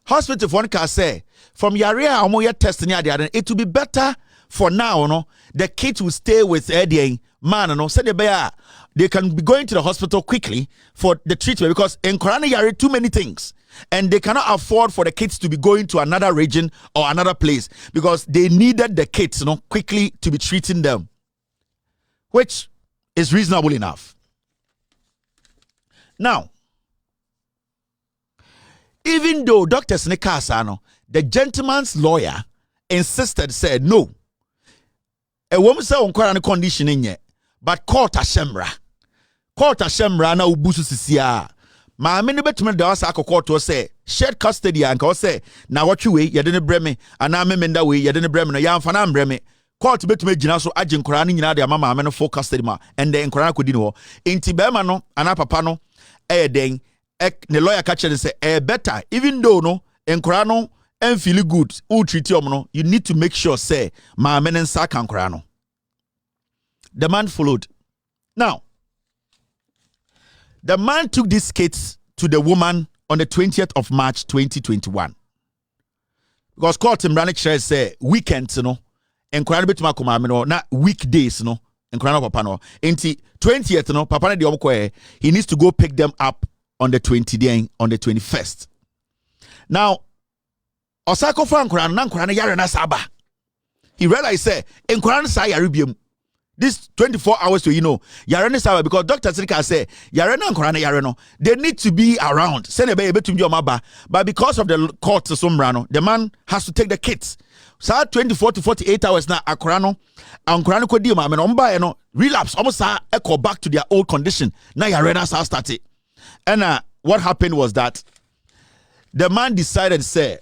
Hospital for one can say from Yarea Amoya testing it will be better for now, no. The kids will stay with Eddie man, no. Said they can be going to the hospital quickly for the treatment because in Korana Yare too many things. And they cannot afford for the kids to be going to another region or another place because they needed the kids, quickly to be treating them, which is reasonable enough. Now, even though Dr. Sneka Asano, the gentleman's lawyer, said no. A woman said on Korana condition in yet, but court Ashemra. Court Ashemra na ubusu sisia. Ma many betman da wasa court say shared custody and say na what you way you didn't breme and I menda way you didn't breme na ya mfana breme court betme gina so agin korani nyina de mama me no full custody ma and then korana kodi no enti be ma no ana papa no den ne lawyer catch say better even though no enkora no and feel good who treat you no you need to make sure say ma me nsa kan korana no. The man followed. Now the man took these kids to the woman on the 20th of March 2021. Because court in Brannick Share say weekends, and Kranabit Makumamino, not weekdays, and Krana Papa no. 20th, Papa de he needs to go pick them up on the 20th, on the 21st. Now, Osako Fan Kran, Nan Krana Yarana Saba. He realized, say, in Kran Sa Yaribium. This 24 hours to Yarene Sawa because Dr. Sirika say Yarena and Korana Yareno they need to be around. Send a baby to your maba, but because of the court Sombrano, the man has to take the kids. So 24 to 48 hours now Akorano and Korano Kodima and Omba relapse almost echo back to their old condition. Now Yarena Sa started. And what happened was that the man decided say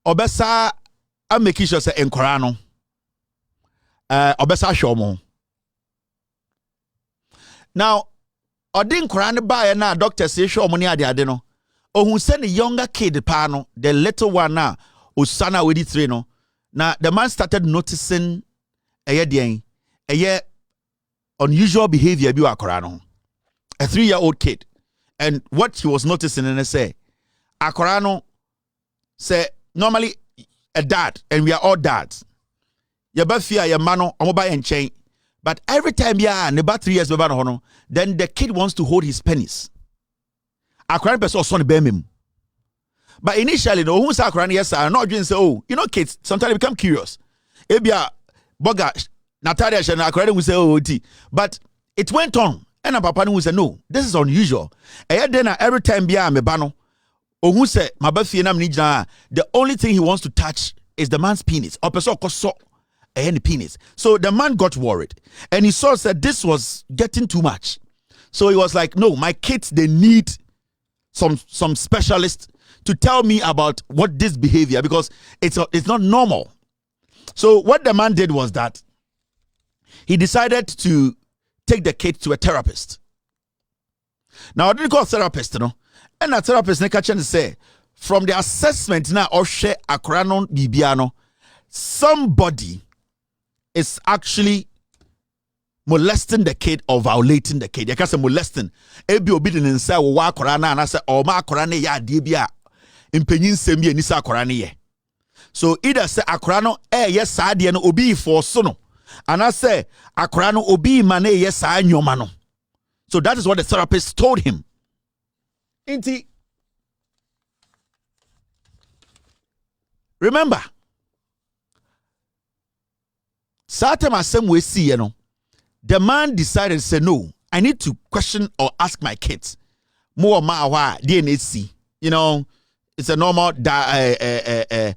Obesa I'm making sure say enkorano obesa shomo. Now odin korano buy na doctor say shomo ni ade no ohun say the younger kid pa no the little one na usana with 3 no na the man started noticing unusual behavior bi wa korano a 3-year-old kid, and what he was noticing and say akorano say normally a dad, and we are all dads. Your bafia, your mano, omoba and chain. But every time, yeah, about 3 years, then the kid wants to hold his pennies. A crying person son bemim. But initially, no, who's a crying, yes, I'm not doing so. You know, kids sometimes become curious. Ebia, Boga, Natalia, and a crying will say, oh, but it went on. And a papa will say, no, this is unusual. And then every time, yeah, me bano. Or who said, my baby, the only thing he wants to touch is the man's penis. Or person so any penis. So the man got worried. And he saw that this was getting too much. So he was like, no, my kids, they need some specialist to tell me about what this behavior, because it's not normal. So what the man did was that he decided to take the kid to a therapist. Now, I didn't call a therapist, you know. And a therapist, they say, from the assessment now, or share akranon bibiano, somebody is actually molesting the kid or violating the kid. You can say molesting. Ebi obidin inside wa korana and I say o ma korane ya die bia impenyin sem ye nisa korane ye. So either say akorano yes sa de no obi for so no. And I say akorano obi mane yes sa nyoma no. So that is what the therapist told him. Inti remember Satem asem we see, you know. The man decided to say, no, I need to question or ask my kids. More ma DNC. You know, it's a normal dad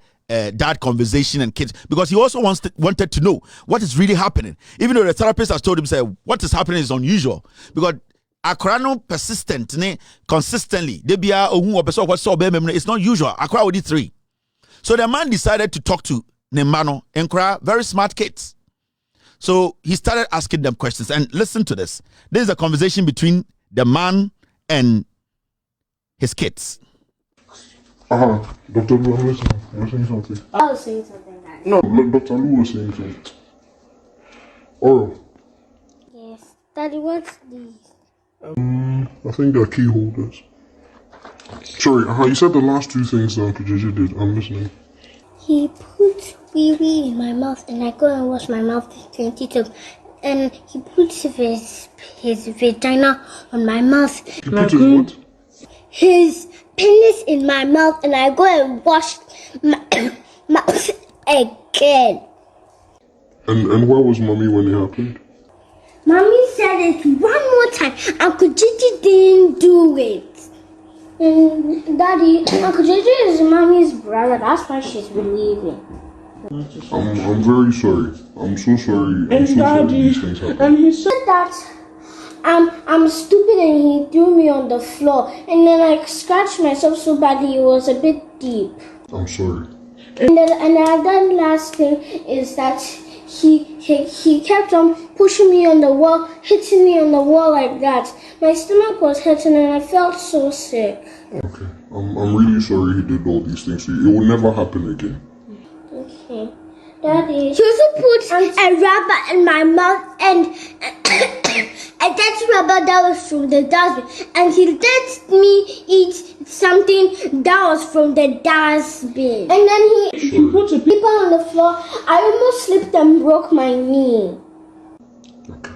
conversation and kids, because he also wanted to know what is really happening. Even though the therapist has told him, say, what is happening is unusual. Because akrano persistent, consistently, it's not usual. Akra would 3. So the man decided to talk to Nemano and Kra, very smart kids. So he started asking them questions. And listen to this. This is a conversation between the man and his kids. Dr. Lu, I'm listening. You're saying something. I was saying something. No, Dr. Lu was saying something. Oral. Yes. Daddy, what's these? I think they're key holders. Sorry, you said the last 2 things that Uncle JJ did. I'm listening. He put wee-wee in my mouth, and I go and wash my mouth 22. And he puts his vagina on my mouth. He put his what? His penis in my mouth, and I go and wash my mouth again. And where was Mommy when it happened? Mommy said it one more time. Uncle Gigi didn't do it. And Daddy, Uncle Gigi is Mommy's brother. That's why she's believing. I'm very sorry. I'm so sorry. I'm so sorry these things happened. And he said that I'm stupid and he threw me on the floor. And then I scratched myself so badly it was a bit deep. I'm sorry. And the last thing is that he kept on pushing me on the wall, hitting me on the wall like that. My stomach was hurting and I felt so sick. Okay. I'm really sorry he did all these things to you. It will never happen again. Okay. Daddy. He also put a rubber in my mouth and that rubber that was from the dustbin. And he let me eat something that was from the dustbin. And then he put a paper on the floor. I almost slipped and broke my knee. Okay.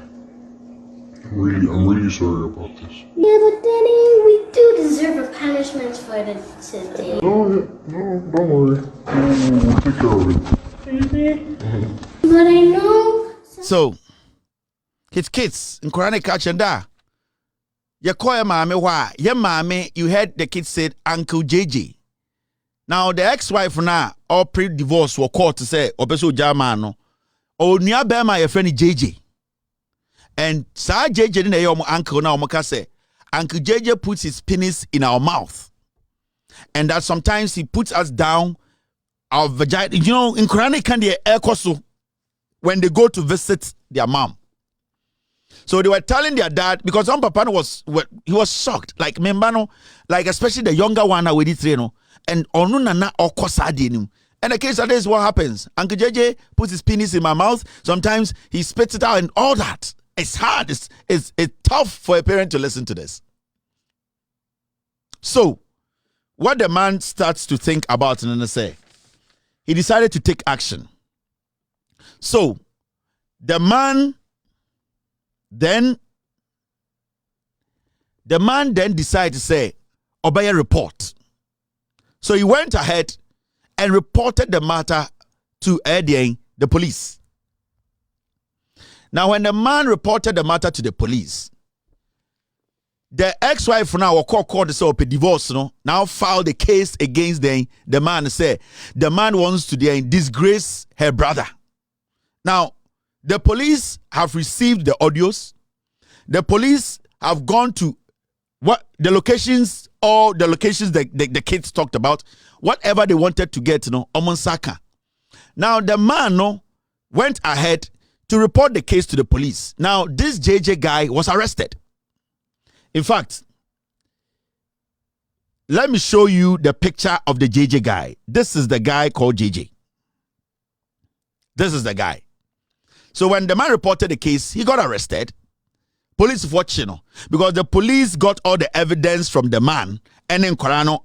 I'm really sorry about this. Yeah, but Daddy, we do deserve a punishment for this today. No, don't worry. We'll take care of it. But I know. So, his kids in Quranic catch and da. You call your mommy why? Your mommy, you heard the kids said Uncle JJ. Now the ex-wife now, all pre-divorce were called to say, Opeso Jamano, or near Bama, your friend JJ. And Sir JJ didn't your uncle now, Moka say, Uncle JJ puts his penis in our mouth. And that sometimes he puts us down our vagina. You know, in Quranic can they air when they go to visit their mom. So they were telling their dad, because some papa was shocked. Like Membano, like especially the younger one with it, you know, and onunana or kosadinum. And the case that is what happens. Uncle JJ puts his penis in my mouth. Sometimes he spits it out and all that. It's hard. It's tough for a parent to listen to this. So, what the man starts to think about and then say, he decided to take action. So the man then decided to say, obey a report. So he went ahead and reported the matter to the police. Now, when the man reported the matter to the police, the ex-wife now called this up a divorce, now filed a case against the man and say the man wants to disgrace her brother. Now, the police have received the audios. The police have gone to the locations that the kids talked about, whatever they wanted to get, Omonsaka. Now, the man went ahead to report the case to the police. Now, this JJ guy was arrested. In fact, let me show you the picture of the JJ guy. This is the guy called JJ. This is the guy. So when the man reported the case, he got arrested. Police watching, because the police got all the evidence from the man, and then Korano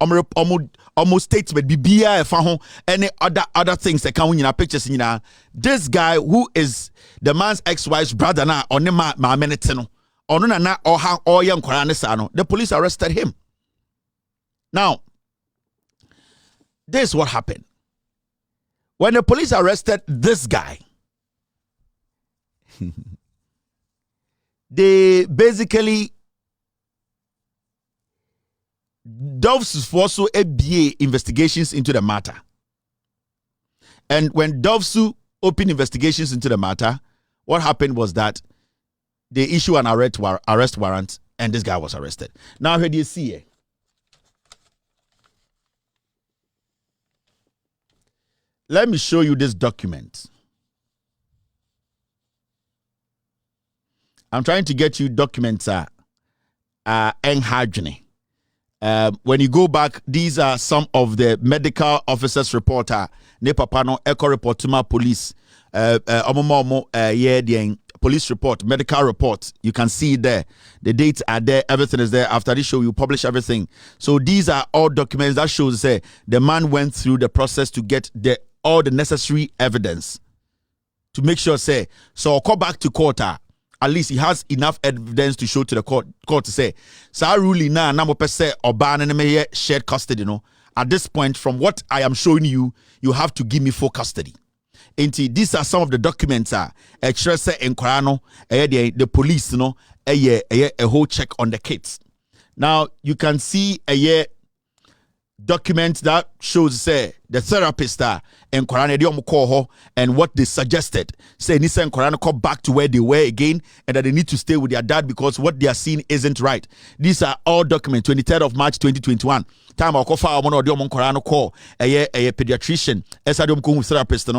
almost statement bibia any other things that come in pictures in this guy who is the man's ex-wife's brother na on ma menetino on na or how all young Korano sano. The police arrested him. Now, this is what happened. When the police arrested this guy, they basically Dove's also ABA investigations into the matter. And when Dovesu opened investigations into the matter, what happened was that they issue an arrest warrant and this guy was arrested. Now, here do you see it? Let me show you this document. I'm trying to get you documents when you go back, these are some of the medical officers report ne papa no echo report to my police police report, medical report. You can see it there. The dates are there, everything is there. After this show, you publish everything. So these are all documents that shows the man went through the process to get all the necessary evidence to make sure so I'll call back to court. At least he has enough evidence to show to the court to say, "Sa ruling na mo pese oba na me shared custody." At this point, from what I am showing you, you have to give me full custody. These are some of the documents. The police, a whole check on the kids. Now you can see a document that shows the therapist and what they suggested. Say Nisa and Korano come back to where they were again and that they need to stay with their dad because what they are seeing isn't right. These are all documents. 23rd of March 2021. Time I'll call one or the Korano call a pediatrician, therapist,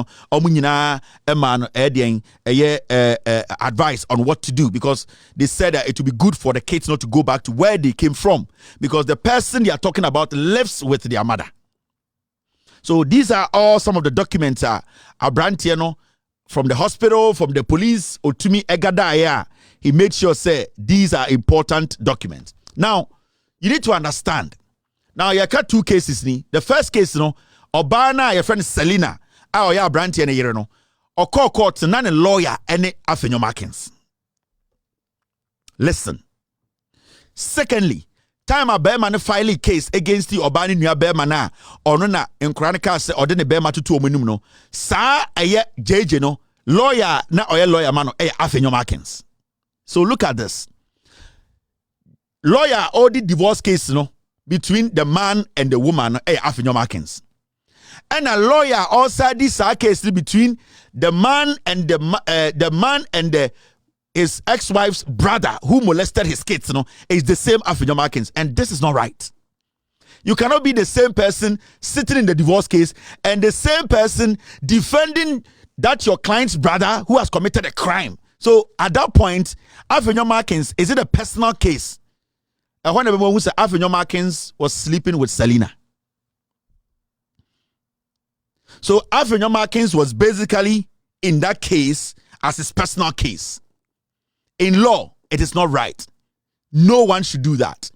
advice on what to do because they said that it would be good for the kids not to go back to where they came from because the person they are talking about lives with their mother. So these are all some of the documents Abrantiano from the hospital, from the police, Otumi Egadaya. He made sure say these are important documents. Now, you need to understand. Now, you got two cases. The first case, Obana, your friend Selina, ya Abrantiano, or call court, none a lawyer, any Afenyo Markins. Listen. Secondly, time a bearman file a case against the Obani Nia Bearmana or Nona in Chronica or then a bearman to 2 minutes. Sa a ye JJ no lawyer na or lawyer man Afenyo Markins. So look at this. Lawyer all the divorce case between the man and the woman Afenyo Markins. And a lawyer also this case between the man and his ex-wife's brother who molested his kids, is the same Afenyo Markins. And this is not right. You cannot be the same person sitting in the divorce case and the same person defending that your client's brother who has committed a crime. So at that point, Afenyo Markins, is it a personal case? And when everyone who said Afenyo Markins was sleeping with Selina. So Afenyo Markins was basically in that case as his personal case. In law, it is not right. No one should do that.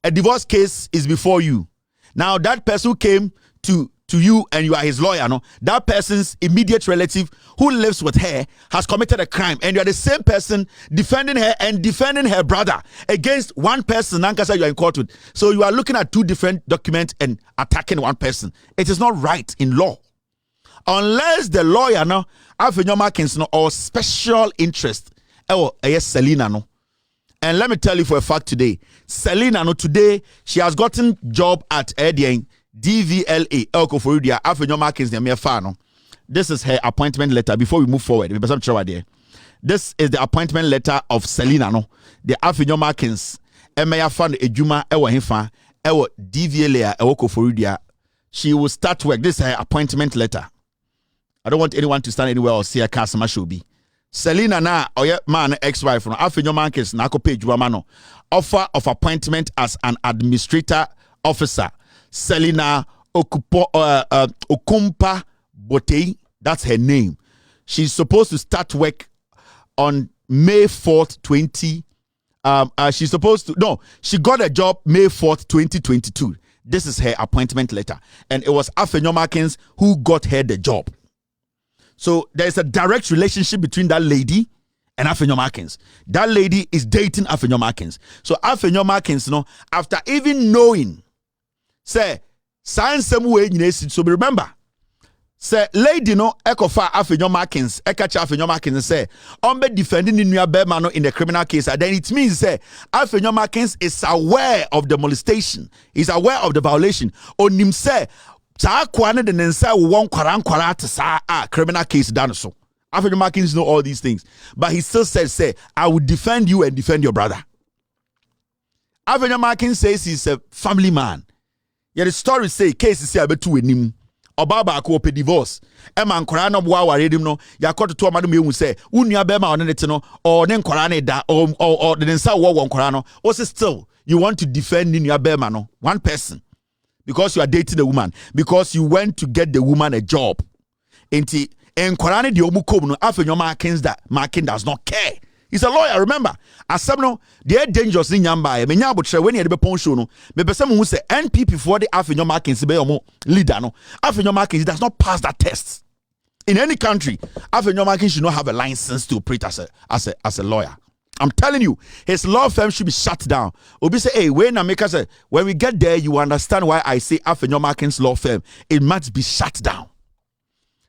A divorce case is before you. Now, that person who came to to you and you are his lawyer, no, that person's immediate relative who lives with her has committed a crime, and you are the same person defending her and defending her brother against one person, Nankasa, you are in court with. So you are looking at two different documents and attacking one person. It is not right in law. Unless the lawyer, no, Afenyo Markins, no, or special interest, yes, Selena, no. And let me tell you for a fact today, Selena, no, today, she has gotten job at DVLA, Elko Forudia, Afenyo Markins, no. This is her appointment letter before we move forward. This is the appointment letter of Selena, no. The Afenyo Markins, Emeya Fan Ejuma, Ewa Hifa, Ewa DVLA, Elko Forudia. She will start work. This is her appointment letter. I don't want anyone to stand anywhere or see a customer should be. Selena na oye man ex-wife no Afenyo Markins na akọ page no offer of appointment as an administrator officer. Selena Okumpa Botei, that's her name. She's supposed to start work on May 4th, she got a job May 4th, 2022. This is her appointment letter. And it was Afenyo Markins who got her the job. So there's a direct relationship between that lady and Afenyo Markins. That lady is dating Afenyo Markins. So Afenyo Markins, no, after even knowing, say, sign some way, so remember, say, lady, no, ekofa Afenyo Markins, ekacha Afenyo Markins, and say, ombe defending in your bedman in the criminal case, and then it means, say, Afenyo Markins is aware of the molestation, is aware of the violation, on him, say, kwane de nensa won kwara to sa criminal case done so. Afenyo Markins know all these things, but he still says, say, I will defend you and defend your brother. Afenyo Markins says he's a family man. Yet the story say case is abetu enim. Obaba ko pe divorce. Ema nkora no boa ware dim no. Yakoto to amadu mehu say, unua be ma one ne te no or ne nkora ne da or the nensa wo nkora no. Also still you want to defend unua be ma no. One person. Because you are dating a woman, because you went to get the woman a job. Enti enkorane de omukom no Afenyo Markins that Markin does not care. He's a lawyer, remember. Asem no they dangerous in nyamba. Me nya abotre when e be pon show no. Me pese mo hu say NPP for the Afenyo Markins be your leader no. Afenyo Markins does not pass that test. In any country, Afenyo Markins should not have a license to operate as a lawyer. I'm telling you, his law firm should be shut down. Obi say, hey, when we get there, you understand why I say Afenyo Markins law firm, it must be shut down.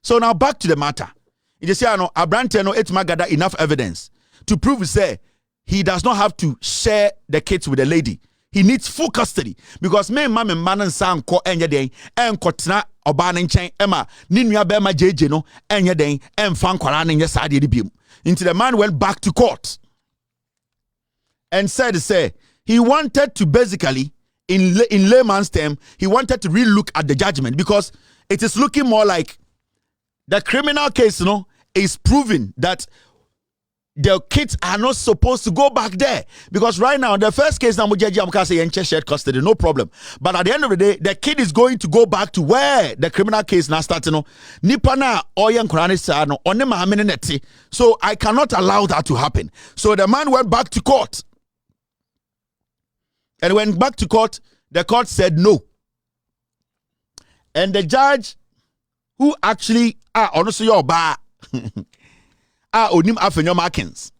So now back to the matter. You just say, Abrante no it gather enough evidence to prove say he does not have to share the kids with the lady. He needs full custody because me man san ko enye den enko tena oba ne nchen ema ni nua be ma jeje no enye den emfa nkwara ne nye saade de biem. Until the man went back to court and said, he wanted to basically, in layman's term, he wanted to relook at the judgment because it is looking more like the criminal case, is proving that the kids are not supposed to go back there. Because right now, the first case, shared custody, no problem. But at the end of the day, the kid is going to go back to where the criminal case now starts. So I cannot allow that to happen. So the man went back to court. And went back to court, the court said no. And the judge, who actually honestly your bar onim Afenyo Markins.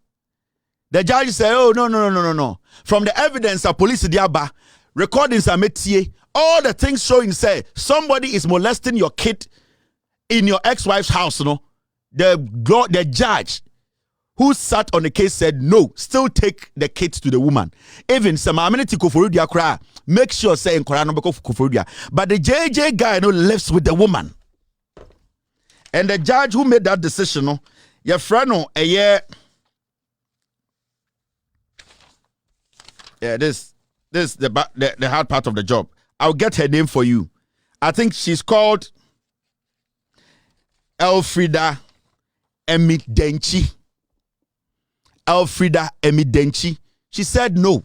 The judge said, oh no. From the evidence of police diaba, recordings are made, all the things showing say somebody is molesting your kid in your ex-wife's house, the judge who sat on the case said no, still take the kids to the woman. Even some amenity koforudia cry, make sure say in Koran koforudia. But the JJ guy lives with the woman. And the judge who made that decision, your friend a year. Yeah, this the hard part of the job. I'll get her name for you. I think she's called Elfrida Emidenchi. Elfrida Emidenchi. She said no.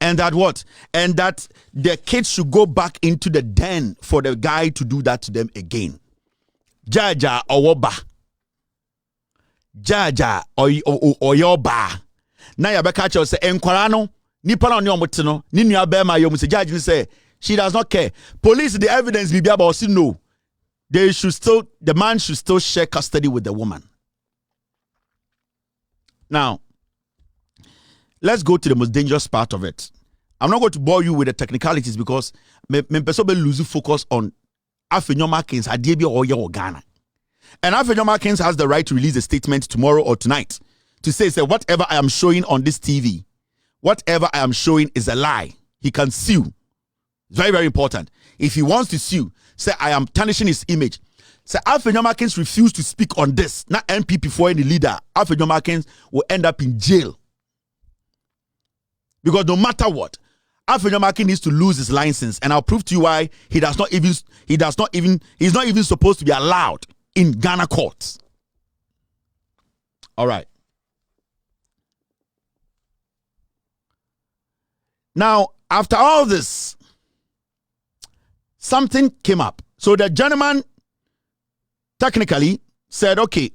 And that what? And that the kids should go back into the den for the guy to do that to them again. Jaja Owoba. Jaja Oyoba. Na ya beka che say enkwara no nipa na oni omotino ni nua be ma yom say judge say She does not care. Police, the evidence be about no. The man should still share custody with the woman. Now, let's go to the most dangerous part of it. I'm not going to bore you with the technicalities because me person lose focus on Afenyo Markins Adebia or Ghana. And Afenyo Markins has the right to release a statement tomorrow or tonight to say whatever I am showing on this TV, whatever I am showing is a lie. He can sue. Very, very important. If he wants to sue, say I am tarnishing his image. Say Afenyo Markins refused to speak on this. Not MPP for any leader. Afenyo Markins will end up in jail. Because no matter what, Afenyo Markins needs to lose his license, and I'll prove to you why he's not even supposed to be allowed in Ghana courts. All right. Now, after all this, something came up. So the gentleman technically said, okay,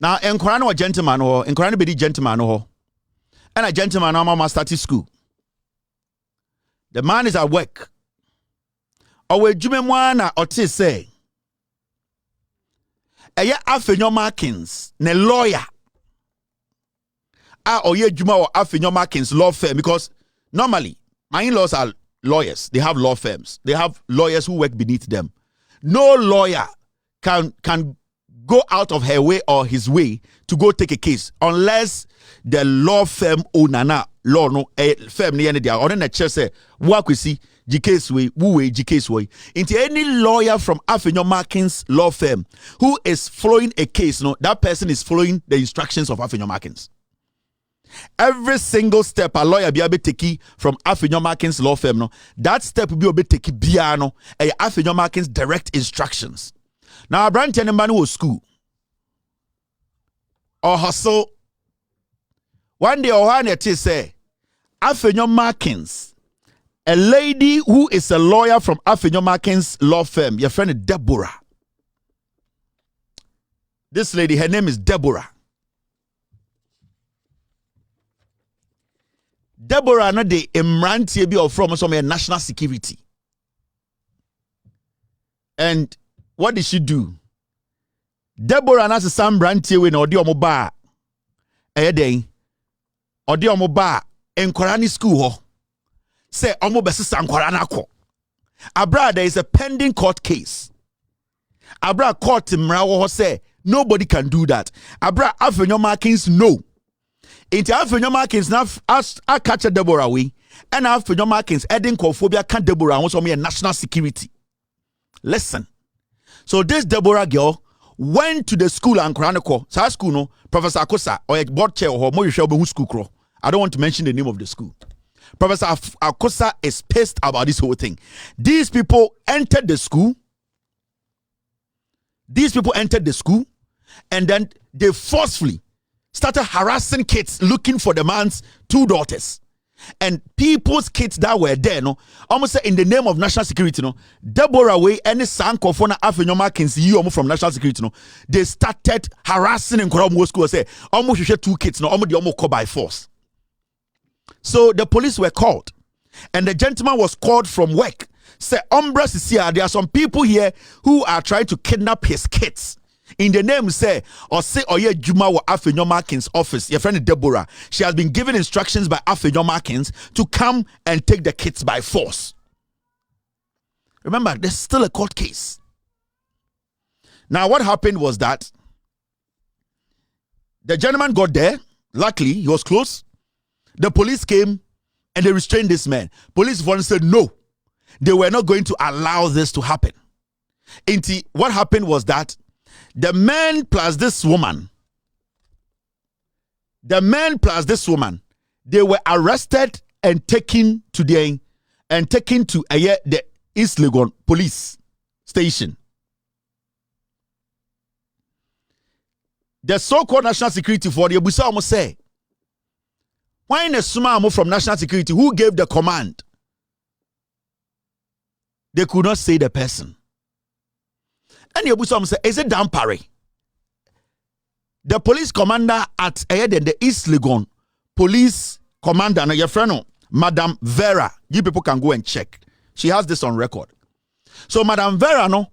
now enkorano a gentleman or enkorano be the gentleman or and a gentleman mama started school. The man is at work. Owe jumemwana oti say eye Afenyo Markins ne lawyer oye juma or Afenyo Markins law firm, because normally my in-laws are lawyers. They have law firms. They have lawyers who work beneath them. No lawyer can go out of her way or his way to go take a case unless the law firm owner law no firm near the or the church say work we see the case way the case way into any lawyer from Afenyo Markins law firm who is following a case, no, that person is following the instructions of Afenyo Markins. Every single step a lawyer be able to take from Afenyo Markins law firm, no, that step will be able to take biano a Afenyo Markins direct instructions. Now, a brand ten man who school or hustle. One day, or one say, Afenyo Markins, a lady who is a lawyer from Afenyo Markins law firm, your friend Deborah. This lady, her name is Deborah. Deborah, not the Imrantie be from some national security. And what did she do? Deborah na Sam Brantie we no odi omo ba den odi omo ba enkorani school ho say omo besesa nkora na akọ. Abra, there is a pending court case. Abra court mra wo say nobody can do that. Abra Afenyo Markins no. Into Afenyo Markins na I catch Deborah we and Afenyo Markins adding cophobia can Deborah wants on me a national security. Listen. So this Deborah girl went to the school and chronicle. So school no Professor Akosa or a board chair or more school crow. I don't want to mention the name of the school. Professor Akosa is pissed about this whole thing. These people entered the school. And then they forcefully started harassing kids looking for the man's two daughters. And people's kids that were there, no, almost in the name of national security, no, Deborah Way, any sanko for na Afenyo Markins, you from national security, no, they started harassing in Koramu school. Say, almost you two kids, no, almost the almost called by force. So the police were called, and the gentleman was called from work. Say, there are some people here who are trying to kidnap his kids. In the name say Oye Juma wa Afenyo Markins office, your friend Deborah, she has been given instructions by Afenyo Markins to come and take the kids by force. Remember, there's still a court case. Now, what happened was that the gentleman got there. Luckily, he was close. The police came and they restrained this man. Police said no, they were not going to allow this to happen. What happened was that the man plus this woman, they were arrested and taken to the East Legon police station. The so-called national security for the Abusa almost say, why in a small from national security who gave the command? They could not say the person. And the Abusa say, is it Dampare? The police commander at the East Legon police commander, your friend, Madam Vera. You people can go and check. She has this on record. So Madam Vera, no,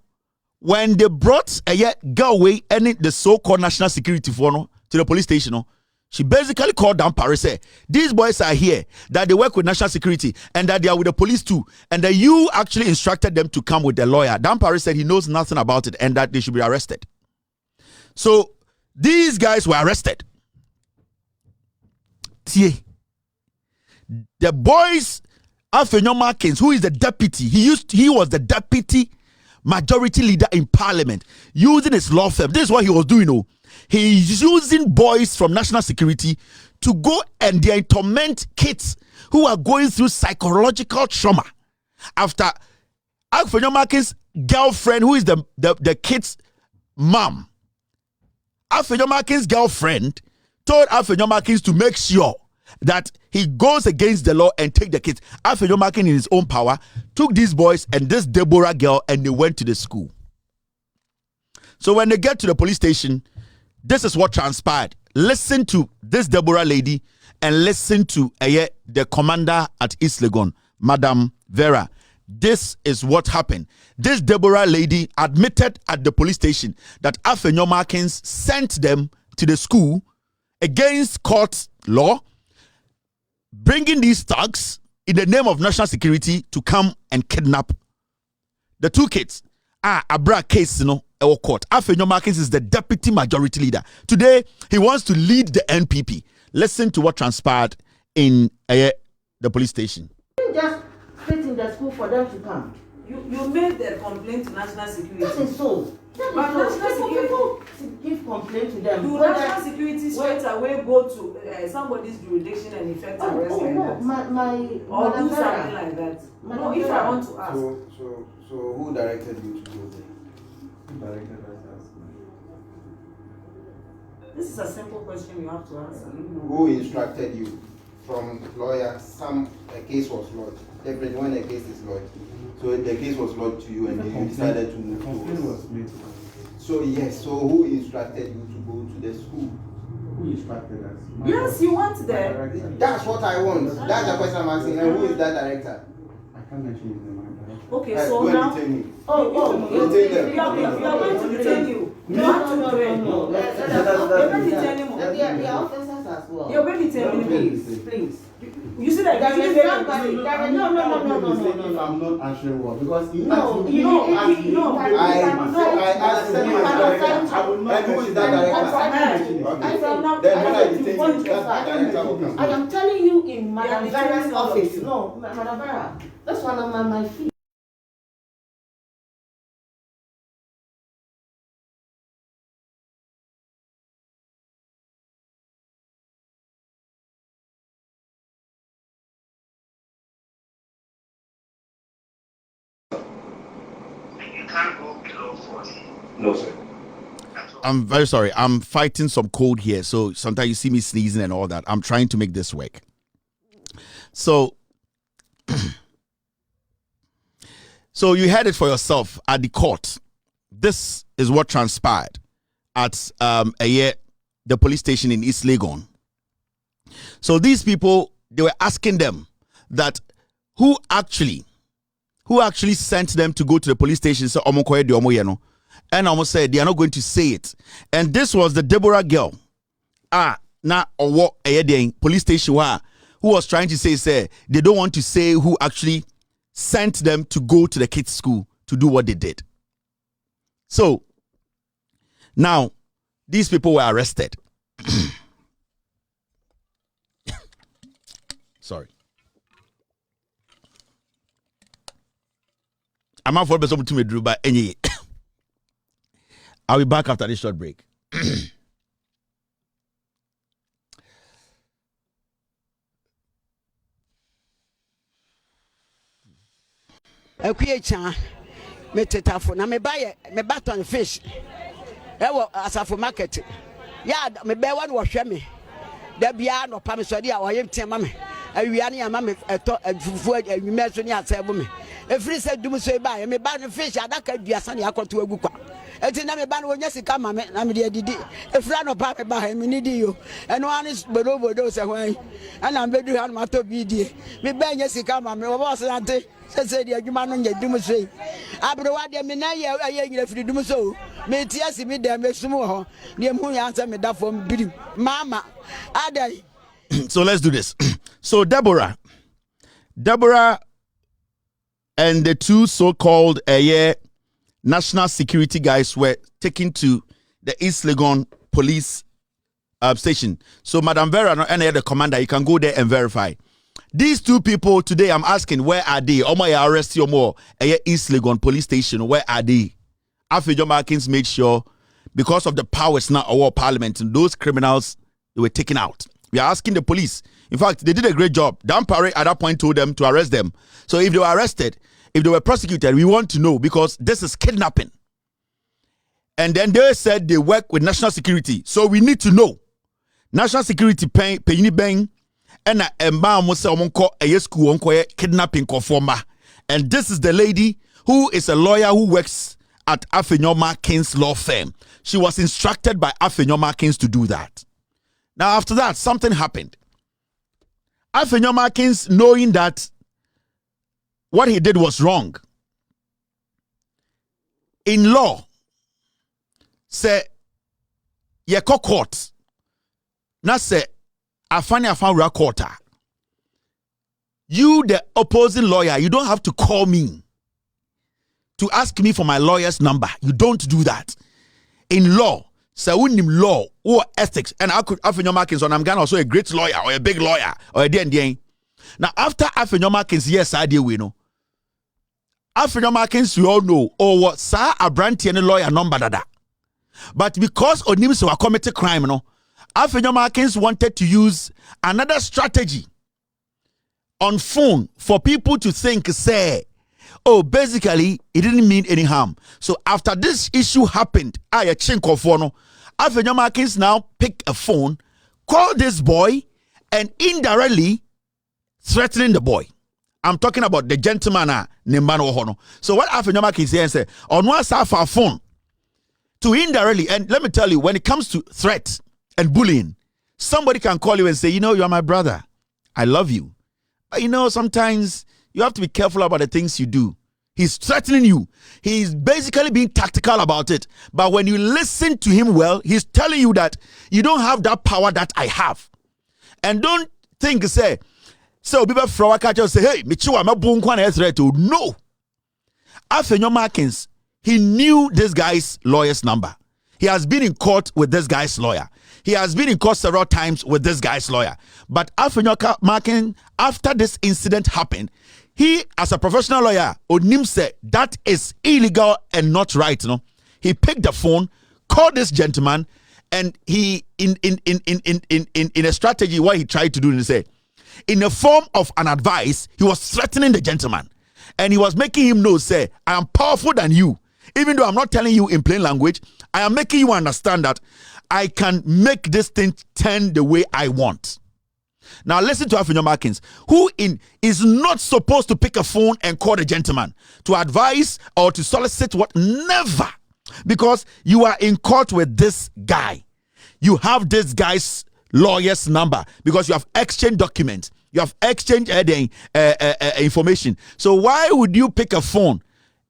when they brought a girl away and the so-called national security for no to the police station, no, she basically called down Paris, said, these boys are here, that they work with national security and that they are with the police too, and that you actually instructed them to come with the lawyer. Dan Paris said he knows nothing about it and that they should be arrested. So these guys were arrested. The boys, Afenyo Markins, who is the deputy, he was the deputy majority leader in parliament, using his law firm. This is what he was doing. Oh, he's using boys from national security to go and they torment kids who are going through psychological trauma after Afenyo Markins' girlfriend, who is the kid's mom. Afenyo Markins' girlfriend told Afenyo Markins to make sure that he goes against the law and take the kids. Afenyo Markins, in his own power, took these boys and this Deborah girl and they went to the school. So when they get to the police station, this is what transpired. Listen to this Deborah lady and listen to the commander at East Legon, Madam Vera. This is what happened. This Deborah lady admitted at the police station that Afenyo Markins sent them to the school against court law, bringing these thugs in the name of national security to come and kidnap the two kids. Abra case, court. Afenyo Markins is the deputy majority leader. Today, he wants to lead the NPP. Listen to what transpired in the police station. Just sit in the school for them to come. You made the complaint to national security. That is so. But national security give complaint to them. Do national security straight away go to somebody's jurisdiction and effect arrest like that? Or do something like that? No, if I want to ask. So who directed you to go there? Who directed us? This is a simple question you have to answer. Who instructed you? From lawyer, a case was lodged. Definitely when a case is lodged. So the case was lodged to you and then you decided to move forward. So yes, so who instructed you to go to the school? Who instructed us? Yes, you want there. That's what I want. That's the question I'm asking. And who is that director? I can't mention his name. Okay, so now. You detain them. We are going to detain you. No. You're going to detain him. The officers as well. You're going to detain him. Please. You see that there is somebody. No. If I'm not answering what, because I asked him. I will not. Who is that director? I am telling you in Madam Vera's office. No, Madam Vera. That's one of my feet. No, sir. I'm very sorry. I'm fighting some cold here. So sometimes you see me sneezing and all that. I'm trying to make this work. So, so you heard it for yourself at the court. This is what transpired at the police station in East Legon. So these people, they were asking them that who actually sent them to go to the police station. So and almost said they are not going to say it. And this was the Deborah girl. Police station who was trying to say they don't want to say who actually sent them to go to the kids' school to do what they did. So now these people were arrested. Sorry. I'm not for the person to me drew by any. I'll be back after this short break. Me tetafo na me buy me baton fish. Ewo asafo market. Ya me be one wo hwe me. Da bia no pa me so dia wo yem tema me. Awia ne ama me eto fufu anwume so ne asebo me. Efiri se dum so ba me ba no fish adaka duasa ne akoto agu kwa. eti na me ba no wonya sika ma me na me de didi efra no pa me ba ha me ni di yo eno ani bodo se hwan ana me du ha no mato bi die me ba nya sika ma me wo boss ante se di adwuma no nya dum sei abro wa de me na ye nyina firi dum so me ti asi me de me sum ho ne mu ya ansa me da fom birim mama adai. So let's do this. So Deborah and the two so-called national security guys were taken to the East Legon police station. So Madam Vera and the commander, you can go there and verify. These two people today, I'm asking, where are they? Omo ya arrest you more. East Legon police station, where are they? Afenyo Markins made sure, because of the powers now of parliament, and those criminals, they were taken out. We are asking the police. In fact, they did a great job. Dan Paré at that point told them to arrest them. So if they were arrested, if they were prosecuted, we want to know, because this is kidnapping. And then they said they work with national security. So we need to know. National security pay bang and a school kidnapping conforma. And this is the lady who is a lawyer who works at Afenyo Markins law firm. She was instructed by Afenyo Markins to do that. Now after that, something happened. Afenyo Markins, knowing that what he did was wrong, in law, say, yeko court, na say, afan court. You, the opposing lawyer, you don't have to call me to ask me for my lawyer's number. You don't do that. In law, say, law or ethics, and I could Afenyo Markins on I'm also a great lawyer or a big lawyer or a DND. Now, after Afenyo Markins, yes, I do, we know. Afenyo Markins, we all know, or what, sir, a brandy and a lawyer number dada. But because Onims were committed crime, no, Afenyo Markins wanted to use another strategy on phone for people to think, say, oh, basically, it didn't mean any harm. So after this issue happened, Afenyo Markins now pick a phone, call this boy, and indirectly threatening the boy. I'm talking about the gentleman Nimbano Hono. So what Afenyo Markins say and say, on one side for a phone, to indirectly, and let me tell you, when it comes to threats and bullying, somebody can call you and say, you know, you're my brother. I love you. But you know, sometimes you have to be careful about the things you do. He's threatening you. He's basically being tactical about it. But when you listen to him well, he's telling you that you don't have that power that I have. And don't think, say, so people from Wakacha say, hey, Michiwa, ma bunkwana threat. No. Afenyo Markins, he knew this guy's lawyer's number. He has been in court with this guy's lawyer. He has been in court several times with this guy's lawyer. But Afenyo Markins, after this incident happened, he, as a professional lawyer, Onim said that is illegal and not right. No, he picked the phone, called this gentleman, and he in a strategy what he tried to do is say, in the form of an advice, he was threatening the gentleman, and he was making him know, say, I am powerful than you. Even though I'm not telling you in plain language, I am making you understand that I can make this thing turn the way I want. Now listen to Afenyo Markins, who is not supposed to pick a phone and call the gentleman to advise or to solicit what, never. Because you are in court with this guy. You have this guy's lawyer's number because you have exchanged documents. You have exchanged information. So why would you pick a phone?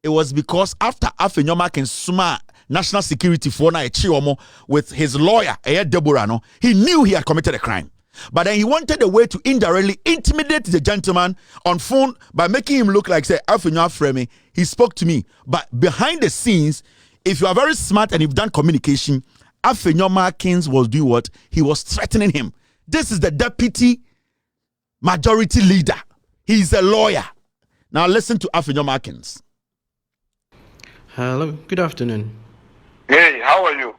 It was because after Afenyo Markins smart national security phone with his lawyer, Deborah, no, he knew he had committed a crime. But then he wanted a way to indirectly intimidate the gentleman on phone by making him look like, say, Afenyo Fremi, he spoke to me. But behind the scenes, if you are very smart and you've done communication, Afenyo Markins was doing what? He was threatening him. This is the deputy majority leader. He's a lawyer. Now listen to Afenyo Markins. Hello, good afternoon. Hey, how are you?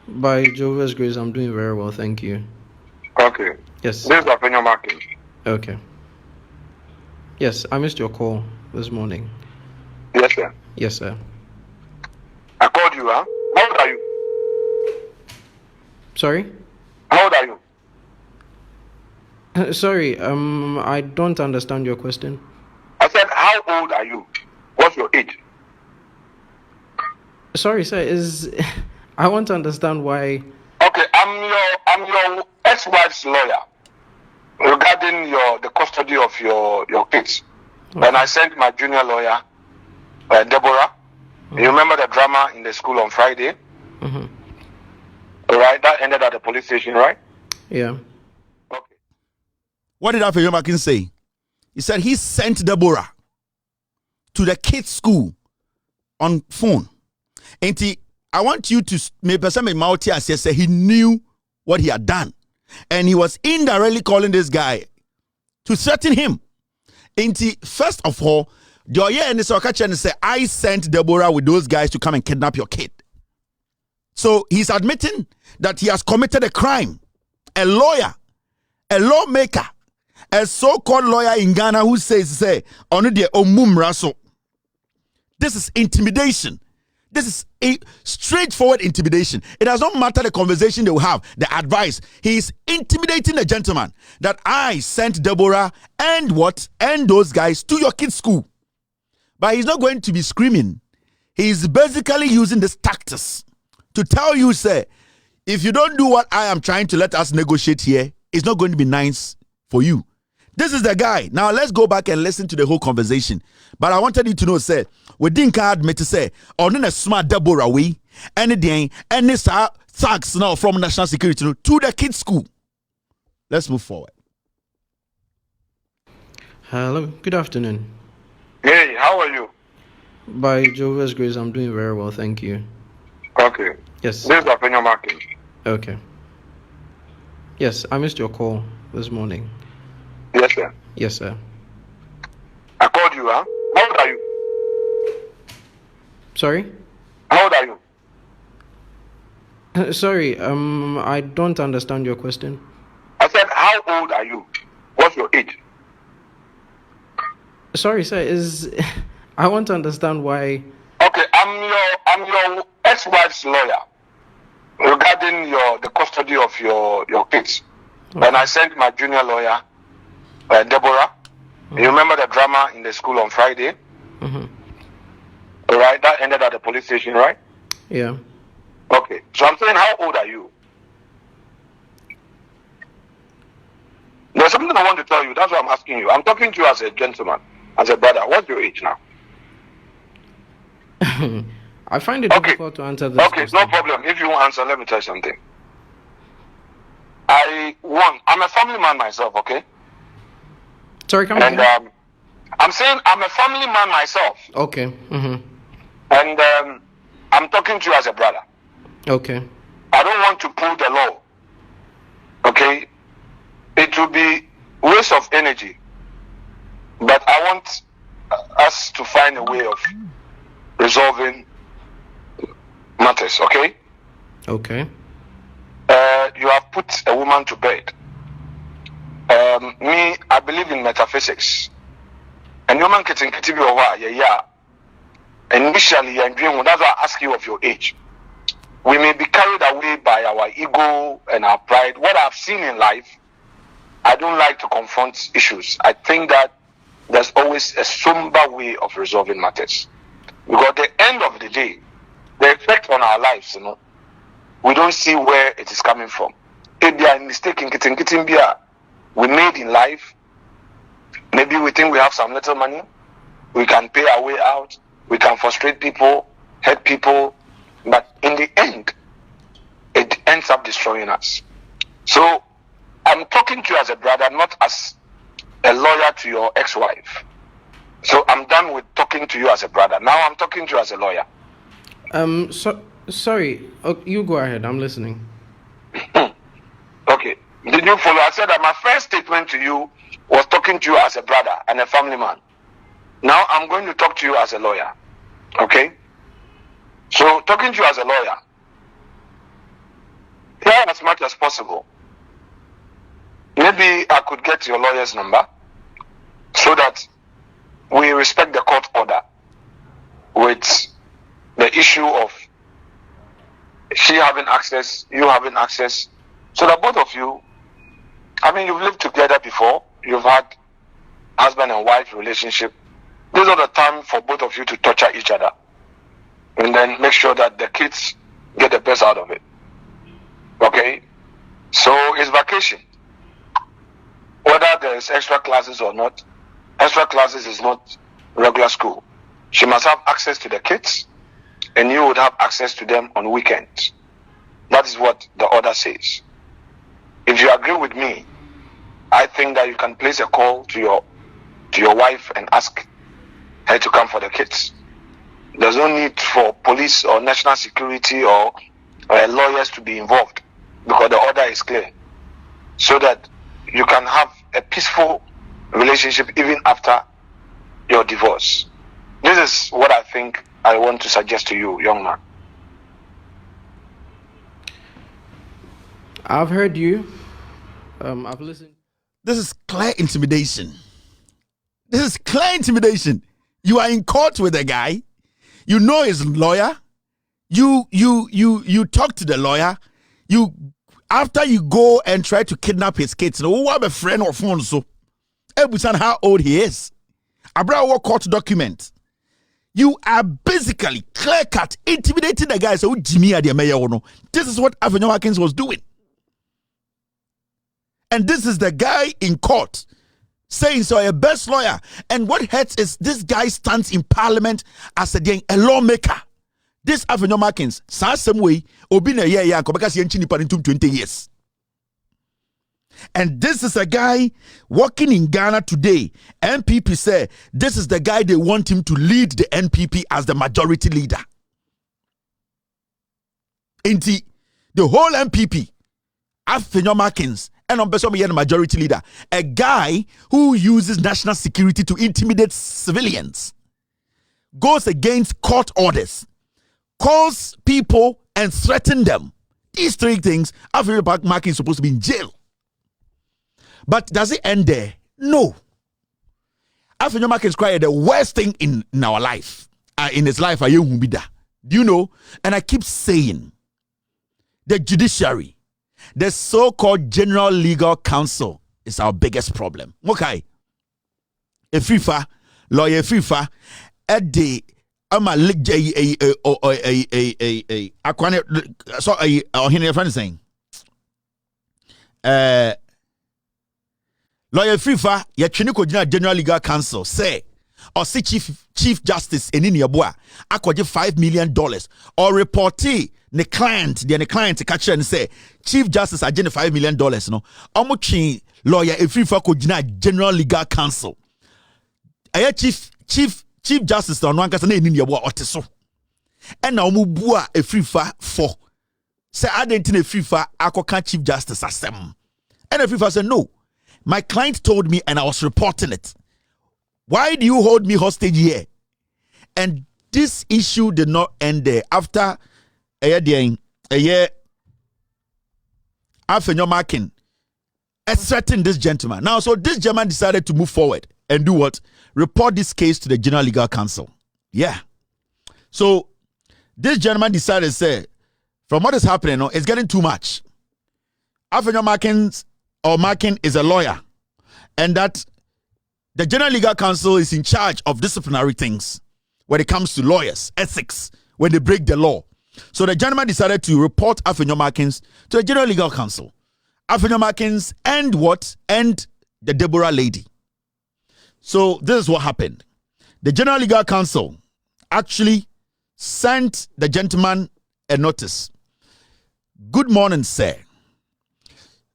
By Jehovah's grace, I'm doing very well, thank you. Okay. Yes. This is Afenyo Markins. Okay. Yes, I missed your call this morning. Yes, sir. Yes, sir. I called you, huh? How old are you? Sorry? How old are you? Sorry, I don't understand your question. I said, how old are you? What's your age? Sorry, sir. I want to understand why. Okay, I'm your ex-wife's lawyer regarding the custody of your kids. Okay. And I sent my junior lawyer, Deborah. You remember the drama in the school on Friday? Mm-hmm. All right, that ended at the police station, right? Yeah. Okay. What did Afenyo say? He said he sent Deborah to the kids' school on phone. And I want you to maybe say he knew what he had done. And he was indirectly calling this guy to threaten him. And first of all, the lawyer and the say, I sent Deborah with those guys to come and kidnap your kid. So he's admitting that he has committed a crime. A lawyer, a lawmaker, a so-called lawyer in Ghana who says, on the omum. This is intimidation. This is a straightforward intimidation. It does not matter the conversation they will have, the advice. He is intimidating the gentleman that I sent Deborah and those guys to your kid's school. But he's not going to be screaming. He's basically using this tactics to tell you, say, if you don't do what I am trying to let us negotiate here, it's not going to be nice for you. This is the guy. Now let's go back and listen to the whole conversation. But I wanted you to know, say, we didn't admit to say, on a smart Deborah way, anything, and this thanks now from national security to the kids' school. Let's move forward. Hello, good afternoon. Hey, how are you? By Jehovah's grace, I'm doing very well, thank you. Okay. Yes. This is Afenyo Market. Okay. Yes, I missed your call this morning. Yes, sir. Yes, sir. I called you, huh? How old are you? Sorry? How old are you? Sorry, I don't understand your question. I said, how old are you? What's your age? Sorry, sir, I want to understand why. Okay, I'm your ex-wife's lawyer regarding the custody of your kids. Okay. And I sent my junior lawyer, Deborah. Mm-hmm. You remember the drama in the school on Friday? Mm-hmm. All right, that ended at the police station, right? Yeah. Okay, so I'm saying, how old are you? There's something I want to tell you. That's why I'm asking you. I'm talking to you as a gentleman, as a brother. What's your age now? I find it difficult to answer this. Okay, question. No problem. If you won't answer, let me tell you something. I'm a family man myself, okay? Sorry, come again. And I'm saying I'm a family man myself. Okay. Mm-hmm. And I'm talking to you as a brother. Okay. I don't want to pull the law. Okay? It will be waste of energy. But I want us to find a way of resolving matters, okay? Okay. You have put a woman to bed. Me, I believe in metaphysics. And woman getting yeah. Initially, and dream. That's why I ask you of your age. We may be carried away by our ego and our pride. What I've seen in life, I don't like to confront issues. I think that there's always a somber way of resolving matters. Because at the end of the day, the effect on our lives, we don't see where it is coming from. If there are mistakes we made in life, maybe we think we have some little money, we can pay our way out, we can frustrate people, hurt people, but in the end, it ends up destroying us. So, I'm talking to you as a brother, not as a lawyer to your ex-wife. So, I'm done with talking to you as a brother. Now, I'm talking to you as a lawyer. Sorry. Oh, you go ahead. I'm listening. Okay. Did you follow? I said that my first statement to you was talking to you as a brother and a family man. Now I'm going to talk to you as a lawyer. Okay? So, talking to you as a lawyer, try as much as possible. Maybe I could get your lawyer's number so that we respect the court order with the issue of she having access, you having access, so that both of you, you've lived together before, you've had husband and wife relationship. This is not the time for both of you to torture each other. and then make sure that the kids get the best out of it. Okay? So it's vacation. Whether there's extra classes or not, extra classes is not regular school. She must have access to the kids, and you would have access to them on weekends. That is what the order says. If you agree with me, I think that you can place a call to your wife and ask her to come for the kids. There's no need for police or national security or lawyers to be involved, because the order is clear, so that you can have a peaceful relationship even after your divorce. This is what I think I want to suggest to you, young man. I've heard you. I've listened. This is clear intimidation. This is clear intimidation. You are in court with a guy. You know his lawyer. You talk to the lawyer. You after you go and try to kidnap his kids. Who have a friend or phone so? Ebusan how old he is. Abra court document. You are basically clear cut intimidating the guy. So Jimmy at the mayor. This is what Afenyo Watkins was doing. And this is the guy in court saying so a best lawyer. And what hurts is this guy stands in parliament as a lawmaker. This Afenyo Watkins, same way, obi na ye because he 20 years. And this is a guy working in Ghana today. NPP say this is the guy they want him to lead the NPP as the majority leader. Inti, the whole NPP, Afenyo Watkins, and on the majority leader, a guy who uses national security to intimidate civilians, goes against court orders, calls people and threaten them. These three things, Afenyo Watkins is supposed to be in jail. But does it end there? No. Afenyo Watkins cried the worst thing in our life, in his life. Do you know? And I keep saying, the judiciary, the so-called General Legal Counsel is our biggest problem. Okay. A FIFA, lawyer FIFA, at the saying lawyer FIFA ye General Legal Counsel say or see chief justice enini yeboa akwaje $5 million or reportee the client catch and say chief justice agene $5 million no omutwi lawyer FIFA ko gina General Legal Counsel chief justice no ankasa na enini yeboa oteso and na omubua FIFA for say identity FIFA akoka chief justice asem and FIFA said no. My client told me and I was reporting it. Why do you hold me hostage here? And this issue did not end there. After a year, Afenyo Watkins threatened this gentleman. Now, so this gentleman decided to move forward and do what? Report this case to the General Legal Counsel. Yeah. So this gentleman decided to say, from what is happening, it's getting too much. Afenyo Watkins is a lawyer, and that the General Legal Counsel is in charge of disciplinary things when it comes to lawyers, ethics, when they break the law. So the gentleman decided to report Afenyo Watkins to the General Legal Counsel. Afenyo Watkins and what? And the Deborah lady. So this is what happened. The General Legal Counsel actually sent the gentleman a notice. Good morning, sir.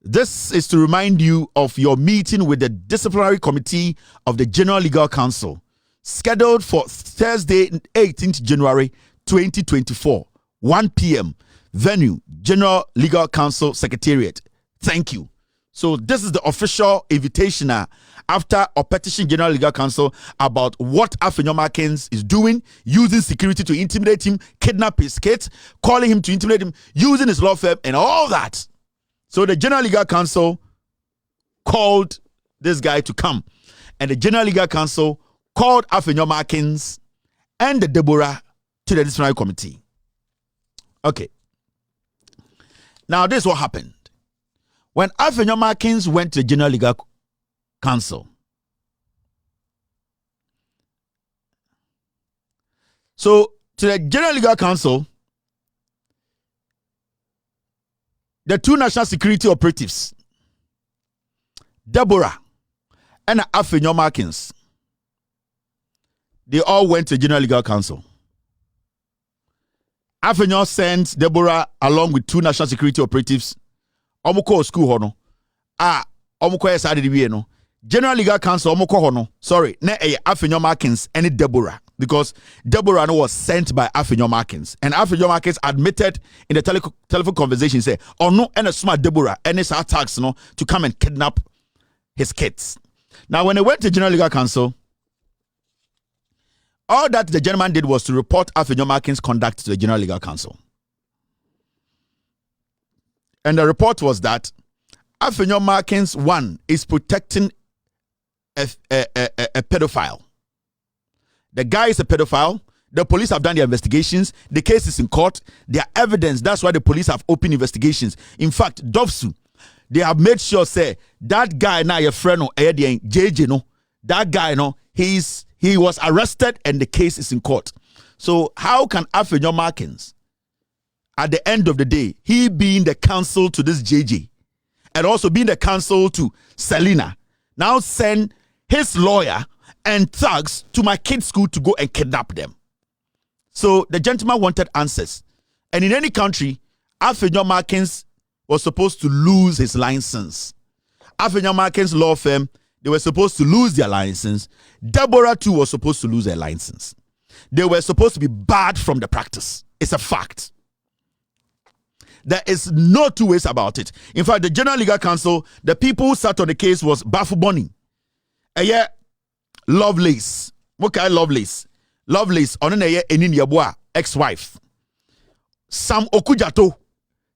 This is to remind you of your meeting with the disciplinary committee of the General Legal Counsel, scheduled for Thursday, 18th January 2024, 1 p.m. Venue, General Legal Counsel Secretariat. Thank you. So this is the official invitation after a petition General Legal Counsel about what Afenyo Watkins is doing, using security to intimidate him, kidnap his kids, calling him to intimidate him, using his law firm and all that. So the General Legal Counsel called this guy to come. And the General Legal Counsel called Afenyo Watkins and the Deborah to the disciplinary committee. Okay. Now this is what happened. When Afenyo Watkins went to the General Legal Counsel, so to the General Legal Counsel, the two national security operatives, Deborah and Afenyo Markins, they all went to General Legal Counsel. Afenyo sent Deborah along with two national security operatives. Omoko school hono. Omoko esade no. General Legal Counsel omoko hono. Sorry, ne Afenyo Markins and Deborah, because Deborah was sent by Afenyo Markins, and Afenyo Markins admitted in the telephone conversation, say, "Oh no, and a smart Deborah and his attacks no to come and kidnap his kids." Now, when they went to General Legal Counsel, all that the gentleman did was to report Afenyo Markins' conduct to the General Legal Counsel. And the report was that Afenyo Markins, one, is protecting a pedophile. The guy is a pedophile. The police have done their investigations. The case is in court. There are evidence. That's why the police have opened investigations. In fact, Dovsu, they have made sure, say, that guy now, your friend, JJ, no, that guy, no, he was arrested and the case is in court. So how can Afenyo Markins, at the end of the day, he being the counsel to this JJ and also being the counsel to Selena, now send his lawyer and thugs to my kids' school to go and kidnap them? So the gentleman wanted answers. And in any country, Afenyo Markins was supposed to lose his license. Afenyo Markins' law firm, they were supposed to lose their license. Deborah too was supposed to lose her license. They were supposed to be barred from the practice. It's a fact. There is no two ways about it. In fact, the General Legal Counsel, the people who sat on the case was Bafuboni. Lovelace. What kind of Lovelace? Lovelace, on Enin Yabua, ex-wife. Sam Okujato.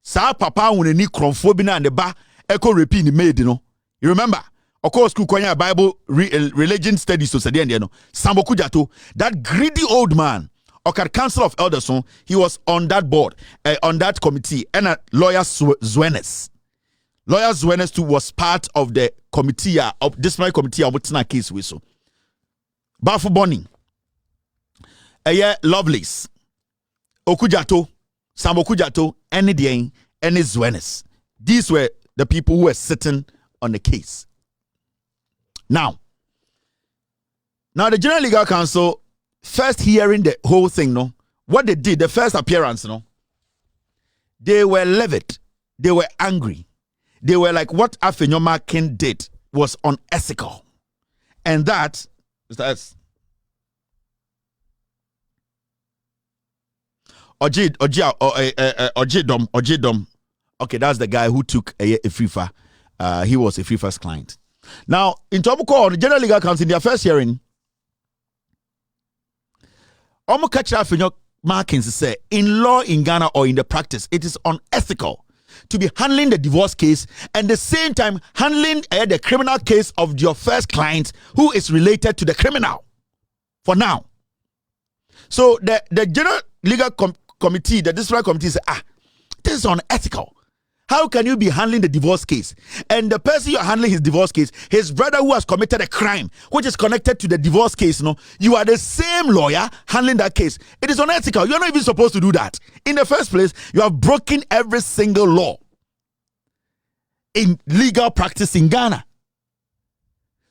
Sa papa uneni kronfobina and the ba echo repeat made, you know. You remember? Of course, Kukwanya Bible religion studies society and you know. Sam Okujato, that greedy old man, Okar Council of Elders, he was on that board, on that committee, and lawyer Zwenes. Lawyer Zwenes too was part of the committee of disciplinary committee of Mutina case with so. Bafu Bonnie, Lovelace, Okujato, Sam Okujato, and Zwenes. These were the people who were sitting on the case. Now the General Legal Counsel, first hearing the whole thing, no, what they did, the first appearance, no, they were livid, they were angry, they were like, what Afenyo Markins did was unethical, and that, Mr. S. Ojidom. Okay, that's the guy who took a FIFA. He was a FIFA's client. Now, in Tobuko, the General Legal Counsel, in their first hearing, Omo Kacha Afenyo Markins say, in law in Ghana or in the practice, it is unethical to be handling the divorce case and the same time handling the criminal case of your first client who is related to the criminal. For now. So the General Legal Committee, the disciplinary committee say, this is unethical. How can you be handling the divorce case? And the person you're handling his divorce case, his brother who has committed a crime, which is connected to the divorce case, no, you are the same lawyer handling that case. It is unethical. You're not even supposed to do that. In the first place, you have broken every single law in legal practice in Ghana.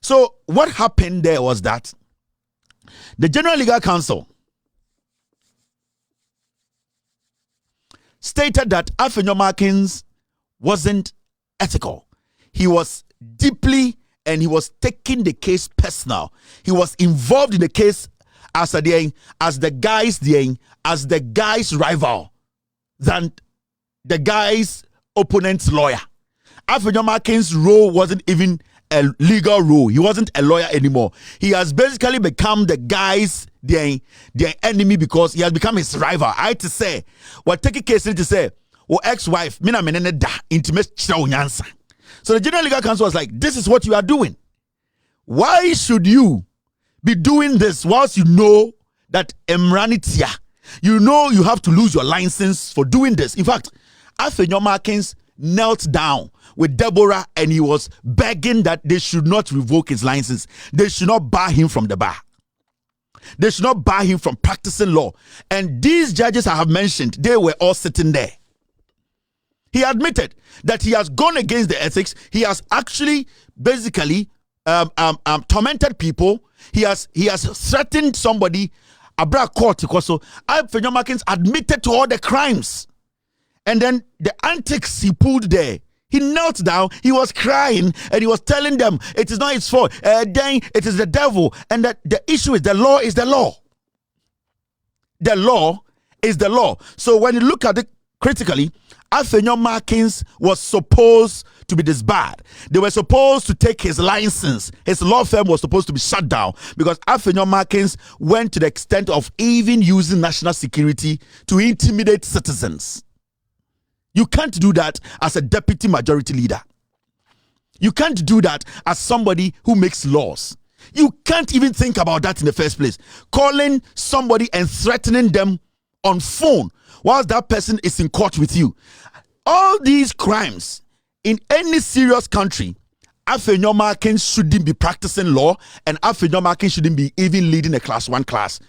So what happened there was that the General Legal Counsel stated that Afenyo Markins wasn't ethical. He was deeply, and he was taking the case personal. He was involved in the case as the guy's rival than the guy's opponent's lawyer. Afenyo Markins' role wasn't even a legal role. He wasn't a lawyer anymore. He has basically become the guy's their enemy because he has become his rival. I to say, what take a case to say, ex-wife, mina menene da intimate nyansa. So the General Legal Counsel was like, this is what you are doing. Why should you be doing this whilst you know that emranitia, you know you have to lose your license for doing this? In fact, Afenyo Markins knelt down with Deborah and he was begging that they should not revoke his license. They should not bar him from the bar. They should not bar him from practicing law. And these judges I have mentioned, they were all sitting there. He admitted that he has gone against the ethics. He has actually basically tormented people. He has threatened somebody. Abra court so Afenyo Markins admitted to all the crimes. And then the antics he pulled there. He knelt down, he was crying, and he was telling them it is not his fault. Then it is the devil. And that the issue is the law is the law. The law is the law. So when you look at it critically, Afenyo Markins was supposed to be disbarred. They were supposed to take his license. His law firm was supposed to be shut down because Afenyo Markins went to the extent of even using national security to intimidate citizens. You can't do that as a deputy majority leader. You can't do that as somebody who makes laws. You can't even think about that in the first place. Calling somebody and threatening them on phone whilst that person is in court with you. All these crimes in any serious country, Afenyo Markins shouldn't be practicing law, and Afenyo Markins shouldn't be even leading a class 1 class.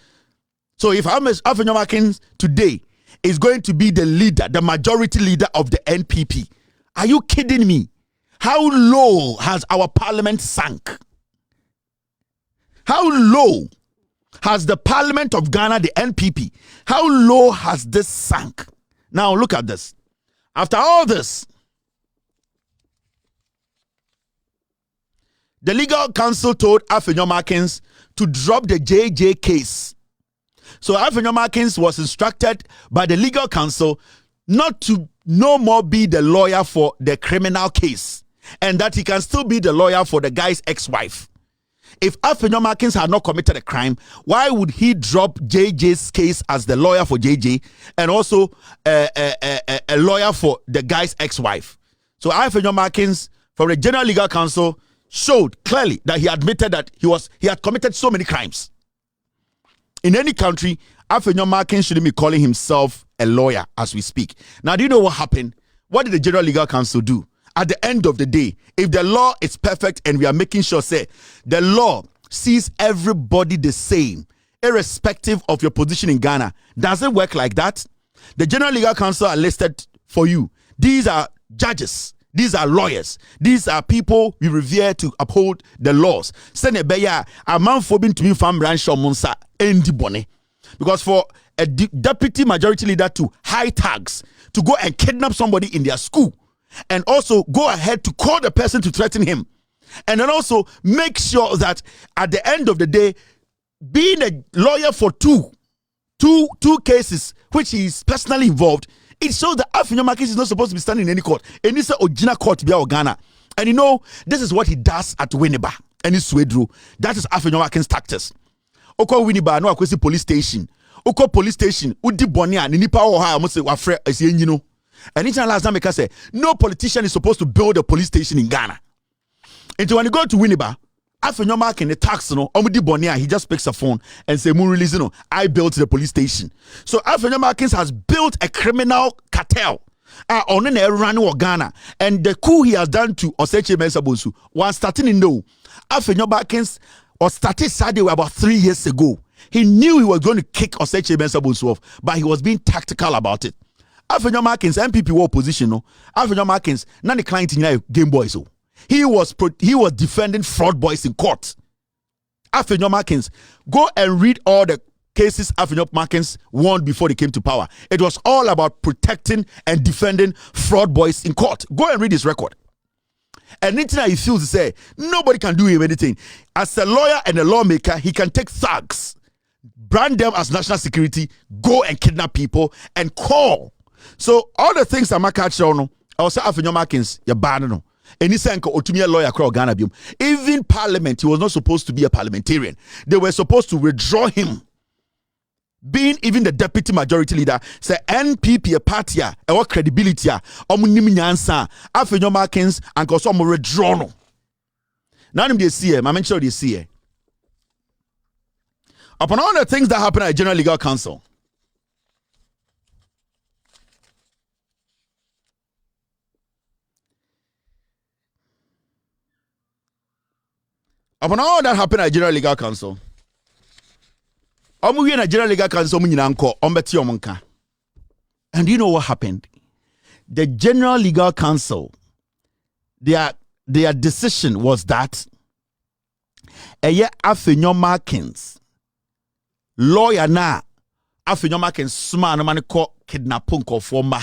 So if Afenyo Markins today is going to be the leader, the majority leader of the NPP. Are you kidding me? How low has our parliament sunk? How low has the parliament of Ghana, the NPP, how low has this sunk? Now look at this. After all this, the legal counsel told Afenyo Markins to drop the JJ case. So Afenyo Markins was instructed by the legal counsel not to no more be the lawyer for the criminal case, and that he can still be the lawyer for the guy's ex-wife. If Afenyo Markins had not committed a crime, why would he drop JJ's case as the lawyer for JJ and also a lawyer for the guy's ex-wife? So Afenyo Markins, from the General Legal Counsel, showed clearly that he admitted that he had committed so many crimes. In any country, Afenyo Markins shouldn't be calling himself a lawyer as we speak. Now, do you know what happened? What did the General Legal Counsel do? At the end of the day, if the law is perfect and we are making sure, say, the law sees everybody the same, irrespective of your position in Ghana, does it work like that? The General Legal Counsel are listed for you. These are judges. These are lawyers. These are people we revere to uphold the laws. Because for a deputy majority leader to high tags, to go and kidnap somebody in their school, and also go ahead to call the person to threaten him, and then also make sure that at the end of the day, being a lawyer for two cases which he is personally involved, it shows that Afenyo Markins is not supposed to be standing in any court. And it's a original court to be our Ghana. And you know, this is what he does at Winneba and his Swedru. That is Afenyo Markins' tactics. Oko Winneba no akwesi police station. Oko police station udi bonia ni nipa o ha mo se wafre asienyi no. And it's last time I say no politician is supposed to build a police station in Ghana. And when you go to Winneba, Afenyo Markins the tax no omudi bonia, he just picks a phone and say mu release no, I built the police station. So Afenyo Markins has built a criminal cartel on run Ghana, and the coup he has done to Oseche Mensah was starting in no. Afenyo Markins was started Saturday about 3 years ago. He knew he was going to kick Oseche Mensah off, but he was being tactical about it. Afenyo Markins MPP war opposition no. Afenyo Markins none the client in Game Boys so. He was defending fraud boys in court. Afenyo Markins, go and read all the cases Afenyo Markins won before they came to power. It was all about protecting and defending fraud boys in court. Go and read his record. And anything that he feels to say, nobody can do him anything. As a lawyer and a lawmaker, he can take thugs, brand them as national security, go and kidnap people, and call. So all the things that Maka Chono, also Afenyo Markins, you're banned no. And he said, lawyer Ghana. Even parliament, he was not supposed to be a parliamentarian. They were supposed to withdraw him. Being even the deputy majority leader, say NPP a party, our credibility, nyansa, Afenyo Markins, and also withdraw no. Now they see I mentioned they see. Upon all the things that happen at the General Legal Council, upon all that happened at General Legal Council, Omu wi na General Legal Council omu nyina nko ombeti omunka. And you know what happened? The General Legal Council, their decision was that Afenyo Markins, lawyer na Afenyo Markins sma no man ko kidnapping ko forma.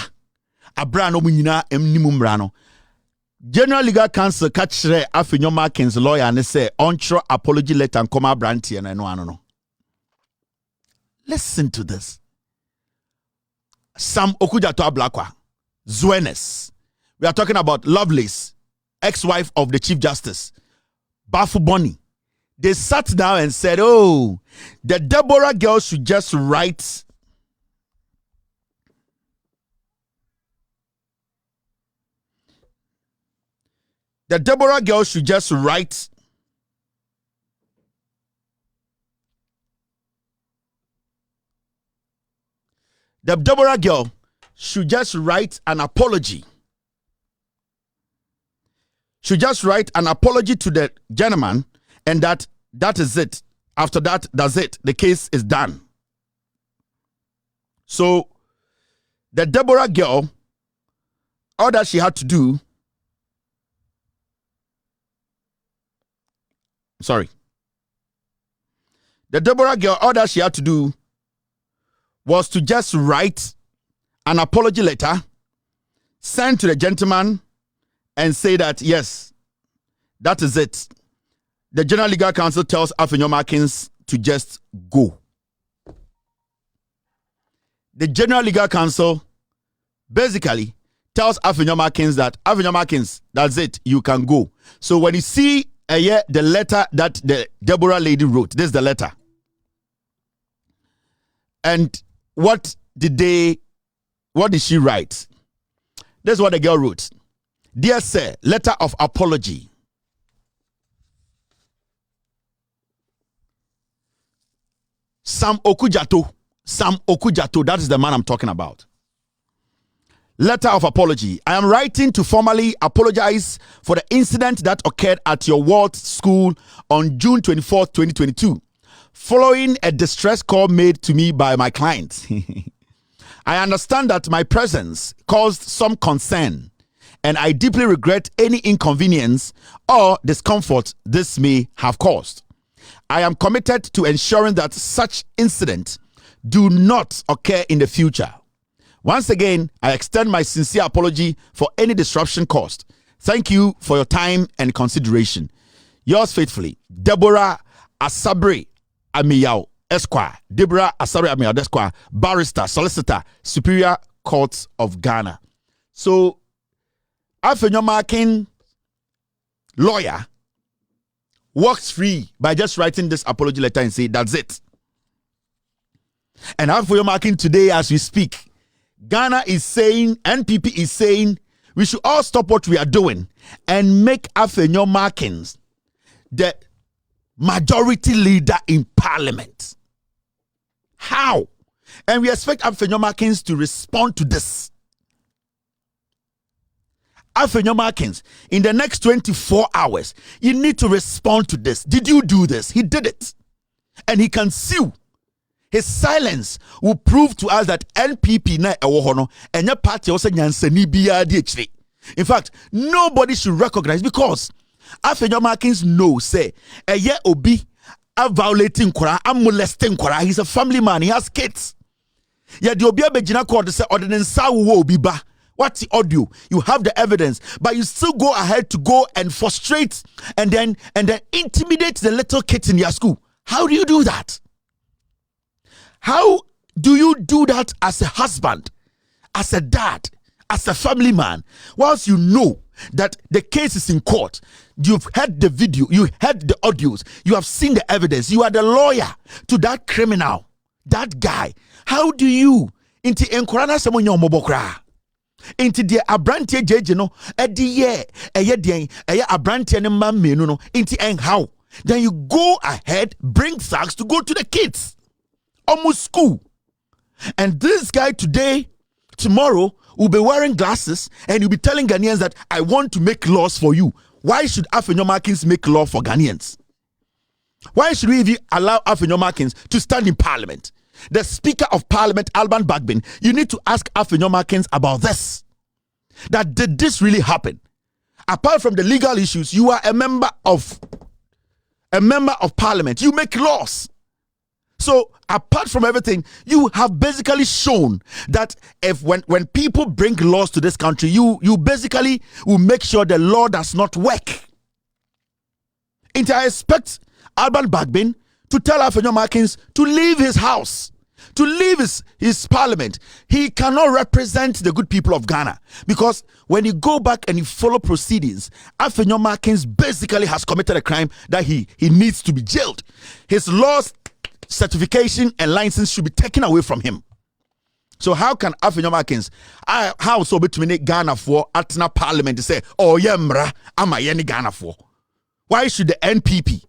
Abra no munyina emnimu mra no. General Legal Council kachre Afenyo Markins lawyer ne say ontro apology letter and come abrantie na no ano no. Listen to this. Sam Okujato Ablakwa, Zuenes. We are talking about Lovelace, ex-wife of the Chief Justice, Bafu Bonnie. They sat down and said, oh, the Deborah girl should just write the Deborah girl should just write the Deborah girl should just write an apology. Should just write an apology to the gentleman, and that is it. After that, that's it. The case is done. So, the Deborah girl, all that she had to do, the Deborah girl, all that she had to do was to just write an apology letter, send to the gentleman, and say that, yes, that is it. The General Legal Council tells Afenyo Markins to just go. The General Legal Council basically tells Afenyo Markins that, Afenyo Markins, that's it, you can go. So when you see the letter that the Deborah lady wrote, this is the letter. And what did she write? This is what the girl wrote. Dear sir, letter of apology. Sam Okujato, that is the man I'm talking about. Letter of apology. I am writing to formally apologize for the incident that occurred at your ward school on June 24th, 2022, following a distress call made to me by my client. I understand that my presence caused some concern, and I deeply regret any inconvenience or discomfort this may have caused. I am committed to ensuring that such incidents do not occur in the future. Once again, I extend my sincere apology for any disruption caused. Thank you for your time and consideration. Yours faithfully, Deborah Asabre Amiyao Esquire. Deborah Asabre Amiyao Esquire, barrister, solicitor, Superior Court of Ghana. So, Afenyo Markins, lawyer, walks free by just writing this apology letter and say, that's it. And Afenyo Markins today, as we speak, Ghana is saying, NPP is saying, we should all stop what we are doing and make Afenyo Markins the majority leader in parliament. How? And we expect Afenyo Markins to respond to this. Afenyo Markins, in the next 24 hours, you need to respond to this. Did you do this? He did it. And he can sue. His silence will prove to us that NPP na ewohono enye party also nyansani biya di echire. In fact, nobody should recognize, because Afenyo Markins knows, say, eye obi a violating kwara, a molesting kwara. He's a family man. He has kids. Yeah, the obi abegina court say ordinance wo obi ba. What's the audio? You have the evidence, but you still go ahead to go and frustrate and then intimidate the little kids in your school. How do you do that? How do you do that as a husband, as a dad, as a family man, whilst you know that the case is in court? You've heard the video, you heard the audios, you have seen the evidence, you are the lawyer to that criminal, that guy. How do you inti enkorana semonyo mobokra? Inti the abrantie jeje no edi ye abrantie ne mammenu no inti en how? Then you go ahead, bring sacks to go to the kids. Almost school. And this guy today, tomorrow, will be wearing glasses and you'll be telling Ghanaians that I want to make laws for you. Why should Afenyo Markins make law for Ghanaians? Why should we even allow Afenyo Markins to stand in Parliament? The Speaker of Parliament, Alban Bagbin, you need to ask Afenyo Markins about this. That did this really happen? Apart from the legal issues, you are a member of Parliament. You make laws. So apart from everything, you have basically shown that when people bring laws to this country, you basically will make sure the law does not work. And I expect Alban Bagbin to tell Afenyo Markins to leave his house, to leave his parliament. He cannot represent the good people of Ghana, because when you go back and you follow proceedings, Afenyo Markins basically has committed a crime that he needs to be jailed. His laws, certification and license should be taken away from him. So how can Afenyo Markins, how so between Ghana for Atna Parliament to say, oh yemra, ama yeni Ghana for? Why should the NPP,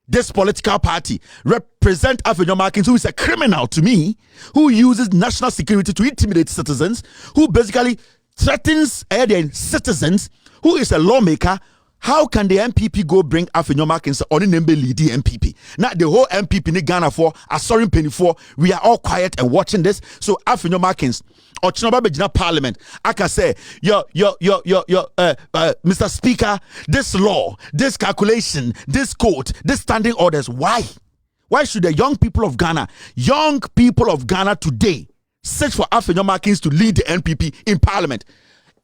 this political party, represent Afenyo Markins, who is a criminal to me, who uses national security to intimidate citizens, who basically threatens their citizens, who is a lawmaker? How can the NPP go bring Afenyo Markins on the lead the NPP? Now the whole NPP in Ghana for a sorry penny for, we are all quiet and watching this. So Afenyo Markins or Chinoba Parliament, I can say, Mr. Speaker, this law, this calculation, this code, this standing orders, why? Why should the young people of Ghana today search for Afenyo Markins to lead the NPP in Parliament?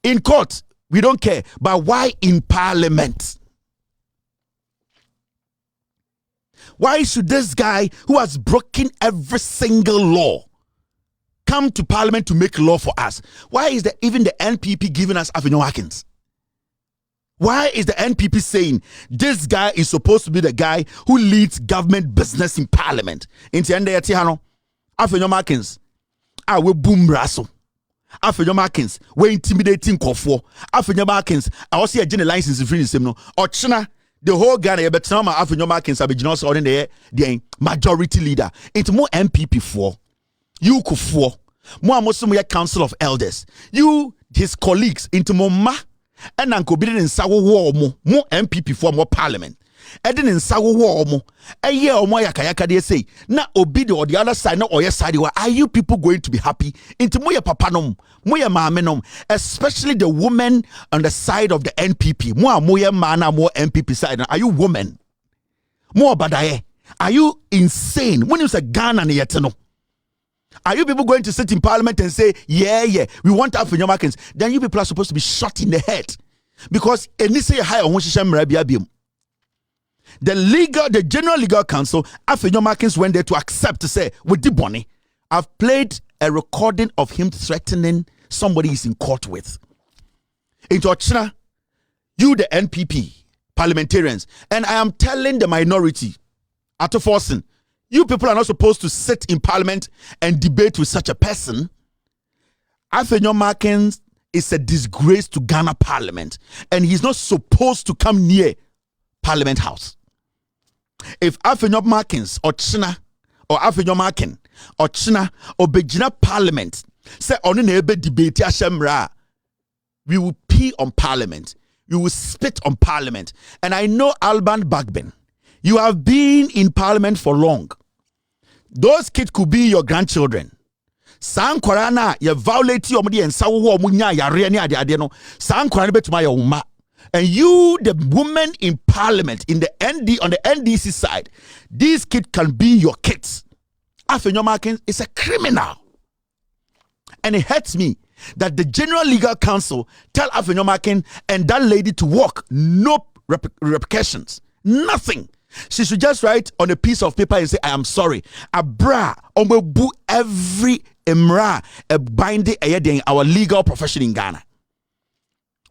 In court, we don't care, but why in Parliament? Why should this guy who has broken every single law come to Parliament to make law for us? Why is even the NPP giving us Afenyo Markins? Why is the NPP saying this guy is supposed to be the guy who leads government business in Parliament? In the end, Afenyo Markins, I will boom rasso. Afenyo Markins, we're intimidating Kofo. Afenyo Markins, I also see a general license in free no. Or China, the whole Ghana, but some Afenyo Markins have been also in the majority leader. It's more MPP for you, Kofo. More Muslim Council of Elders. You, his colleagues, into more ma and Uncle Bidden in Sawo War more MPP for more Parliament. Eden in Sawo War mo. A year or more yakayaka they say. Na obidi or the other side, no or your side. Are you people going to be happy? Into moya papanom, moya mamenom, especially the women on the side of the NPP. Moya mana more MPP side. Are you women? More badaye. Are you insane? When you say Ghana ni yeteno. Are you people going to sit in Parliament and say, yeah, we want Afenyo Markins? Then you people are supposed to be shot in the head. Because any say higher on the General Legal Council, Afenyo Markins went there to accept to say, with the Bonnie, I've played a recording of him threatening somebody he's in court with. Into China, you the NPP parliamentarians, and I am telling the minority, Ato Forsen, you people are not supposed to sit in Parliament and debate with such a person. Afenyo Markins is a disgrace to Ghana Parliament, and he's not supposed to come near Parliament House. If Afenyo Markins or China or Afenyo Markin or China or Bejina Parliament say on an ebe debate ashemra, we will pee on Parliament. We will spit on Parliament. And I know Alban Bagbin, you have been in Parliament for long. Those kids could be your grandchildren. San Korana, you violate your money and sawo munya ya reani ade no. San Korana betuma ya uma. And you, the women in Parliament, on the NDC side, these kids can be your kids. Afenyo Markins is a criminal. And it hurts me that the General Legal Council tell Afenyo Markins and that lady to walk. No repercussions. Nothing. She should just write on a piece of paper and say, I am sorry. Abra, omebu every emra, a binding our legal profession in Ghana.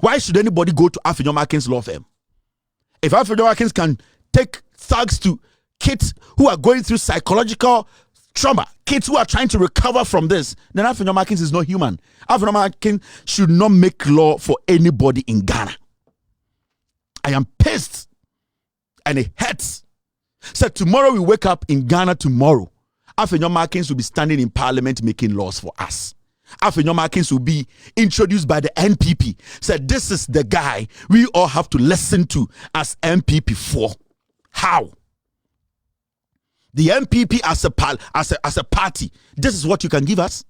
Why should anybody go to Afenyo Markins' law firm? If Afenyo Markins can take thugs to kids who are going through psychological trauma, kids who are trying to recover from this, then Afenyo Markins is not human. Afenyo Markins should not make law for anybody in Ghana. I am pissed and it hurts. So tomorrow we wake up in Ghana tomorrow, Afenyo Markins will be standing in Parliament making laws for us. Afenyo Markins will be introduced by the NPP. Said this is the guy we all have to listen to as MPP for. How? The MPP as a party, this is what you can give us?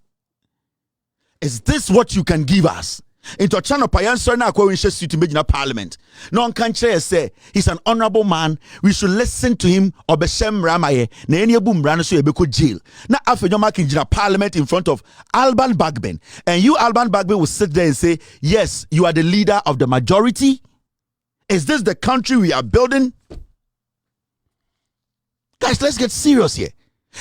Is this what you can give us? Into a channel payanso na kwa winshe suit in parliament. No one can say he's an honorable man. We should listen to him. Obeshem Ramaye. Na any boom brand so ebeko jail. Na Afenyo making in parliament in front of Alban Bagben. And you, Alban Bagben, will sit there and say, yes, you are the leader of the majority. Is this the country we are building? Guys, let's get serious here.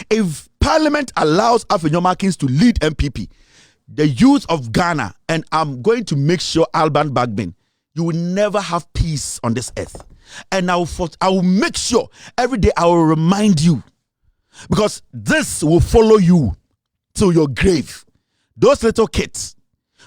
If parliament allows Afenyo Markins to lead MPP, the youth of Ghana, and I'm going to make sure, Alban Bagben, you will never have peace on this earth. And I will make sure every day I will remind you, because this will follow you to your grave. Those little kids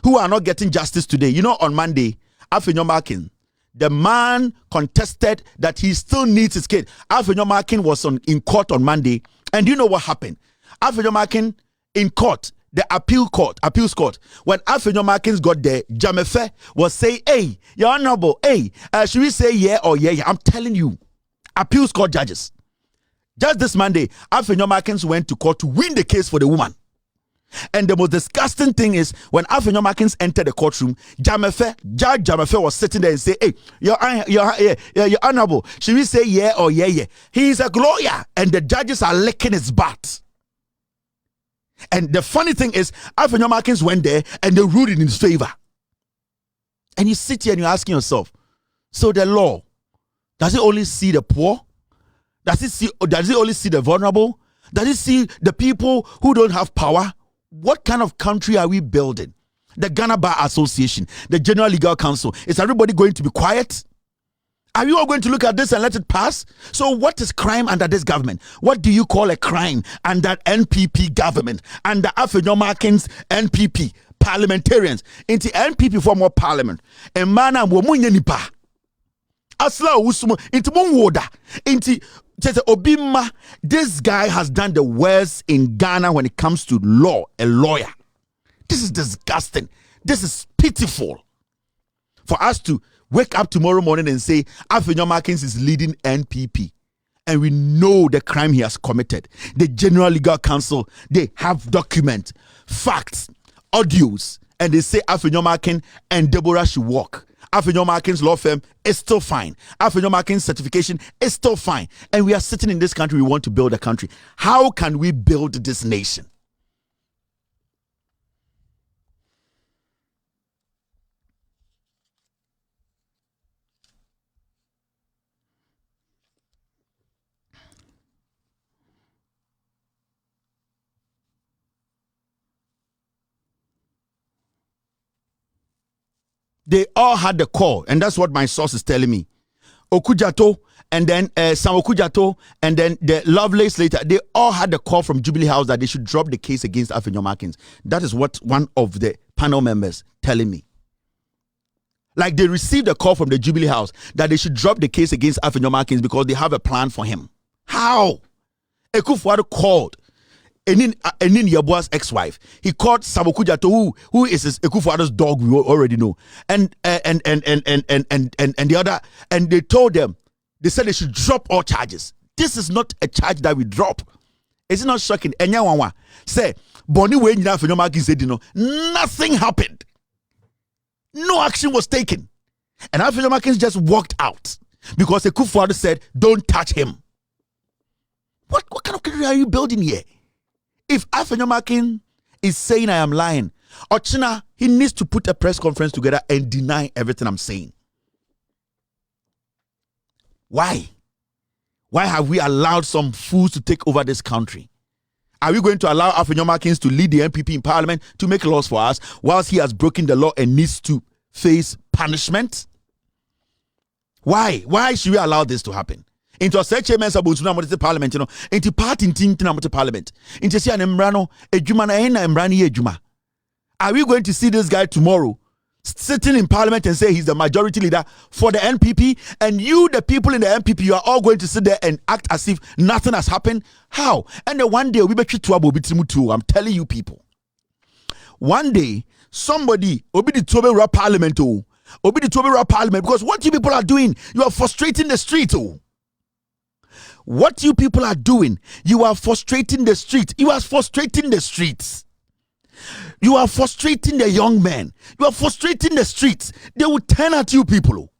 who are not getting justice today, you know, on Monday, Afenyo Markin, the man contested that he still needs his kid. Afenyo Markin was in court on Monday, and you know what happened? Afenyo Markin in court, the appeals court, when Afenyo Markins got there, Jamefe was saying, hey, Your Honorable, hey, should we say yeah or yeah? I'm telling you, appeals court judges. Just this Monday, Afenyo Markins went to court to win the case for the woman. And the most disgusting thing is, when Afenyo Markins entered the courtroom, Judge Jamefe was sitting there and say, hey, Your Honorable, should we say yeah or yeah? He is a lawyer, and the judges are licking his butt. And the funny thing is, Afenyo Markins went there and they ruled in his favor. And you sit here and you're asking yourself, so the law, does it only see the poor? Does it only see the vulnerable? Does it see the people who don't have power? What kind of country are we building? The Ghana Bar Association, the General Legal Council, is everybody going to be quiet? Are you all going to look at this and let it pass? So what is crime under this government? What do you call a crime under NPP government? Under Afenyo Markins NPP parliamentarians. Into NPP for more parliament. And mana womunye nipa. Asla usumo. Into monwoda. Into Obima. This guy has done the worst in Ghana when it comes to law. A lawyer. This is disgusting. This is pitiful. For us to wake up tomorrow morning and say Afenyo Markins is leading NPP, and we know the crime he has committed. The General Legal Council, they have documents, facts, audios, and they say Afenyo Markins and Deborah should walk. Afenyo Markins law firm is still fine. Afenyo Markins certification is still fine. And we are sitting in this country, we want to build a country. How can we build this nation? They all had the call, and that's what my source is telling me. Okujato, and then Sam Okujato, and then the Lovelace later, they all had the call from Jubilee House that they should drop the case against Afenyo Markins. That is what one of the panel members telling me. Like they received a call from the Jubilee House that they should drop the case against Afenyo Markins because they have a plan for him. How? Ekufuado called Enin Yabua's ex-wife. He called Sabokujato, who is Ekufuado's dog, we already know. And the other, and they told them, they said they should drop all charges. This is not a charge that we drop. Is it not shocking? Enyawanwa say, Boni we nyina Afenyo Markins said, nothing happened. No action was taken. And Afenyo Markins just walked out because Ekufuado said, don't touch him. What kind of country are you building here? If Afenyo Markins is saying I am lying, Ochina, he needs to put a press conference together and deny everything I'm saying. Why? Why have we allowed some fools to take over this country? Are we going to allow Afenyo Markins to lead the NPP in parliament to make laws for us whilst he has broken the law and needs to face punishment? Why? Why should we allow this to happen? Into a search chairman sabuntu parliament, into party in parliament. Into see an embrano, a juma na embrani ejuma. Are we going to see this guy tomorrow sitting in parliament and say he's the majority leader for the NPP, and you, the people in the NPP, you are all going to sit there and act as if nothing has happened? How? And then one day we be trouble too. I'm telling you people. One day somebody will be the Tobe Rap Parliament because what you people are doing, you are frustrating the street. What you people are doing, you are frustrating the street. You are frustrating the streets. You are frustrating the young men. You are frustrating the streets. They will turn at you people.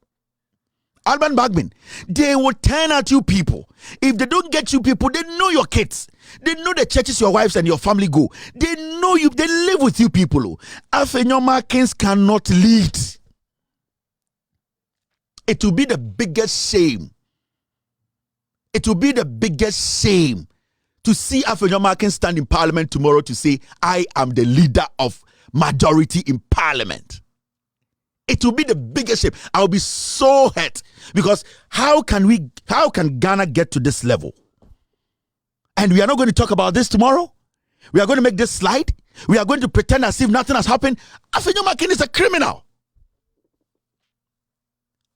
Alban Bagman, they will turn at you people. If they don't get you people, they know your kids. They know the churches your wives and your family go. They know you. They live with you people. Afenyo Markins cannot lead. It will be the biggest shame. It will be the biggest shame to see Afenyo Markins stand in parliament tomorrow to say, I am the leader of majority in parliament. It will be the biggest shame. I'll be so hurt because how can Ghana get to this level? And we are not going to talk about this tomorrow. We are going to make this slide. We are going to pretend as if nothing has happened. Afenyo Markins is a criminal.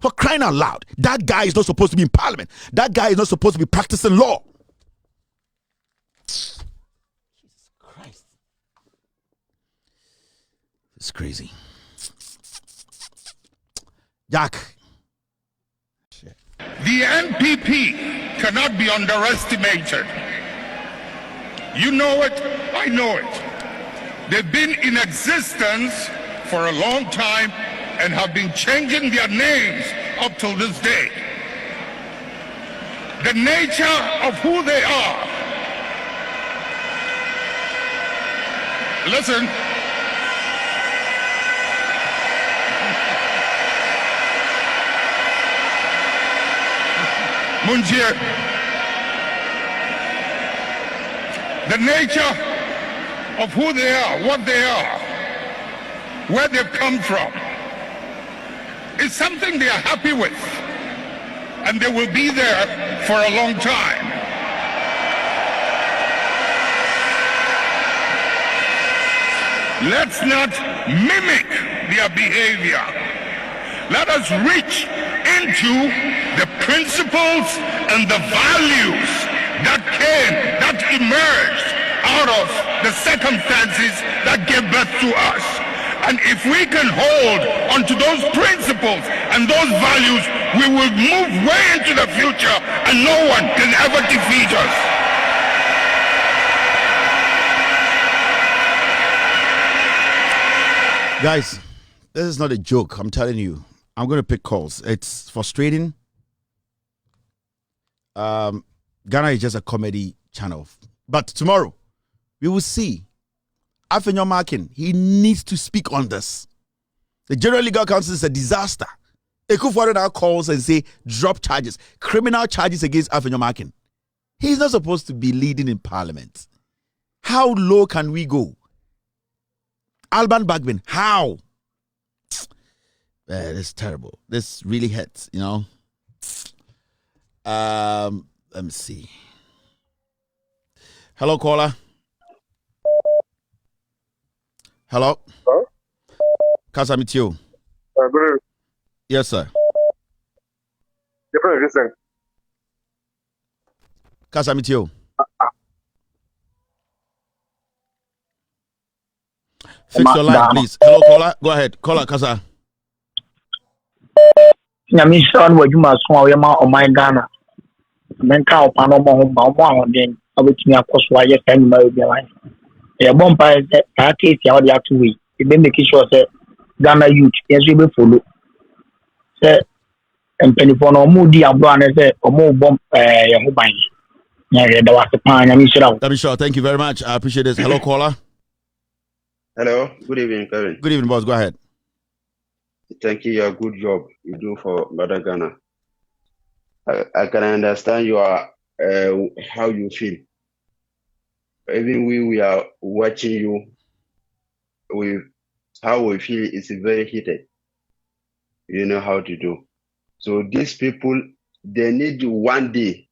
For crying out loud, that guy is not supposed to be in parliament. That guy is not supposed to be practicing law. Jesus Christ. It's crazy. Jack. The NPP cannot be underestimated. You know it, I know it. They've been in existence for a long time and have been changing their names up till this day. The nature of who they are. Listen. Munjir. The nature of who they are, what they are, where they've come from, is something they are happy with, and they will be there for a long time. Let's not mimic their behavior. Let us reach into the principles and the values that emerged out of the circumstances that gave birth to us. And if we can hold onto those principles and those values, we will move way into the future and no one can ever defeat us. Guys, this is not a joke. I'm telling you. I'm going to pick calls. It's frustrating. Ghana is just a comedy channel. But tomorrow, we will see. Afenyo Markins, he needs to speak on this. The General Legal Council is a disaster. Ekufuor now calls and say, drop charges, criminal charges against Afenyo Markins. He's not supposed to be leading in parliament. How low can we go? Alban Bagman, how? It's terrible. This really hurts, you know. Let me see. Hello, caller. Hello. Hello. Kasamitio. Good. Yes, sir. Your friend, listen. Kasamitio. Fix your line, please. Hello, caller. Go ahead. Caller, Kasa. Nyamisha wa juma so a yema o my Ghana menka o pano mo ho ba mo ahoden obetumi akoso aye kan ma obi wan e bompa that case ya odi atu we e be make sure say Ghana youth yeso be follow say empenifo no mu di abro an say o mo bom ye ho ban nya re da wase pa nyamisha. Let me sure. Thank you very much. I appreciate this. Hello, caller. Hello. Good evening, Kevin. Good evening, boss. Go ahead. Thank you. Your good job you do for Mother Ghana. I can understand how you feel. Even we are watching you. With how we feel is very heated. You know how to do. So these people, they need one day.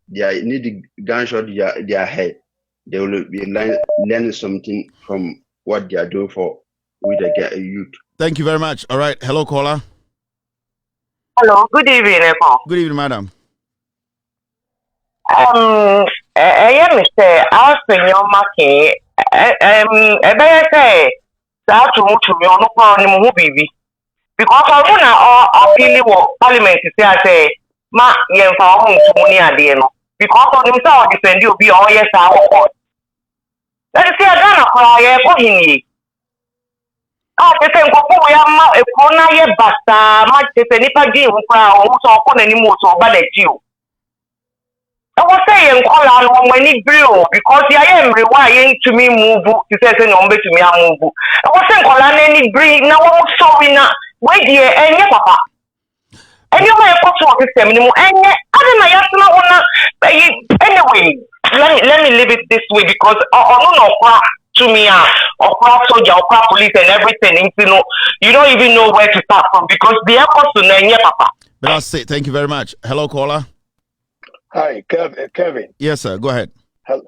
They need gunshot their head. They will be learning something from what they are doing with the youth. Thank you very much. All right. Hello, caller. Hello. Good evening, Eko. Good evening, madam. Mr. Afenyo Markins. Say that to me on no baby. Because I wanna appeal to Parliament to say ma yen fa home to money ade no. because of himself defend you be all yes our court. Let us see a Ghana cry for him. The same couple we are a corner ye basta, much as any pagi who cry or so on any more so bad at you. I was saying, call on when it blew because I am rewiring to me move to say number to me I move. I was saying, call on any breed now sorry now. Wait dear, and your papa. And you may have got to system anymore. And I don't know, anyway, let me leave it this way because no to me or soldier or police and everything. You don't even know where to start from because they are supposed to know your papa. But that's it. Thank you very much. Hello, caller. Hi, Kevin. Yes, sir. Go ahead. Hello.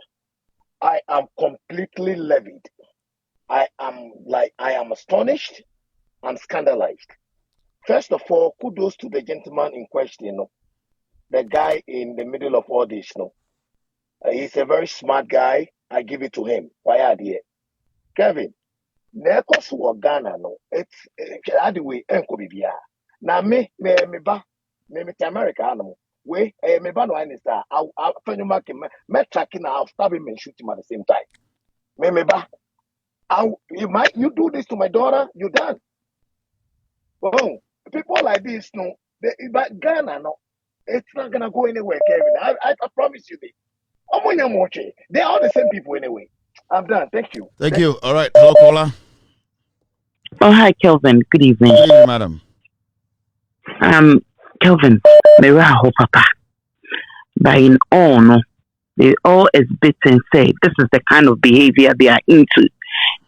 I am completely livid. I am astonished and scandalized. First of all, kudos to the gentleman in question, the guy in the middle of all this. He's a very smart guy. I give it to him. Why are they? Kevin, Nekos wa Ghana, it's anyway, Enko Bibia. Now, me America, me ban one is that Afenyo mark him, me tracking, I'll stab him and shoot him at the same time. You do this to my daughter, you done. Oh, people like this, but Ghana, it's not gonna go anywhere, Kevin. I promise you this. They're all the same people anyway. I'm done. Thank you. Thank you. All right. Hello, caller. Oh, hi, Kelvin. Good evening. Good evening, madam. Kelvin, Miraho Papa. By in all, no, they all exhibit and say this is the kind of behavior they are into.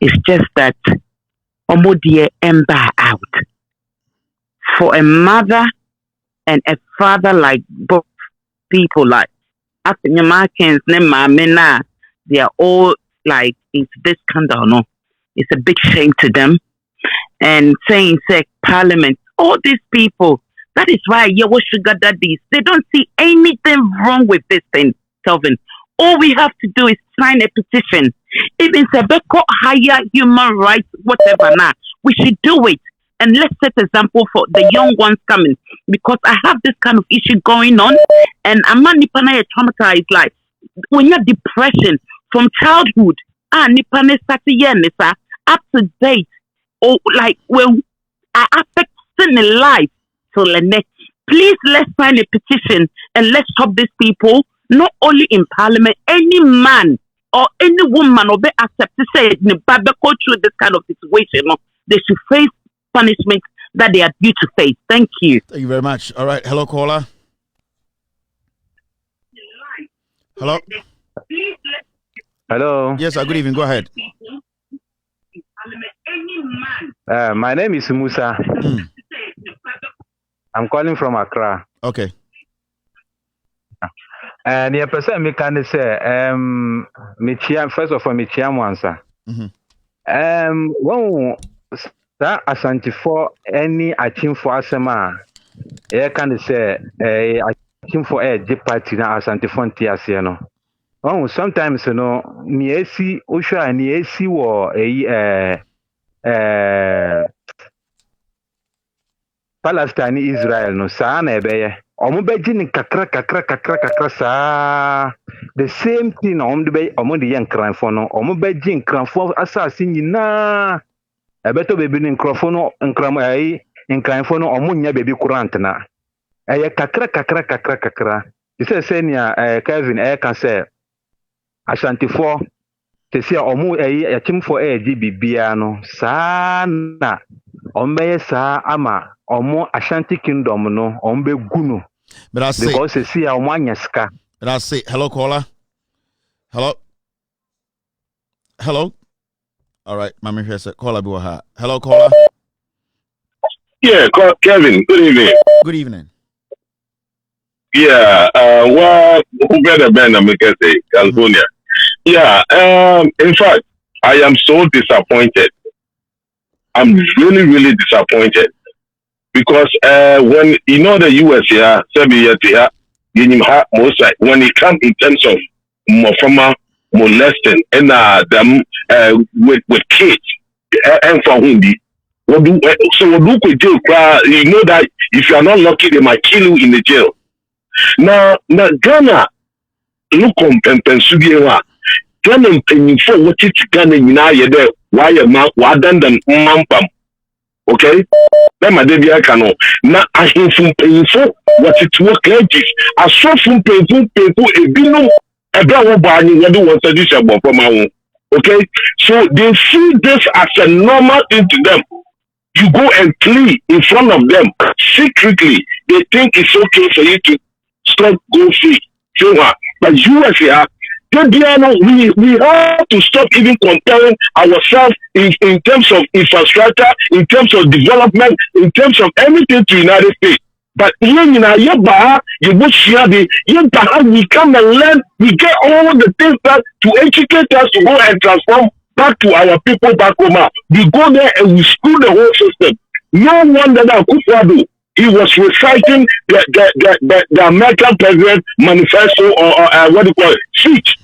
It's just that Omodia ember out. For a mother and a father like both people like Afenyo Markins, Nemamena, they are all like into this scandal, no. It's a big shame to them. And saying Parliament, all these people. That is why Yawo Sugar Daddies, they don't see anything wrong with this thing, Kelvin. All we have to do is sign a petition. Even Sebeko higher human rights, whatever now, we should do it. And let's set example for the young ones coming. Because I have this kind of issue going on, and I'm not traumatized. Like, when you're depression from childhood, Nipane Satya up to date, or like when I affect in life. So please let's sign a petition and let's stop these people, not only in Parliament, any man or any woman or be accept to say go through this kind of situation. No, they should face punishment that they are due to face. Thank you. Thank you very much. All right. Hello, caller. Hello. Hello. Yes, sir. Good evening. Go ahead. My name is Musa. I'm calling from Accra. Okay. And the person me can say, first of all, Michiam one that Asante for any achieve for Asema, can say achieve for a party na Asante for Tiasiano. Oh, sometimes Niesi Usha and Niesi war Palestine Israel no sana ebeye omubeji ni kakra sa the same thing omde yen kranfo no omubeji nkranfo asase nyina ebeto bebi ni nkrofo no nkranfo no omunya bebi kurantna eye kakra ise nia Kevin can say Ashanti for te see omu yachimfo bibia no sana ombeye sa ama omo Ashanti Kingdom no ombe guno. But I say because they see omo anyaska. But I say hello caller. Hello. All right, Mama here said caller be ha. Hello caller. Yeah, Kevin, good evening. Good evening. Yeah, who better Ben Amikete, California. Yeah, in fact, I am so disappointed. I'm really disappointed. Because when you know the US here, 7 years here, most like when it comes in terms of former molesting and them with kids and for Hundi, you know that if you are not lucky, they might kill you in the jail. Now Ghana, look on Pensudia. Ghana Penifo, what it's Ghana in there, why a man, wadan than Mampam. Okay? Then my baby I cannot. Now I hear from Penifo, what it's work edges. I saw from people, a bino, a brown barney, what do want to do about from my own. Okay? So they see this as a normal thing to them. You go and plead in front of them secretly. They think it's okay for you to stop go free. But you as here, we have to stop even comparing ourselves in terms of infrastructure, in terms of development, in terms of anything to United States. But here in Ayaba, we come and learn, we get all the things that to educate us to go and transform back to our people back home. We go there and we screw the whole system. No wonder that Akufo-Addo, he was reciting the American president manifesto or what do you call it? Speech.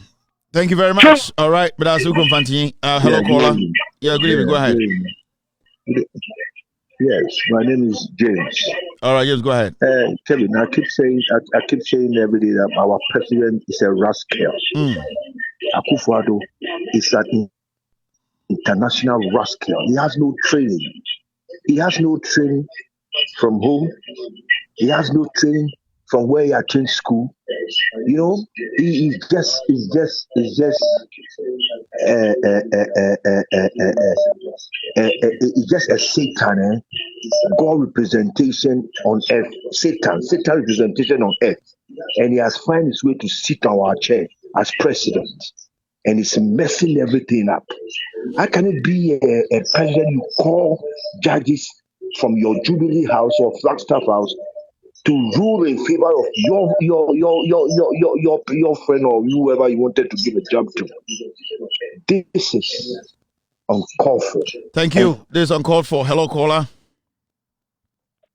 Thank you very much. All right, but that's Ukum Fantini. Hello, caller. Yeah, good evening. Go ahead. Yes, my name is James. All right, yes, go ahead. Kevin, I keep saying every day that our president is a rascal. Akufo-Addo is an international rascal. He has no training. He has no training from home. He has no training from where he attended school. You know, he's just a Satan, God representation on earth. Satan representation on earth. And he has found his way to sit on our chair as president. And he's messing everything up. How can it be a president you call judges from your Jubilee House or Flagstaff House to rule in favor of your friend or whoever you wanted to give a job to? This is uncalled for. Thank you. This is uncalled for. Hello, caller.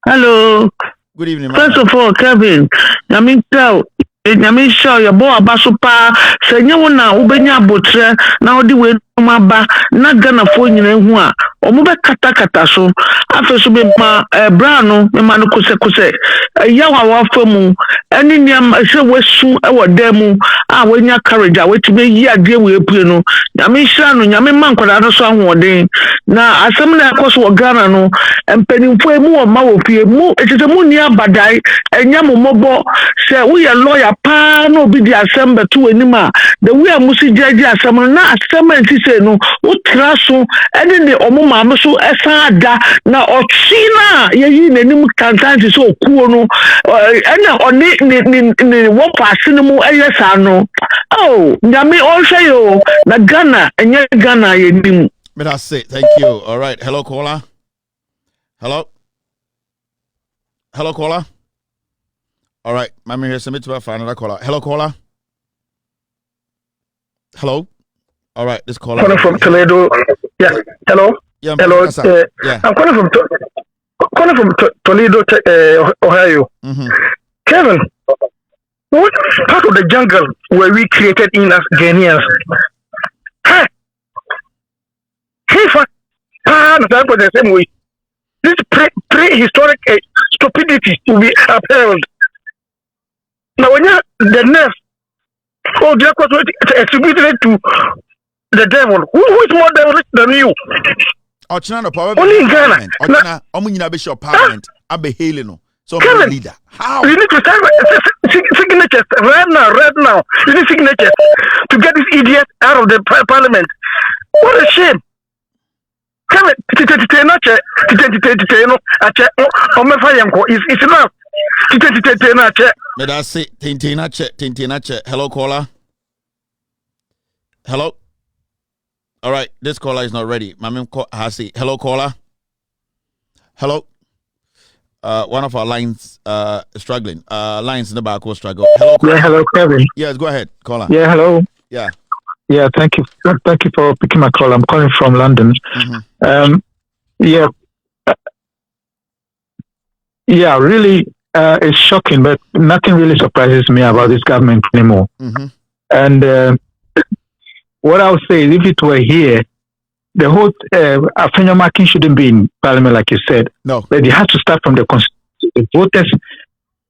Hello. Good evening, First of all, Kevin, I mean, your boy Abasupa, Senyona, Ubenya Botre, now the way Maba, not gonna phone you in one, or Muba Kata so, after Subima, Brano, Emanu Kuse, a Yawa Famu, and in Yam, I say, West soon, our demo, when your courage, I wait to be here, dear with Pino, Yamishan, Yamiman, Kodano song one day. Now, as some of the course were Ghana, and penny for more Maopi, it is a Munia Badai, and Yamu Mobo, say, we are lawyer. No be the assembly to anima. The way I must judge assembly na assembly say no. Utraso and the omuma so esada na ochina ye nenim kantanti so okuo no. And on ni what passing mu eyesa no. Oh, nyame onhwe yo na Ghana enye Ghana ye nim. But that's it. Thank you. All right. Hello, caller. Hello. Hello, caller. All right, I'm here. Submit to for another caller. Hello, caller. Hello. All right, this caller. Calling from Toledo. Yeah. Hello. Yeah. Hello. Yeah. I'm calling from Toledo, Ohio. Kevin, what part of the jungle were we created in as Ghanaians? Hey, for the same way. This prehistoric stupidity to be upheld. Now, when you're the nerve, they are attributed to the devil. Who is more devilish than you? Only in Ghana. Omunina Bishop Parliament. Abe Haleno. So I'm leader. How? You need to sign signatures right now. You need signatures to get this idiot out of the parliament. What a shame. Come it's enough. But that's it. Tintina. Hello, caller. Hello. All right, this caller is not ready. Hello, caller. Hello. One of our lines struggling. Lines in the back will struggle. Hello, caller. Yeah, hello, Kevin. Yes, go ahead, caller. Yeah, hello. Yeah. Yeah, thank you. Thank you for picking my call. I'm calling from London. Yeah. Yeah, really, it's shocking, but nothing really surprises me about this government anymore. And what I would say is, if it were here, the whole Afenyo marking shouldn't be in Parliament, like you said. No. But it has to start from the constituency. The voters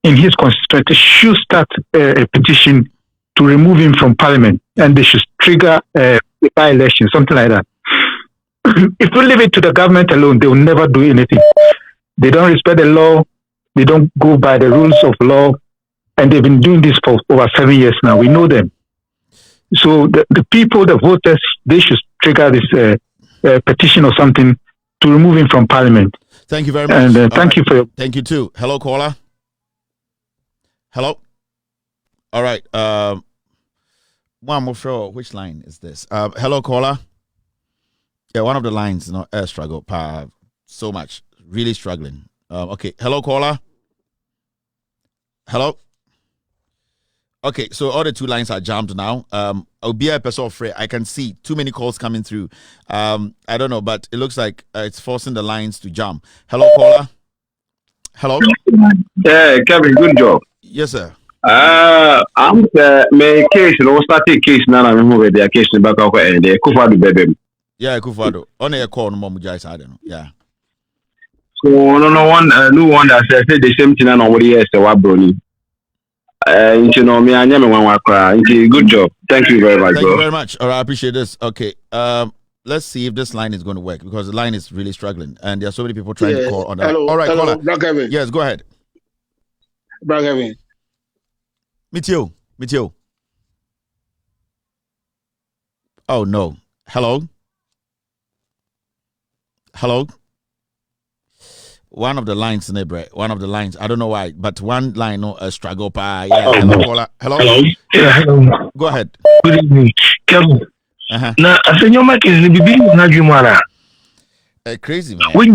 in his constituency should start a petition to remove him from parliament, and they should trigger a by-election, something like that. If we leave it to the government alone, they will never do anything. They don't respect the law. They don't go by the rules of law. And they've been doing this for over 7 years now. We know them. So the people, the voters, they should trigger this petition or something to remove him from parliament. Thank you very much. And thank you for your... Thank you too. Hello, caller. Hello. All right. One more sure. Which line is this? Hello, caller. Yeah, one of the lines, struggle so much. Really struggling. Okay. Hello, caller. Hello. Okay, so all the two lines are jammed now. I'll be a person afraid. I can see too many calls coming through. I don't know, but it looks like it's forcing the lines to jam. Hello, caller. Hello. Yeah, Kevin, good job. Yes, sir. I'm my case. No, started case now. I'm moving the case back up and the Kufadu baby. Yeah, Kufadu. On a call, no more Mujais. I don't know. Yeah. So no one, no one that said the same thing. And nobody else. What Brony? You know me. I never want to cry. Good job. Thank you very much. Thank bro. you very much. All right, I appreciate this. Okay. Let's see if this line is going to work because the line is really struggling and there are so many people trying to call on that. Hello, all right, hello, caller. Kevin. Yes, go ahead. Kevin. Meet you. Oh no. Hello. One of the lines, one of the lines. I don't know why, but one line, struggle. Yeah. Hello, caller. Hello. Yeah, hello. Go ahead. Good evening. Kevin. Na Afenyo market is bibi na jumara. Crazy man. We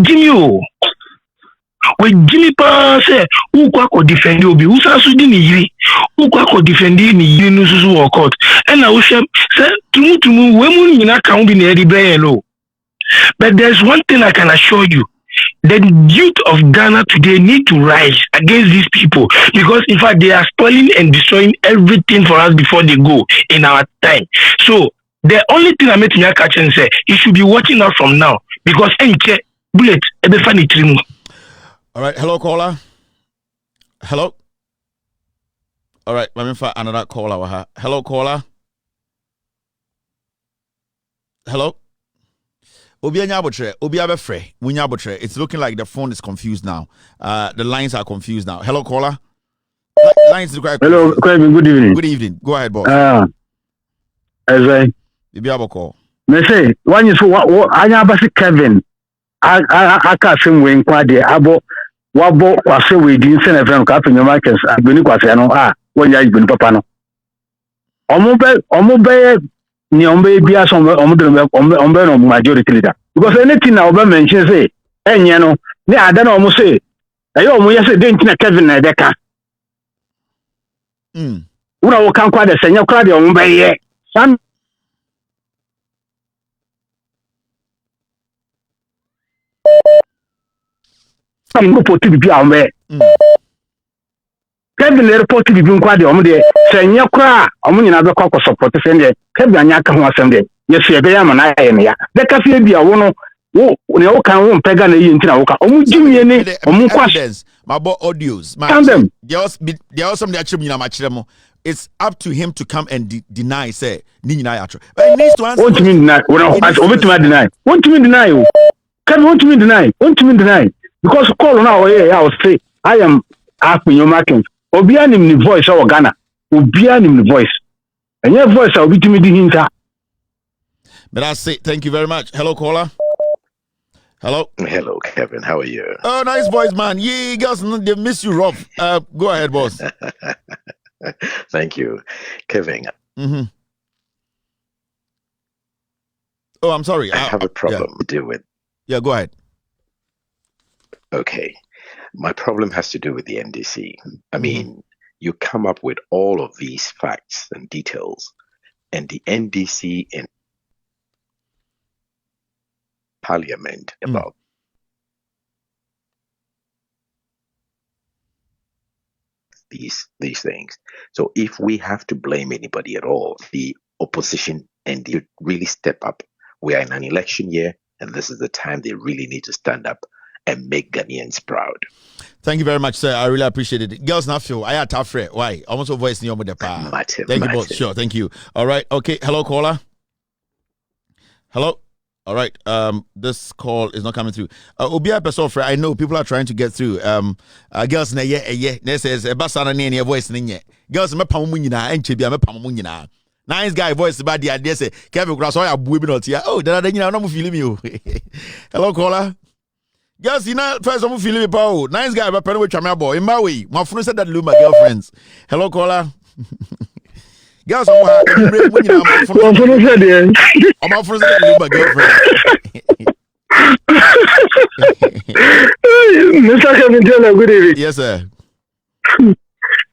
Jimmy pa say who kwa defend obi who sa so di ni yiri who kwa defend ni yiri no so work out and na wo say tumu we mu nyina kan bi na edi brain no. But there's one thing I can assure you. The youth of Ghana today need to rise against these people because in fact they are spoiling and destroying everything for us before they go in our time. So the only thing I make me catch and say you should be watching out from now because any bullet ebe funny trim. All right, hello caller. Hello. All right, let me find another caller. Hello caller. Hello. It's looking like the phone is confused now. The lines are confused now. Hello, caller. Lines are quite Hello, Kevin. Good evening. Good evening. Go ahead, boss. As I call. Me say, one is what I basi Kevin. I can't say when kwade abo wabo kwase we di nse na friend ka Afenyo markets agbeni kwase no when ya igbeni papa no. Omo be ni ombe bia so ombe no majority leader because anything na obe mention say enye no ni ada na omo say eyo omo yese dey ntina Kevin na edeka una wo kan kwa de senya kwa de omo be ye san mo poti bi a ombe Kevin report bi nkwa de omo de senya kwa omo nyina be kwa support sende Kevin anya ka ho asem de yes ye be ya mana ye ne ya de ka fie bia wo no wo ne wo kan wo mpega na yi ntina wo ka omo jimie ne omo kwa my boy audios there was some that nyina ma kire mo. It's up to him to come and deny say ni nyina ya tro but he needs to answer. What you mean deny? What you mean deny you? Kevin, what you mean deny? Because call now I will say I am Afenyo market. Obi anim ni voice or Ghana. Obi anim ni voice. And your voice will be to me the hinta. But that's it. Thank you very much. Hello, caller. Hello. Hello, Kevin. How are you? Oh, nice voice, man. Yeah, girls, they miss you rough. Go ahead, boss. Thank you, Kevin. Mm-hmm. Oh, I'm sorry. I have a problem to deal with. Yeah, go ahead. Okay. My problem has to do with the NDC. I mean, you come up with all of these facts and details, and the NDC in Parliament about these things. So if we have to blame anybody at all, the opposition and they really step up. We are in an election year, and this is the time they really need to stand up and make Ghanaians proud. Thank you very much, sir. I really appreciate it. Girls, not feel I had tough friend. Why? Almost a voice in your mother. Thank you both. Sure, thank you. All right. Okay. Hello, caller. Hello. All right. This call is not coming through. Obia Pesofre, I know people are trying to get through. Girls na yeah. This is a basana near voice ninye. Girls me pamunina and chibia me pamunina. Nice guy voice about the idea say Kevin Cross or booby not here. Oh, that I no feeling you. Hello, caller. Girls, you know, first I'm feeling me power. Nice guy, but penny with my boy. In my way, my friend said that my girlfriends. Hello, caller. Girls, I'm my girlfriend. Mr. Kevin, tell a good evening. Yes, sir.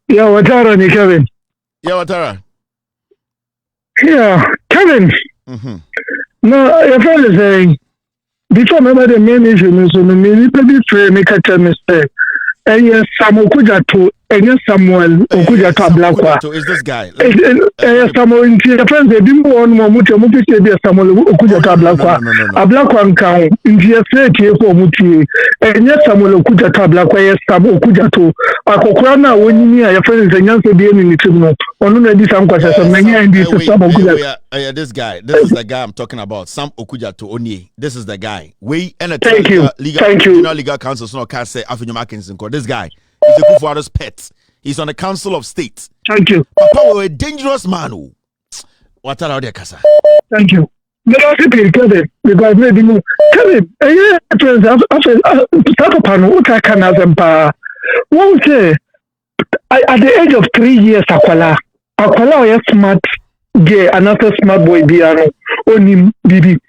Yeah, Watara, ni Kevin. Yeah, Watara. Yeah, Kevin. No, your friend is saying, before remember the main issue, so the main issue make a mistake. And yes, Samuel Okujato, and yes, Samuel Okujato Ablakwa. Is this guy? Samuel, the friends, they didn't want Momuti, Momuti, Samuel Okujato Ablakwa. Ablakwa and Kang, in the SAT for Muti, and yes, Samuel Okujato Ablakwa, yes, Samuel Okujato. Akokrana, when you are your friends, and yes, be in the tribunal. On this, I'm quite a many ideas. This guy, this is the guy I'm talking about. Sam Okujato Oni. This is the guy. We and thank you. Legal council, so no can say Afenyo Mackinson. This guy is a Kufuor's pet. He's on the Council of State. Thank you. Papa, we're a dangerous man. What are they, Kasa? Thank you. Kevin, because maybe Kevin, won't say at the age of 3 years, Akwala is smart gay, another smart boy, Biano, Onim, Bibi.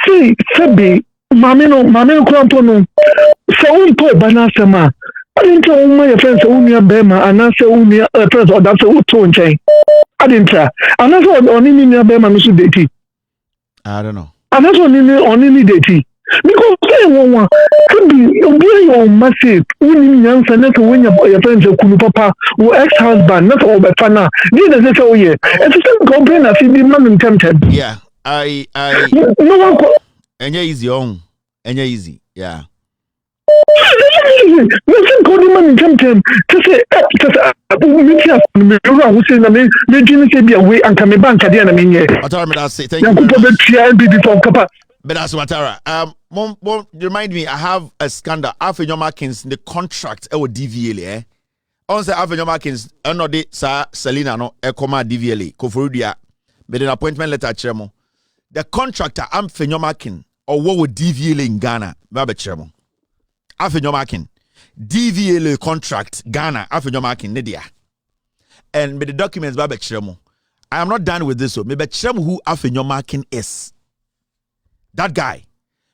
See, Sebi, Mamino, Crampono, so poor Banasama. I didn't tell my friends, Unia Bema, and answer Unia friends, or that's a tone chain. I didn't tell. And that's what only Unia Bema, Mr. Dati. I don't know. And that's what only Dati. Because everyone could be your massive winning young senator when your friends of Papa or ex-husband, not all but fana. Neither this all year. And to still complain as if the man tempted. Yeah, I no one and you're easy on and you're easy, yeah. Listen, call the man tempted to say, who say the legend say be away and come back at the enemy. I say thank you. But that's Watara. Mom, remind me, I have a scandal. Afenyo Markins, the contract, DVLA. On say Afenyo Markins, another Sir Selina, no, Ekoma DVLA, Koforudia, made an appointment letter, Chemo. The contractor, Afenyo Markin, or what would DVLA in Ghana, Baba Chemo. Afenyo Markin, DVLA contract, Ghana, Afenyo Markin, Nidia. And with the documents, Baba Chemo. I am not done with this, so maybe Chemo who Afenyo Markin is. That guy,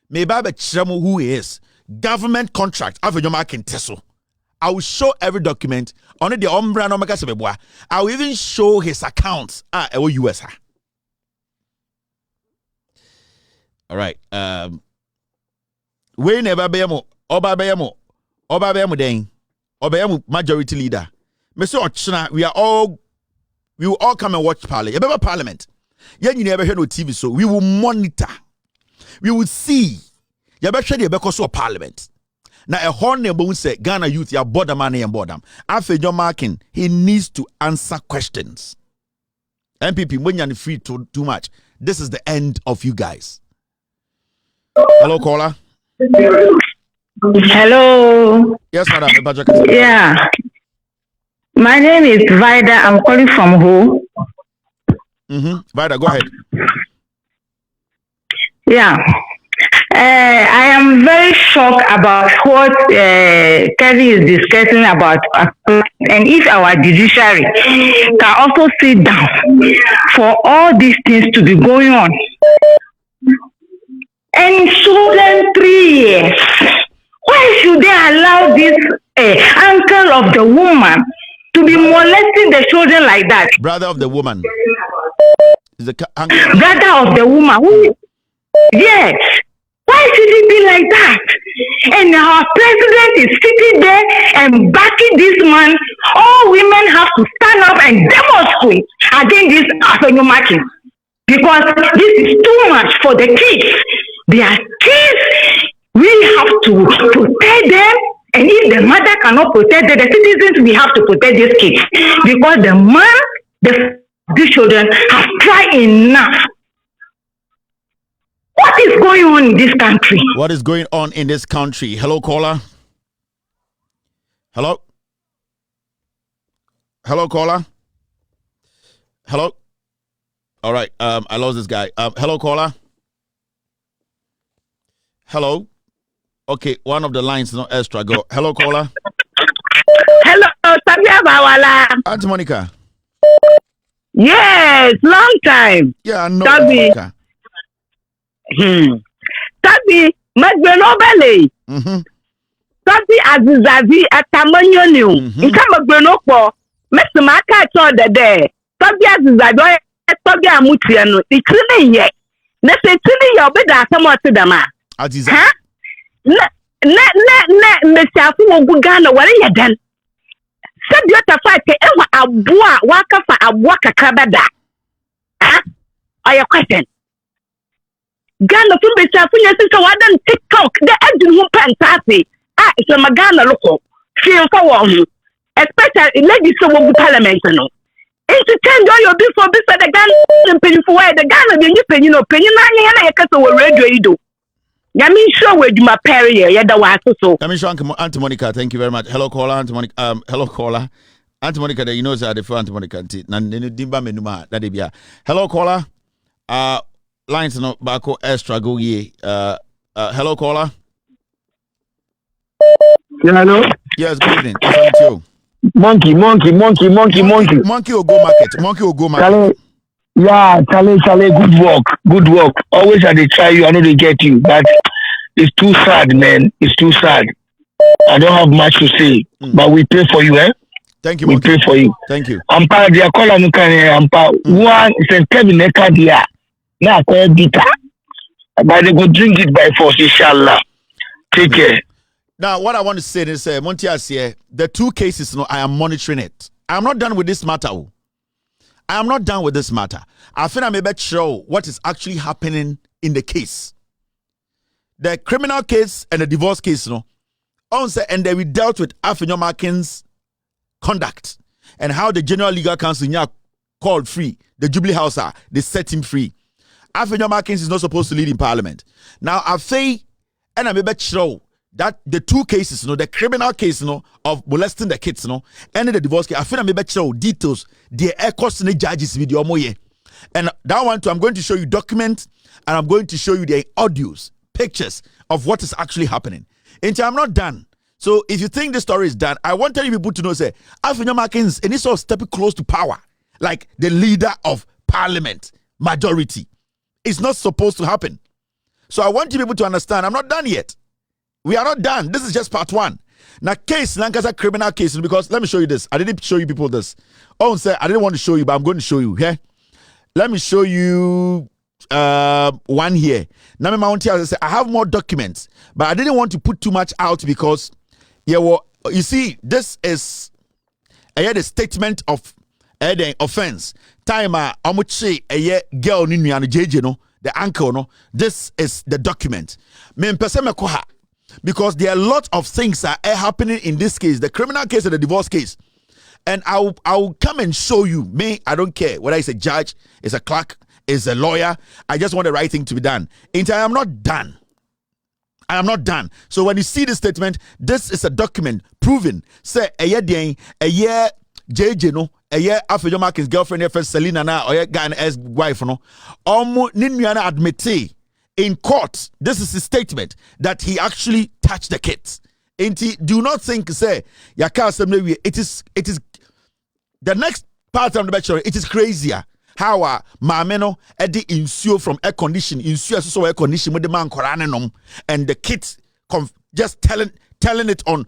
maybe I Chemo who he is. Government contract, Afenyo Markin Teso. I will show every document. Only the Umbra no meka sebeboa. I will even show his accounts. US. All right. We never be mo. Oba be mo den. Oba majority leader. Mr. Ochna, we will all come and watch Parliament. You never heard no TV, so we will monitor. We will see. You better share the because of Parliament. Now a horn won't say Ghana youth ya border money and boredom. Afenyo Markin, he needs to answer questions. MPP, when you're free too much, this is the end of you guys. Hello, caller. Hello. Yes, madam. Yeah. My name is Vida. I'm calling from who? Vida, go ahead. Yeah. I am very shocked about what Kevin is discussing about, and if our judiciary can also sit down for all these things to be going on. And children 3 years, why should they allow this uncle of the woman to be molesting the children like that? Brother of the woman. Brother of the woman. Yes. Why should it be like that? And our president is sitting there and backing this man. All women have to stand up and demonstrate against this Afenyo Markin. Because this is too much for the kids. They are kids. We we have to protect them. And if the mother cannot protect them, the citizens, we have to protect these kids. Because the man, these children have tried enough. What is going on in this country? What is going on in this country? Hello, caller. Hello? Hello, caller. Hello? All right. I lost this guy. Hello, caller. Hello? Okay, one of the lines not extra. Go. Hello, caller. Hello, Sabia Bawala. Auntie Monica. Yes, long time. Yeah, I know. Sabi. Sabi, Magbeno Bele. Sabi Azizazi Atamanyo new. Nka Magbeno po. Mesimaka cho dede. Sabi Azizazi Sabi Amutiano. Itini ye. Nese itini ye obeda asamote dama. Azizazi. Ha? Mesiafu wogu Ghana wale yadan. Sabi yota fake ewa abua wakafa abua kakabada. Ha? Aya question. Ghana from Mesiafu nyesi wadan TikTok. The edin who pentasi. It's a Magana local. Feel for one. Especially ladies who will parliament. No. Entertain your before the Ghana penny for where the Ghana the penny no penny nine and a radio you do. Yamin sure with my perry, yada was so. Let me show Auntie Monica. Thank you very much. Hello, caller, Auntie Monica. Hello, caller. Auntie Monica, you know that the front Monica. Dimba menuma that be. Hello, caller. Lines no bako extra go ye. Hello, caller. Yeah, hello. Yes, good evening. What's you? Monkey will go market. Monkey will go market. Charlie, good work. Always I try you, I know they get you, but it's too sad, man. It's too sad. I don't have much to say, but we pray for you, eh? Thank you, we Monkey. pray for you. Thank you. Ampa, dia call no can ampa. One is Kevin Ekadia. Na call bitter. But they go drink it by force, inshallah. Take care. Now, what I want to say is, Montias here, the two cases, I am monitoring it. I am not done with this matter. I am not done with this matter. I think I may better show what is actually happening in the case. The criminal case and the divorce case, and then we dealt with Afenyo Markin's conduct and how the General Legal Council called free the Jubilee House, they set him free. Afenyo Markins is not supposed to lead in Parliament. Now, I say, and I may better show that the two cases, the criminal case, of molesting the kids, and the divorce case, I feel I may better show details, the air cost and the judges with your moye. And that one too, I'm going to show you documents, and I'm going to show you the audios, pictures of what is actually happening. And I'm not done. So if you think the story is done, I want you people to know, say, Afenyo Markins, and it's all stepping close to power, like the leader of Parliament, majority. It's not supposed to happen. So I want you people to understand, I'm not done yet. We are not done. This is just part one. Now, case, Lancaster criminal case, because let me show you this. I didn't show you people this. Oh, sir, I didn't want to show you, but I'm going to show you. Okay? Let me show you one here. Now, I have more documents, but I didn't want to put too much out because, you see, this is the statement of the offense. Time, amuchi a girl ni JJ no, the uncle no. This is the document. Because there are a lot of things that are happening in this case, the criminal case and the divorce case. And I'll come and show you. Me, I don't care whether it's a judge, it's a clerk, it's a lawyer. I just want the right thing to be done. And I am not done. I am not done. So when you see this statement, this is a document proving, say, a year JJ no, a year Afenyo Markins girlfriend, first Selena na, or Ghana ex-wife no, ninuana admit in court, this is his statement that he actually touched the kids. And do not think, say, it is the next part of the lecture, it is crazier. How mameno edi insure from air condition, insure so air condition with the man koranenum, and the kids just telling it on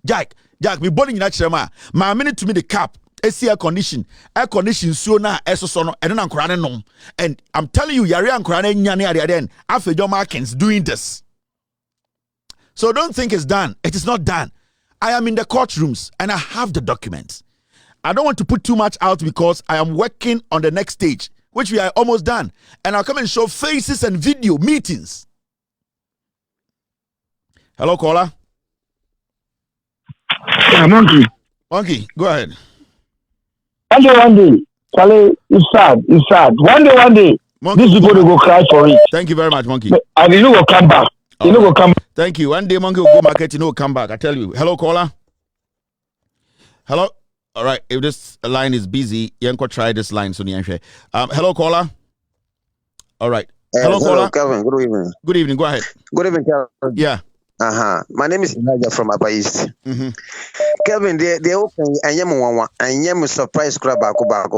Jack, we born in natural ma minute to me the cap. Air condition so na eso no and then koranenum. And I'm telling you, yari and koranen nyane then Afenyo Markins doing this. So don't think it's done. It is not done. I am in the courtrooms and I have the documents. I don't want to put too much out because I am working on the next stage, which we are almost done. And I'll come and show faces and video meetings. Hello, caller. Yeah, Monkey. Monkey, go ahead. One day. Charlie, it's sad. It's sad. One day. Monkey, These people will go cry for it. Thank you very much, Monkey. And you will come back. You will come back. Thank you. One day, Monkey will go market, you know, come back. I tell you. Hello, caller. Hello. All right. If this line is busy, Yanko try this line. So, hello, caller. All right. Hello, caller. Kevin. Good evening. Good evening. Go ahead. Good evening, Kevin. Yeah. My name is Elijah from Upper East. Kevin, they open and yam surprise crab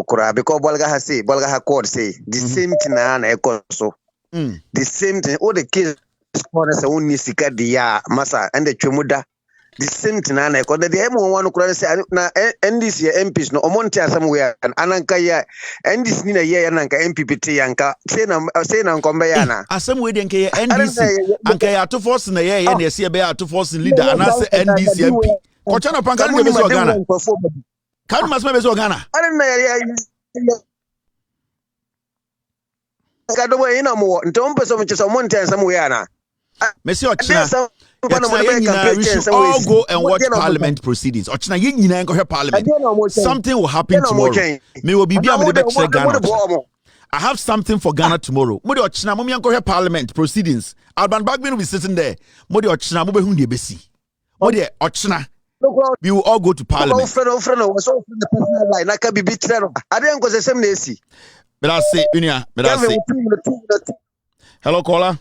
kura because Bolga has called say the same thing and echo so the same thing. All the kids corners only sika dia masa and the chumuda. The same thing and echo the M1 could say and this year MPs no Omontia somewhere and Anankaya and this Nina Yanka MPPT Yanka say na Combayana. As some way NK NDC Ankaya to force in the year and you see a bear to force in leader and I say NDC MP. Kochana Pankani Mebezo Ghana. Can must Mebezo Ghana. I don't know. I don't know no more. Don't put so much as Omontia somewhere. Monsieur Ochina. We should all go and watch Parliament proceedings. Ochina, you go Parliament. Something will happen tomorrow. Me will be Ghana. I have something for Ghana tomorrow. Modi Ochina, Mumi go Parliament proceedings. Alban Bagman will be sitting there. Modi Ochina, Mube Hundi Besi. Modi Ochina. We will all go to Parliament. But I say, hello, caller.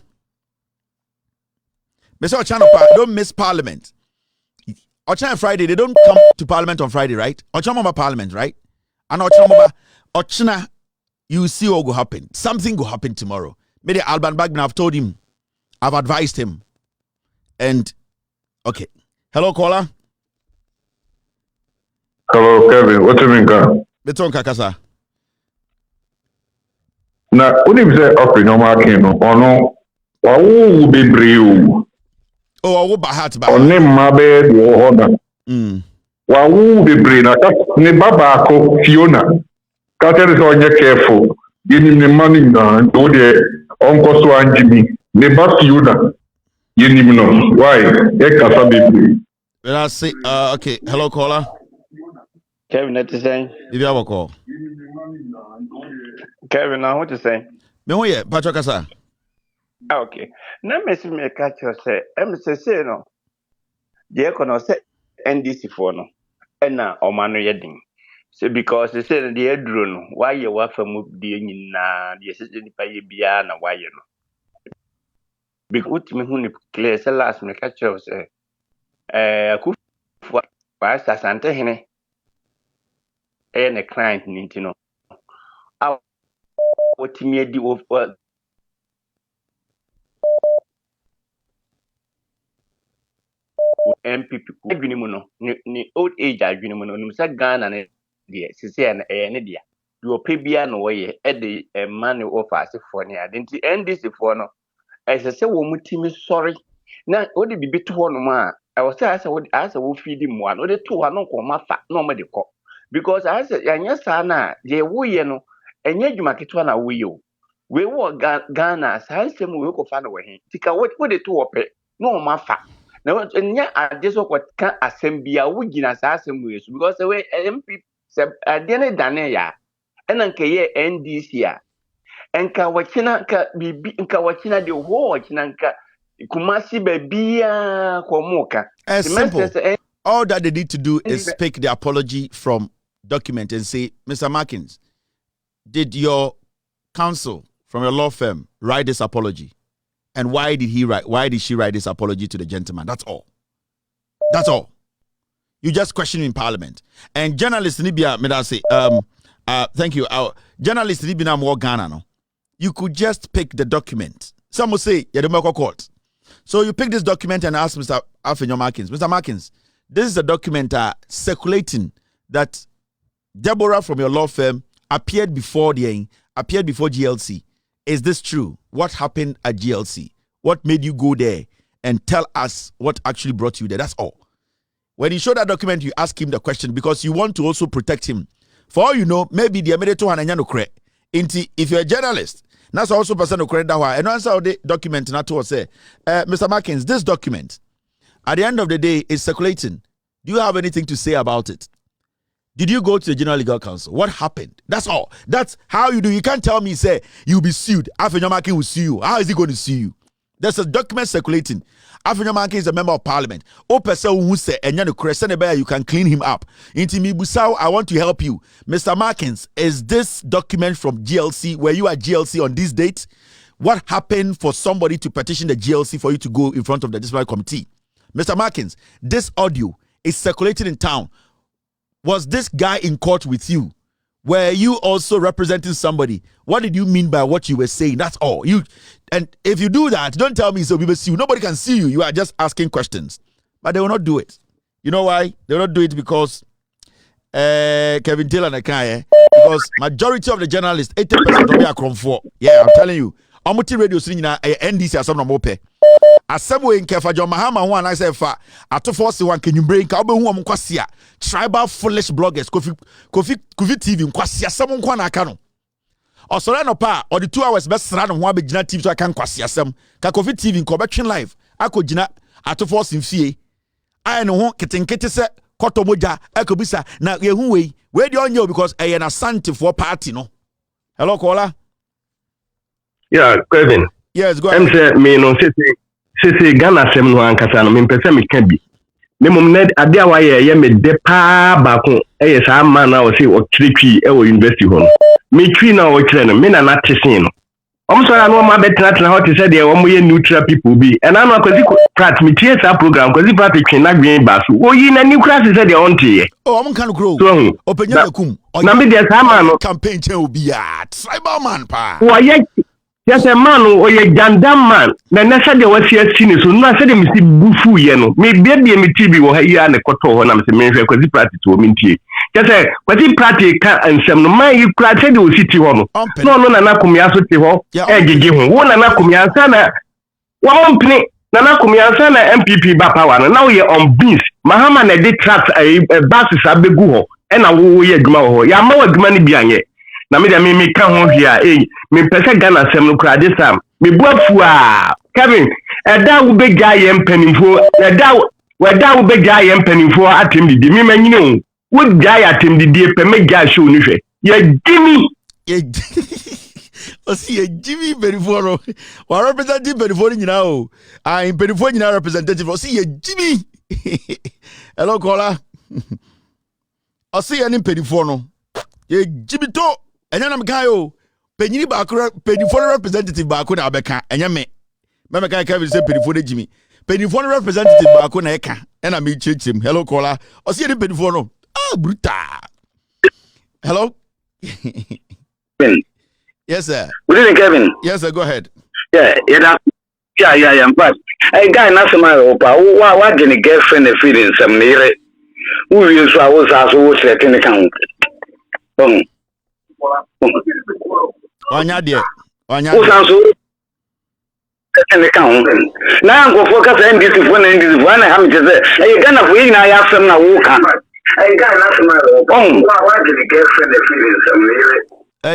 Mr. Ochanopa, don't miss Parliament. Ochana Friday, they don't come to Parliament on Friday, right? Ochana Parliament, right? And Ochana, you see what will happen. Something will happen tomorrow. Maybe Alban Bagman, I've told him, I've advised him. And, okay. Hello, caller. Hello, Kevin. What's your name? Beton Kakasa. Now, what if you say Afenyo marking or no? What will be brave? Oh, I will be hard to buy. On name my bed, you order. What will be brave? Now, ne baba ko Fiona. Catherine is on your careful. Give him the money now. Do the uncle so and Jimmy. Ne ba Fiona. You need know why? Ekasa be brave. Well, I say, okay. Hello, caller. Kevin, what you saying? If you have a call. Kevin, now what you saying? Me who ye, Patrick Kasa. Okay. Now me see me catch you say, say no. The econo say NDC for no. And now Omano yeding. So because they say the drone, why you wa from the na the assistant pay biana why you know. Because ultimate who clear say last me catch you say ku for asante hene and a client need to know. What me di over MPP adwene mu no ni old age adwene mu no nim sa Ghana ne de sisi na ne de do opebia no wo ye e de man offer asefo ne ade nti NDC fo no esese wo mutimi sorry na wo de bibi to ho no ma I was say asa wo feed mu an wo de to ho no ko ma fa no ma de ko because asa yanya sa na je wo ye no enye adwuma keto na wo ye o we wo Ghana sa nsem we ko fa no wo he tika wo de to wo pe no ma fa na nya ade so ko ka asem bia wo gina sa asem we so because we MP ade ne dane ya enanka ye NDC a enka wachina ka bibi enka wachina de ho wachina nka kumasi babia komoka simple. All that they need to do is pick the apology from document and say, Mr. Markins, did your counsel from your law firm write this apology? And why did she write this apology to the gentleman? That's all. That's all. You just question in Parliament. And journalists Libya, may I say, thank you. Journalists Libya more Ghana, no? You could just pick the document. Some will say, yeah, the Merco court. So you pick this document and ask Mr. Afenyo Markins, Mr. Markins, this is a document circulating that Deborah from your law firm appeared before GLC. Is this true? What happened at GLC? What made you go there? And tell us what actually brought you there. That's all. When you show that document, you ask him the question because you want to also protect him. For all you know, maybe the American no credit. If you're a journalist, that's also person who credit that one. And answer the document not to say, Mr. Markins, this document, At the end of the day, it's circulating. Do you have anything to say about it? Did you go to the General Legal Council? What happened? That's all. That's how you do. You can't tell me, say, you'll be sued. Afenyo Makin will sue you. How is he going to sue you? There's a document circulating. Afenyo Makin is a member of parliament. O person who say, and you can clean him up. Intimi Busau, I want to help you. Mr. Markins, is this document from GLC, where you are GLC on this date? What happened for somebody to petition the GLC for you to go in front of the disciplinary committee? Mr. Markins, this audio is circulating in town. Was this guy in court with you? Were you also representing somebody? What did you mean by what you were saying? That's all. And if you do that, don't tell me so we will see you. Nobody can see you. You are just asking questions. But they will not do it. You know why? They will not do it because Kevin Taylor and Akaya, because majority of the journalists, 80% of them are Chrome. Yeah, I'm telling you. Amuti radio singing NDC as some more pay. Assemble in Kefa John Mahama one I say fa ato force one can you bring ka obehu am kwasia tribal foolish bloggers Kofi TV kwasia some kwa na aka no osore no pa or the 2 hours best sra no ho abegina TV so aka kwasia sem ka Kofi TV ko betwen live akogina ato force mfie ai no ho ketenkete se koto moja akobisa na yehu we dey onye because na Asante for party no. Hello caller. Yeah, Kevin. Yes, go ahead. I'm saying me no say Ghana sem no ankasa no me pese me ka bi. Me mum net ade awa ye me de pa ba ko e sa man na o say o tritwi e wo university ho no. Me twi na o kire no me na na tesin no. So no ma betra how to say they wo ye neutral people be. And I know cause prat me tie sa program cause prat twi na green ba so. O yi na new class say they on tie. Oh, am kan grow. So openya kum. Na me dey sa man no campaign chen obi a tribal man pa. Wo ye yes, a man or a jandam man. The next day was here seen so no said me see bufu ye no. Me baby me TV wo here na koto ho na me say me kwasi practice wo mintie. Just say kwasi practice ka ansem no man you cry say the city ho no. No na kumia so te ho e gege ho. Wo na kumia sa na wo ompni na kumia sa na MPP ba power no. Now ye on beans. Mahama na dey tracks buses abegu ho. E na wo ye adwuma ho. Ya ma wo adwuma ni bi anye. Na me dey me ka ho hia me pese Ghana sem no kra dey sam me buafu a Kevin eda wo begya ye mpanimfo eda wo begya ye mpanimfo atem didi me manyine wo gya ya atem didi pe me gya show ni hwe ye Jimmy o si ye Jimmy mpanimfo no wa representative mpanimfo nyina o mpanimfo nyina representative o si ye Jimmy. Hello caller. O si ye ni mpanimfo no ye Jimmy to enya na meka yo penyini ba akora penifo representative ba akona abeka enya me meka ka say penifo de Jimmy penifo representative ba akona eka ena me chechim. Hello caller. O see the penifo no brutal. Hello. Yes sir. Good evening, Kevin. Yes sir, go ahead. Yeah, but a guy na sama opa wa de ne girlfriend e feeling some nere who you so I was also setting the count. Onya de. And count. Now go focus on this one and this one. I have to say, you gonna win. I have some now. I got nothing. Why did the girlfriend feel some I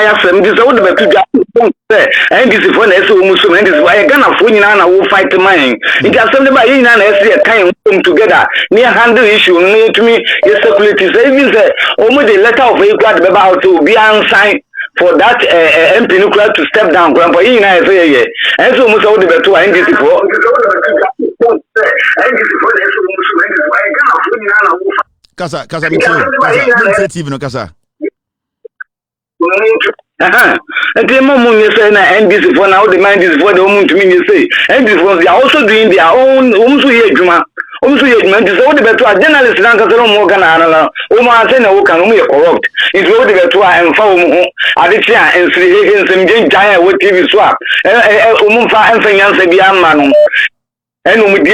have some. This old and this is one as almost and this why I gonna phone and will fight mine. It has something by in and kind come together. Near handle issue near to me. Yes, security savings. Almost the letter of a about to be unsigned for that MP nuclear to step down. Grandpa, in I say, and so almost all the better and this before. Kasa, TV no Kasa. And the moment you say, and this is for now, the mind is for the moment to me, you say, and this was they are also doing their own also here, Juma. Also, you meant to say, the better journalists, Morgan, Oma, and Okan, only corrupt. It's all the better and found Adichia and Sri some giant with TV swap. Umfa and Fayans, the young man, and with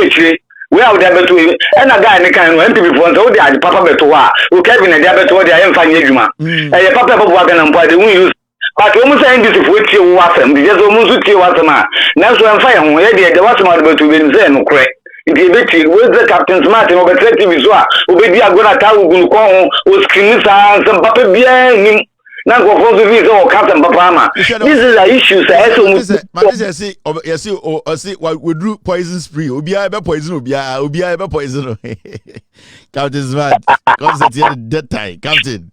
we are there between and a guy in the kind of empty before so they are Papa Betoa, who came in a diabetes, they are in Fanyuma. And a papa of wagon and body we use. But almost saying this with you was them, just almost with you was a man. Now, so I'm fine, where the was about to be then, correct. If you bet it, where's the Captain Smart and over 30 visual, who be a good attack, who was screaming some papa beer. Now go for the Captain Papa. This is an issue. See, we drew poison spree. Ubia be poison. Ubia be poison. Captain Smart, concept here dead time. Captain,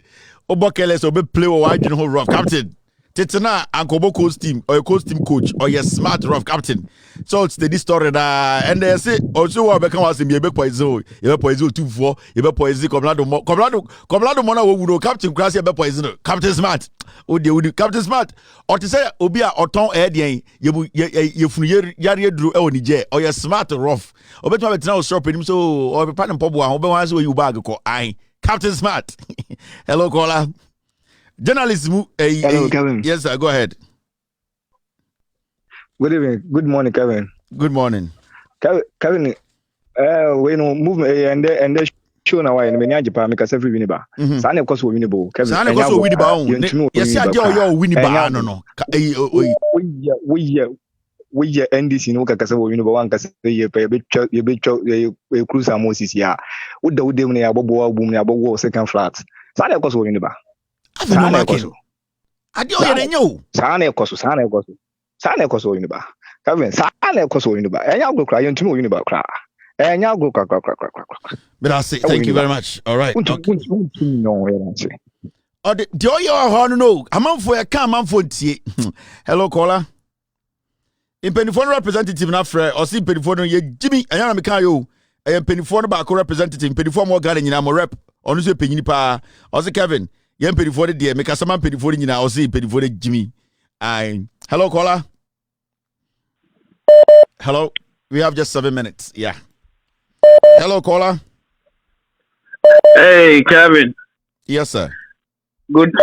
Obokeles obe play or wide whole rough. Captain, Tetana and Kobo coach team or coach team coach or your smart rough captain. So it's the story that and they say also what become was in be poison. You be poison 2-4. You be poison. Komlado mona wo captain class you be poison. Captain Smart. Odi Captain Smart. Or to say obi a oton e dey you funu yare dru e oni je or your smart rough. Obetuma betina o shop him so or be partner pobo a obe wan say you bag ko ai. Captain Smart. Hello caller. Journalist hello, Kevin. Yes, sir. Go ahead. Good evening. Good morning, Kevin. Good morning. Kevin, we know movement and the show now in many Japan because every winiba. Sana koso winibo. Kevin. Sana koso winiba. Yes, your winiba no. We NDC no kasa winiba wan kasa ye be cruise amosis ya. Uda ude mne abobo boom ne abobo second flat. Sana koso winiba. Sana koso. Adio ye renyo. Sana koso winiba. Kevin, sana koso winiba. Enya go cry ntumi winiba cry. Enya go cry. But I say thank you very much. All right. Oh, the oyo ho no. Amanfo ya kan amanfo tie. Hello caller. Impenifono representative na frɛ ɔsi impenifono ye Jimmy anya na meka yo. Impenifono ba ko representative impenifono mo Ghana nyina mo rep. Ɔno so penyini pa. Ɔsi Kevin, ye impenifono de meka sama impenifono nyina ɔsi impenifono Jimmy. Hello caller. Hello. We have just 7 minutes. Yeah. Hello caller. Hey Kevin. Yes sir. Good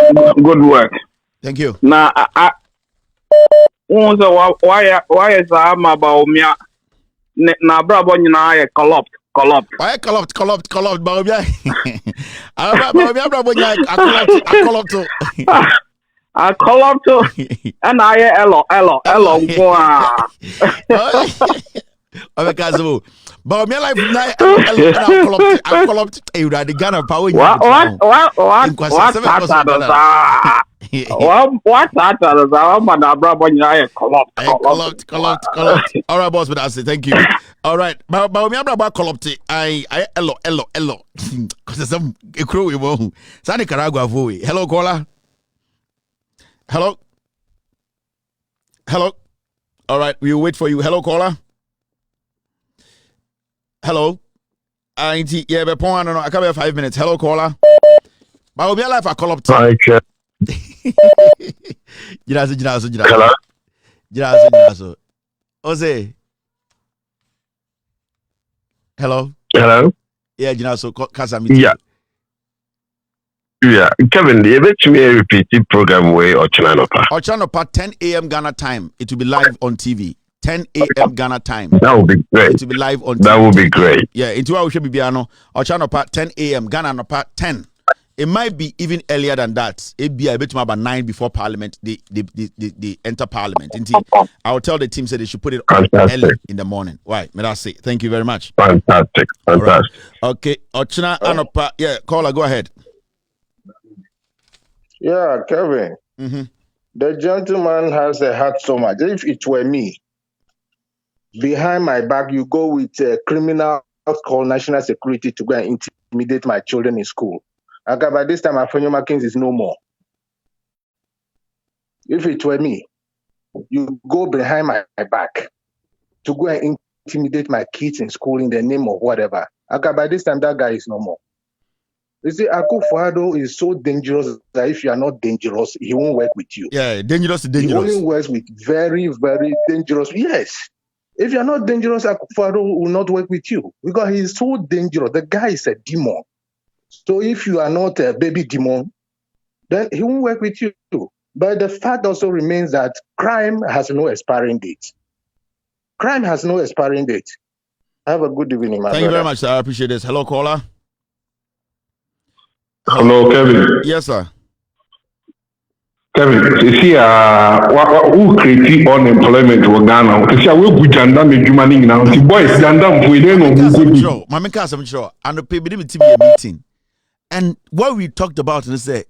work. Thank you. Now I why is I'm about me na brabo nyina collapse. Why collapse ba obia. Brabo nyina collapse. I collapse and I hello go. Obekazo. But me life na I collapse. You the Ghana power. What collapse. All right, boss, but I say thank you. All right, but me about collapse. I hello. Cause some a crew we won't. Sani Caragua voe. Hello, caller. Hello. All right, we'll wait for you. Hello, caller. Hello. Yeah, but I come here 5 minutes. Hello, caller. But we'll be alive. I call up. Hi, Chef. Hello. Jiraso. Ose. Hello. Yeah, Jiraso. Kasami. Yeah. Kevin, the eventually repeated program way or Channel 10 a.m. Ghana time. It will be live on TV. 10 a.m. Ghana time. That would be great. It will be live on TV. That would be great. Yeah, into our should be piano or channel part 10 a.m. Ghana no part 10. It might be even earlier than that. It be a bit about 9 before Parliament. They enter Parliament. I'll tell the team that they should put it on early in the morning. Why? May I say thank you very much. Fantastic. Right. Okay, Ochina Anopa. Yeah, caller, go ahead. Yeah, Kevin. Mm-hmm. The gentleman has a heart so much. If it were me, behind my back, you go with criminals called national security to go and intimidate my children in school. Okay, by this time, Afenyo Makins is no more. If it were me, you go behind my back to go and intimidate my kids in school in the name of whatever. Okay, by this time, that guy is no more. You see, Akufo-Addo is so dangerous that if you are not dangerous, he won't work with you. Yeah, dangerous. He only works with very, very dangerous. Yes. If you are not dangerous, Akufo-Addo will not work with you because he is so dangerous. The guy is a demon. So if you are not a baby demon, then he won't work with you. But the fact also remains that crime has no expiring date. Crime has no expiring date. Have a good evening, my brother. Thank you very much, sir. I appreciate this. Hello, caller. Hello, Kevin. Yes, sir. Kevin, you see, who create unemployment in Ghana? You see, we go janda me jumani now. The boys janda we don't know. Mama, I'm sure. And the people didn't a meeting, and what we talked about is that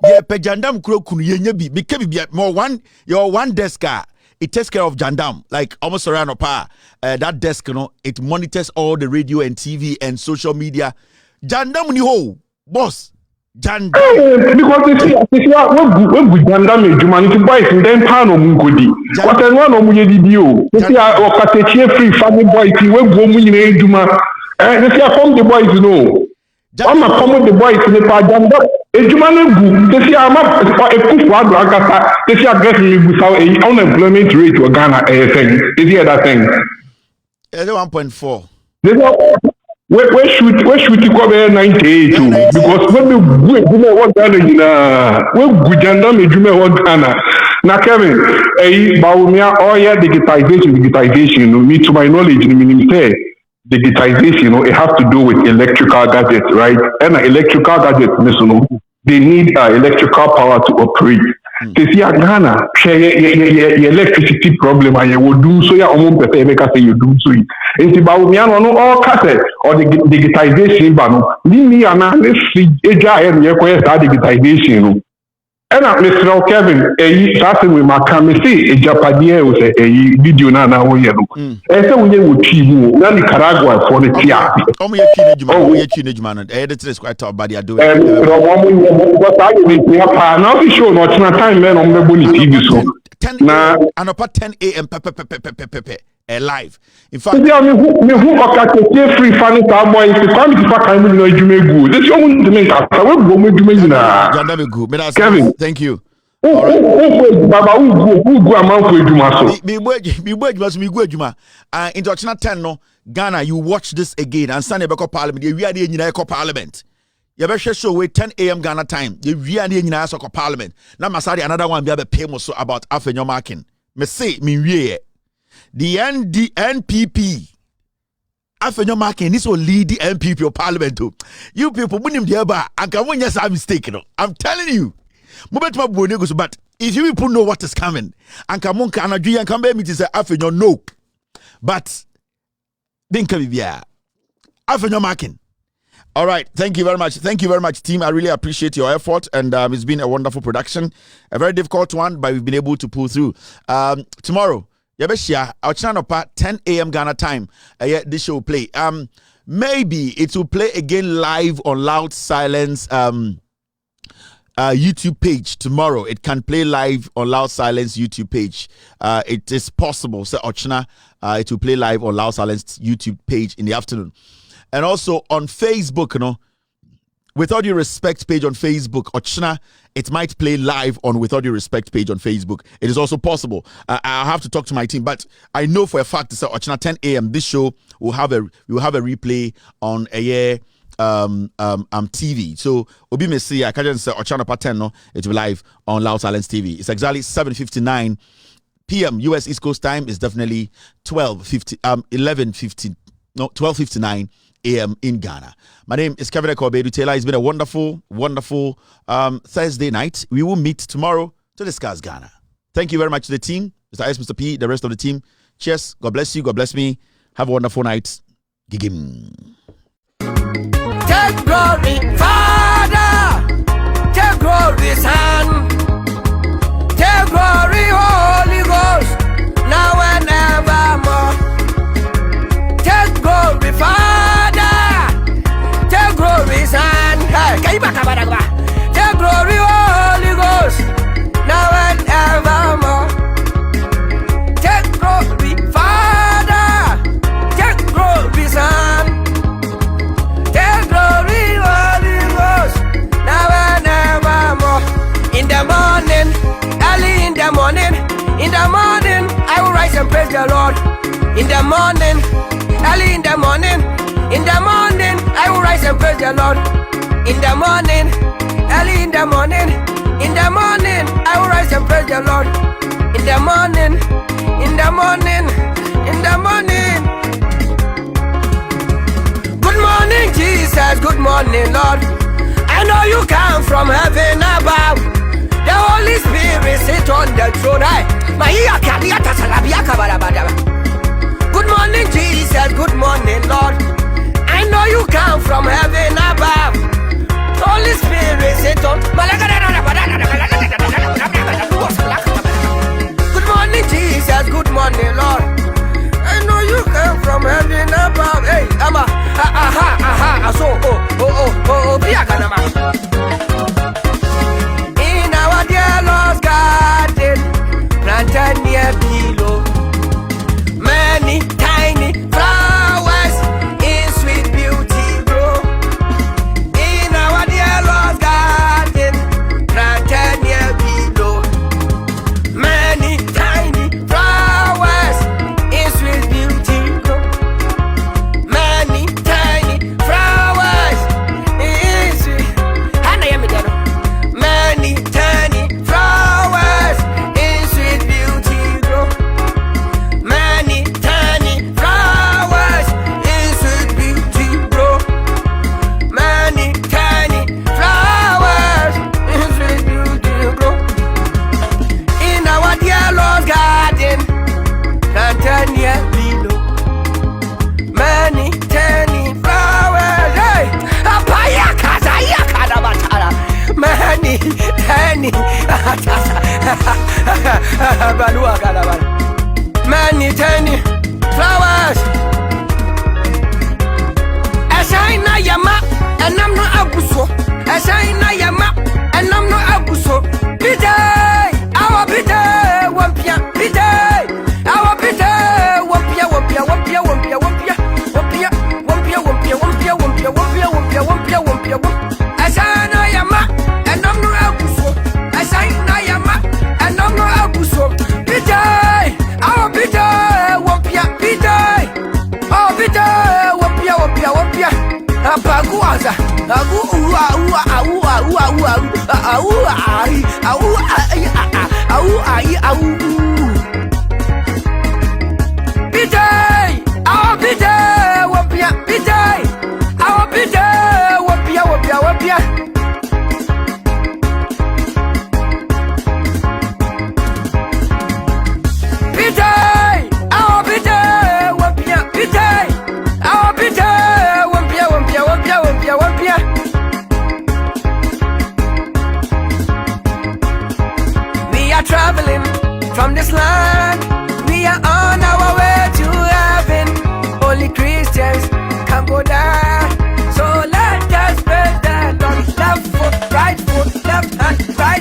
Yeah, pe jandam kuro kunu ye nya bi. Be ke bi more one desk it takes care of jandam like almost around a power. That desk, you know, it monitors all the radio and TV and social media. Jandam ni ho, boss. Jandam. Because you see, we jandam ejuma ni boys then pan omungodi. What I want omuye you see our kateche free family boys we go mu nyina ejuma. You see come the boys know. I'm a come the boys ni pa jandam ejuma na gu. You see I'm a ekufu adu akata. You see aggressive without unemployment rate to Ghana thing. You see that thing. 1.4. We shoot cover 98 because when we go what Ghana we gujanda me jume what Ghana. Now Kevin, baumia all digitization. Me to my knowledge, digitization, it has to do with electrical gadgets, right? And electrical gadgets, they need electrical power to operate. They see Ghana, electricity problem, and you will do so. You almost say you do so. And see, Baumiano no all cassette or the digitization, but me and let's see, and you digitization. And Mr. Kevin, starting with my camera, see a Japanese was a video now. And so we would see you, not Nicaragua for the TR. Oh, you're teenage man, and editor is quite top, but you're doing what I will now be sure not time men on the bully TV. So 10 and about 10 a.m. Live. In fact, me who are free funny boy if you come to fuck I'm no good. This you to make us. I will go with you Kevin, thank you. All right. Baba who go amount for Juma. Introduction 10 no Ghana, you watch this again and Sunday beko parliament. We are the parliament. You better show wait 10 a.m. Ghana time. We are the parliament. Now Masari another one be a pay so about Afenyo marking. Me say me we the NPP Afenyo marking this will lead the NPP of parliament too. You people wouldn't be able and can yes I'm mistaken. I'm telling you. But if you people know what is coming and come on can agree and come back me to say Afenyo no. But then can be Afenyo marking. All right, thank you very much. Thank you very much, team. I really appreciate your effort, and it's been a wonderful production. A very difficult one, but we've been able to pull through. Tomorrow, our channel 10 a.m. Ghana time. This show will play. Maybe it will play again live on Loud Silence YouTube page tomorrow. It can play live on Loud Silence YouTube page. It is possible. So Ochna, it will play live on Loud Silence YouTube page in the afternoon. And also on Facebook, With All Due Respect page on Facebook, Ochna, it might play live on With All Due Respect page on Facebook. It is also possible. I'll have to talk to my team, but I know for a fact that Ochna 10 a.m. this show will have a replay on TV. So Obi Messi, I can't say Ochna Paten, no, it will be live on Loud Silence TV. It's exactly 7:59 p.m. US East Coast time. Is definitely 12:59 a.m. in Ghana. My name is Kevin Kobedu Taylor. It's been a wonderful, wonderful Thursday night. We will meet tomorrow to discuss Ghana. Thank you very much to the team, Mr. S, Mr. P, the rest of the team. Cheers. God bless you. God bless me. Have a wonderful night. Gigim. Take glory, Father. Take glory, Son. Take glory, Holy Ghost. Now and evermore. Take glory, Father. Take glory, Son. Take glory, Holy Ghost. Now and evermore. Take glory, Father. Take glory, Son. Take glory, Holy Ghost. Now and evermore. In the morning, early in the morning, I will rise and praise the Lord. In the morning, early in the morning, I will rise and praise the Lord. In the morning, early in the morning, I will rise and praise the Lord. In the morning, Good morning, Jesus. Good morning, Lord. I know you come from heaven above. The Holy Spirit sit on the throne. Good morning, Jesus. Good morning, Lord. I know you come from heaven above. Holy Spirit sit on. having a problem. Hey, ama, aha, so, oh, be a ganama. In our dear Lost Garden, planted near below, many tiny flowers in sweet beauty grow. In our dear Lost Garden, planted near below, many tiny flowers in sweet beauty grow. Many tiny flowers in sweet. Hana yami dano. Many tiny flowers in sweet beauty grow. Many tiny flowers in sweet beauty grow. Many tiny flowers in sweet beauty grow. In our dear Lord's garden, planted near below, many tiny flowers. Hey, apaya kata batara. Many tiny balua kata batara. Many tiny flowers. Ashaina yama, and I'm not abuso. Ashaina yama, and I'm not abuso. Pide, our pide, wampia, pide, our pide, wampia, wampia, wampia, wampia, wampia, wampia, wampia, wampia, wampia, wampia, wampia, wampia, wampia, wampia. Ashaina yama, and I'm not abuso. Ashaina yama, and I'm not abuso. Pide, our pide, wampia, pide, our pide, wampia, wampia, wampia. Apaguaza, Pidai, our pidai, wapia, pidai, our pidai, wapia, wapia, wapia. Pidai, our pidai, wapia, pidai, our pidai, wapia, wapia, wapia, wapia, wapia. We are traveling from this land. We are on our way to heaven. Only Christians can go there. So let us praise the Lord. Left foot, right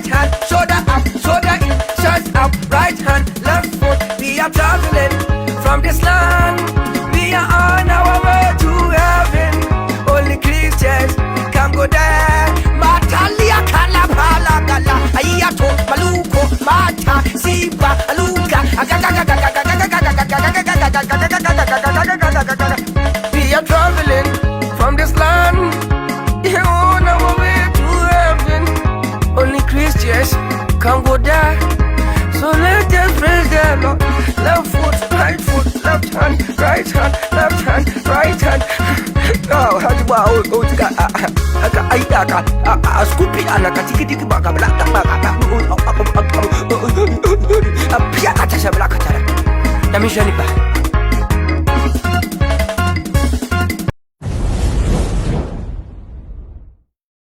hand, shoulder up, shoulder in, chest up, right hand, left foot. We are traveling from this land. We are on our way to heaven. Only Christians can go there. Matalia kalapala gala, ayato maluko, mata siba aluka. We are traveling from this land. We are on our way to heaven. Only Christians can go there. So let us praise the Lord. Left foot, left hand, right hand, left hand, right hand. Oh, hadiba oh tika aka aidaka scoopy anaka tiki baka blaka apia kata shabla kata na mishani ba